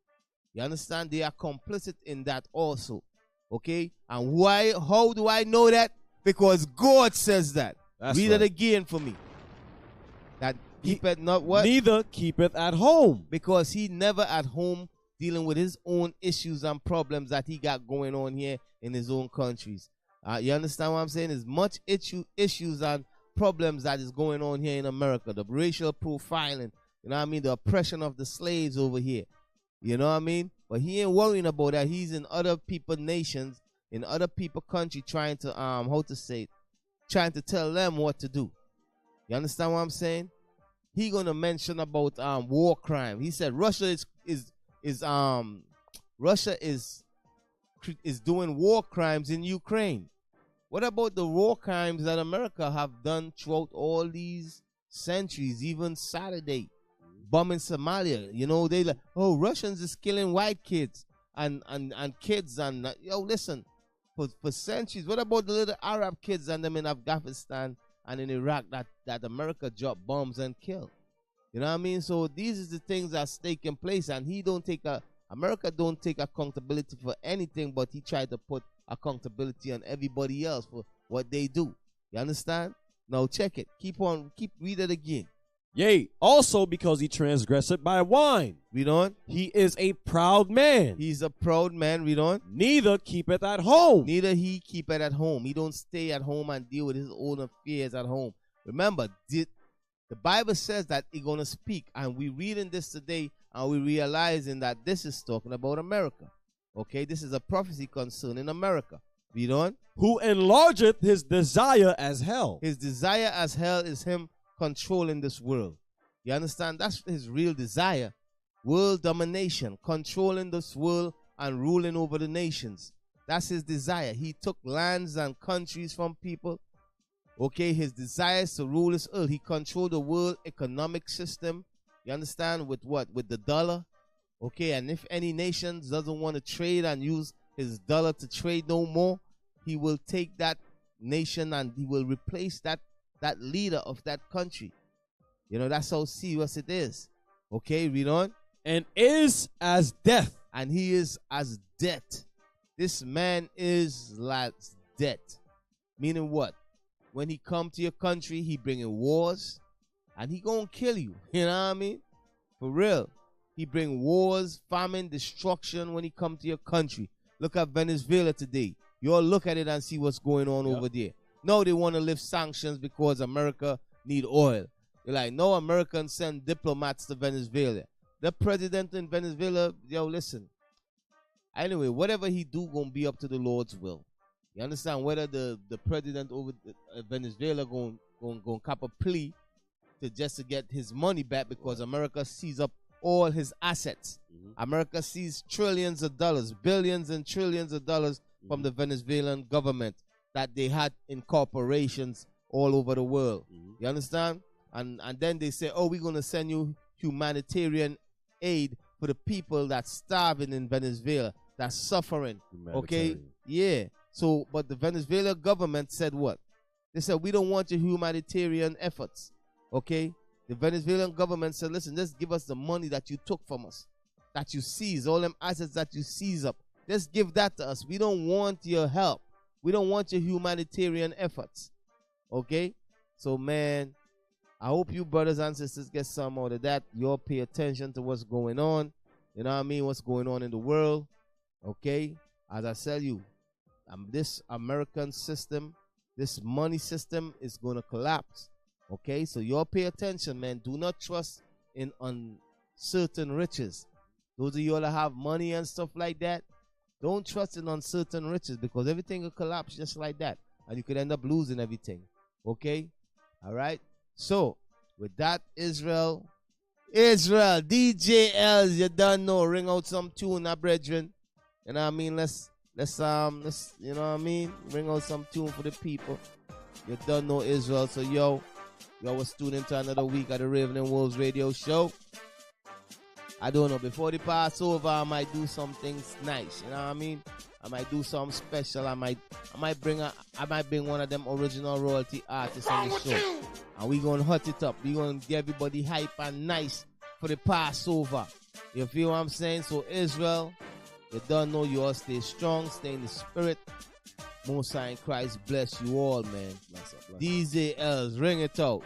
You understand? They are complicit in that also. Okay? And why? How do I know that? Because God says that. Read it again for me. That keep it not what? Neither keep it at home. Because he never at home dealing with his own issues and problems that he got going on here in his own countries. You understand what I'm saying? There's much issues and problems that is going on here in America. The racial profiling, you know what I mean? The oppression of the slaves over here. You know what I mean? But he ain't worrying about that. He's in other people nations, in other people country trying to, trying to tell them what to do. You understand what I'm saying? He gonna mention about war crime. He said Russia is doing war crimes in Ukraine. What about the war crimes that America have done throughout all these centuries, even Saturday, bombing Somalia? You know, they like, oh, Russians is killing white kids and kids and yo, listen, for centuries. What about the little Arab kids and them in Afghanistan and in Iraq that America dropped bombs and killed? You know what I mean? So these are the things that's taking place, and America don't take accountability for anything, but he tried to put accountability on everybody else for what they do. You understand? Now check it. Keep read it again. Yea, also because he transgressed by wine. Read on. He is a proud man. He's a proud man. Read on. Neither keepeth at home. Neither he keepeth at home. He don't stay at home and deal with his own affairs at home. Remember, the Bible says that he's going to speak, and we reading this today, and we realizing that this is talking about America. Okay, this is a prophecy concerning America. Read on. Who enlargeth his desire as hell. His desire as hell is him controlling this world. You understand? That's his real desire. World domination, controlling this world and ruling over the nations. That's his desire. He took lands and countries from people. Okay, his desire is to rule this earth. He controlled the world economic system. You understand? With what? With the dollar. Okay, and if any nation doesn't want to trade and use his dollar to trade no more, he will take that nation and he will replace that leader of that country. You know, that's how serious it is. Okay, read on. And is as death. And he is as death. This man is like death. Meaning what? When he come to your country, he bringing wars and he gonna kill you. You know what I mean? For real. He bring wars, famine, destruction when he come to your country. Look at Venezuela today. You all look at it and see what's going on over there. No, they want to lift sanctions because America need oil. They're like, no, Americans send diplomats to Venezuela. The president in Venezuela, yo, listen. Anyway, whatever he do gonna be up to the Lord's will. You understand? Whether the president over Venezuela going cap a plea to get his money back because America seized up all his assets. America seized trillions of dollars, billions and trillions of dollars from the Venezuelan government that they had in corporations all over the world. You understand? And then they say, oh, we're going to send you humanitarian aid for the people that's starving in Venezuela, that's suffering. Okay? Yeah. So, but the Venezuelan government said what? They said, we don't want your humanitarian efforts. Okay? The Venezuelan government said, listen, just give us the money that you took from us, that you seized, all them assets that you seized up. Just give that to us. We don't want your help. We don't want your humanitarian efforts. Okay? So, man, I hope you brothers and sisters get some out of that. You all pay attention to what's going on. You know what I mean? What's going on in the world. Okay? As I tell you, this American system, this money system is going to collapse. Okay? So you all pay attention, man. Do not trust in uncertain riches. Those of you all that have money and stuff like that, don't trust in uncertain riches because everything will collapse just like that. And you could end up losing everything. Okay? All right? So, with that, Israel, DJLs, you done know, ring out some tune, brethren. You know what I mean? Let's you know what I mean? Ring out some tune for the people. You done know Israel. So, y'all was tuned into another week of the Raven and Wolves radio show. I don't know, before the Passover, I might do some things nice. You know what I mean? I might do something special. I might bring one of them original royalty artists on the show. And we gonna hot it up. We gonna get everybody hype and nice for the Passover. You feel what I'm saying? So Israel, you don't know, you all stay strong, stay in the spirit. Most High in Christ bless you all, man. Bless up. DZLs, ring it out.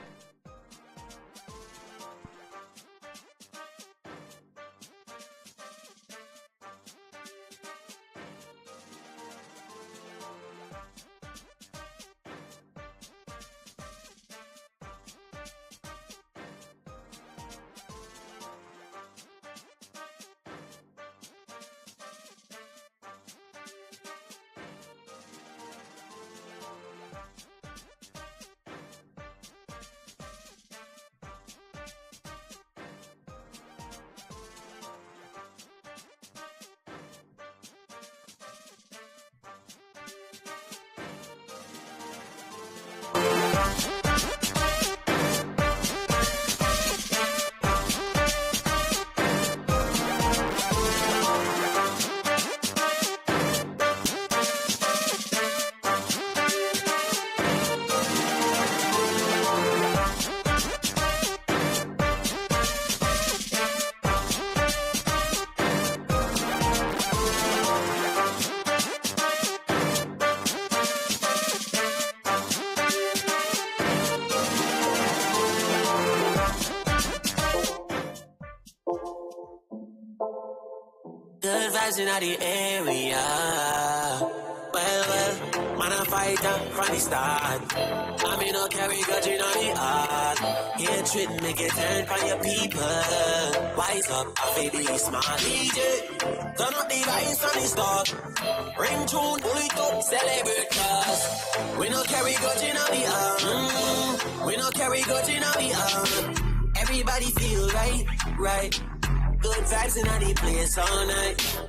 In the area, well, man, I fight from the start. I mean, no carry grudge in the heart. Hatred make it turn from your people. Wise up, I be smart. DJ, turn up the vibes from the start. Ring tune, pull it up, celebrate cause we no carry grudge in the heart. We no carry grudge in the heart. Everybody feel right. Good vibes in the place all night.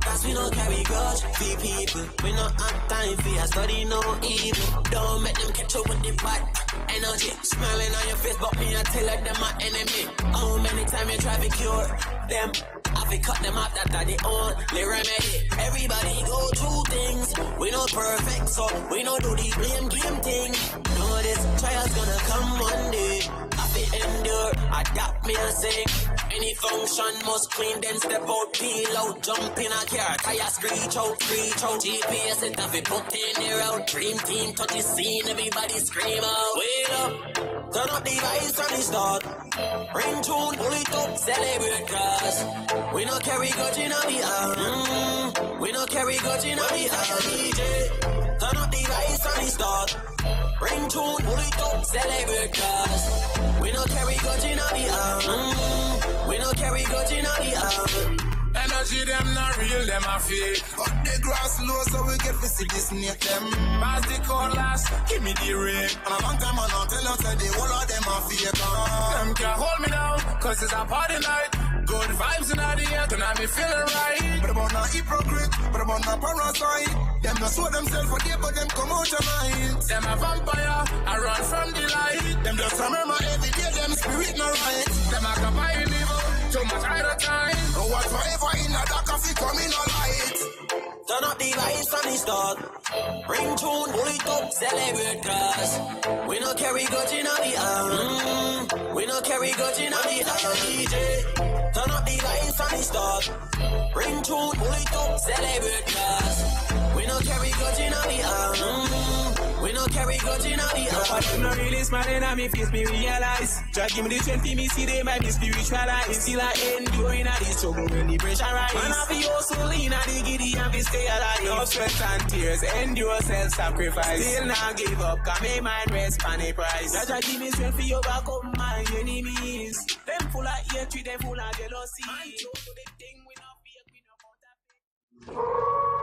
Cause we don't carry grudge for people. We don't have time for your study, no evil. Don't make them catch up with the bad energy. Smiling on your face, but me I tell like them my enemy. How many times you try to cure them? I fi cut them out, that are the only remedy. Everybody go through things. We not perfect, so we not do the blame game thing. Know this trial's gonna come one day. I fi endure, adapt me and sing. Any function must clean, then step out, peel out, jump in a car, tire screech out. GPS it have it put in the route. Dream team touch the scene, everybody scream out. Wait up, turn up the vibes from the start. Ring tune, pull it up, celebrate cause we no carry grudge in the heart. We no carry grudge in the heart. DJ, turn up the vibes from the start. Ring tune, pull it up, celebrate cause we no carry grudge in the heart. We no carry grudge in the heart. G them not real, them a fake. Cut the grass low so we get to see this snake them. Pass the cutlass, give me the ring. And a long time I don't tell us that the whole of them a fake. Them can't hold me down, cause it's a party night. Good vibes in the air, tonight me feeling right. But about not hypocrite, but about not parasite. Them not show themselves for day, but them come out tonight. Them a vampire, I run from the light. Them just remember every day, them spirit not right. Them a combine evil, too much idle time. No what forever in the dark of it coming no light. Turn up the lights from the start. Ring tune, pull it up, celebrate cause we no carry grudge in the arm. We no carry grudge in the DJ. Turn up the lights from the start. Ring tune, pull it up, celebrate cause we no carry grudge in the arm. We no carry grudge in the arm. I'm not really smart and me face me realize. Just give me the 20, me see they might be spiritualized. Still I enduring at this trouble when the pressure rise. Man, I be also lean at the giddy and be stay alive. No sweat and tears, endure self-sacrifice. Still not give up, can make mind rest on a price. Just give me strength for you back up my enemies. Them full of hatred, them full of jealousy. Man, so the thing we not be a queen of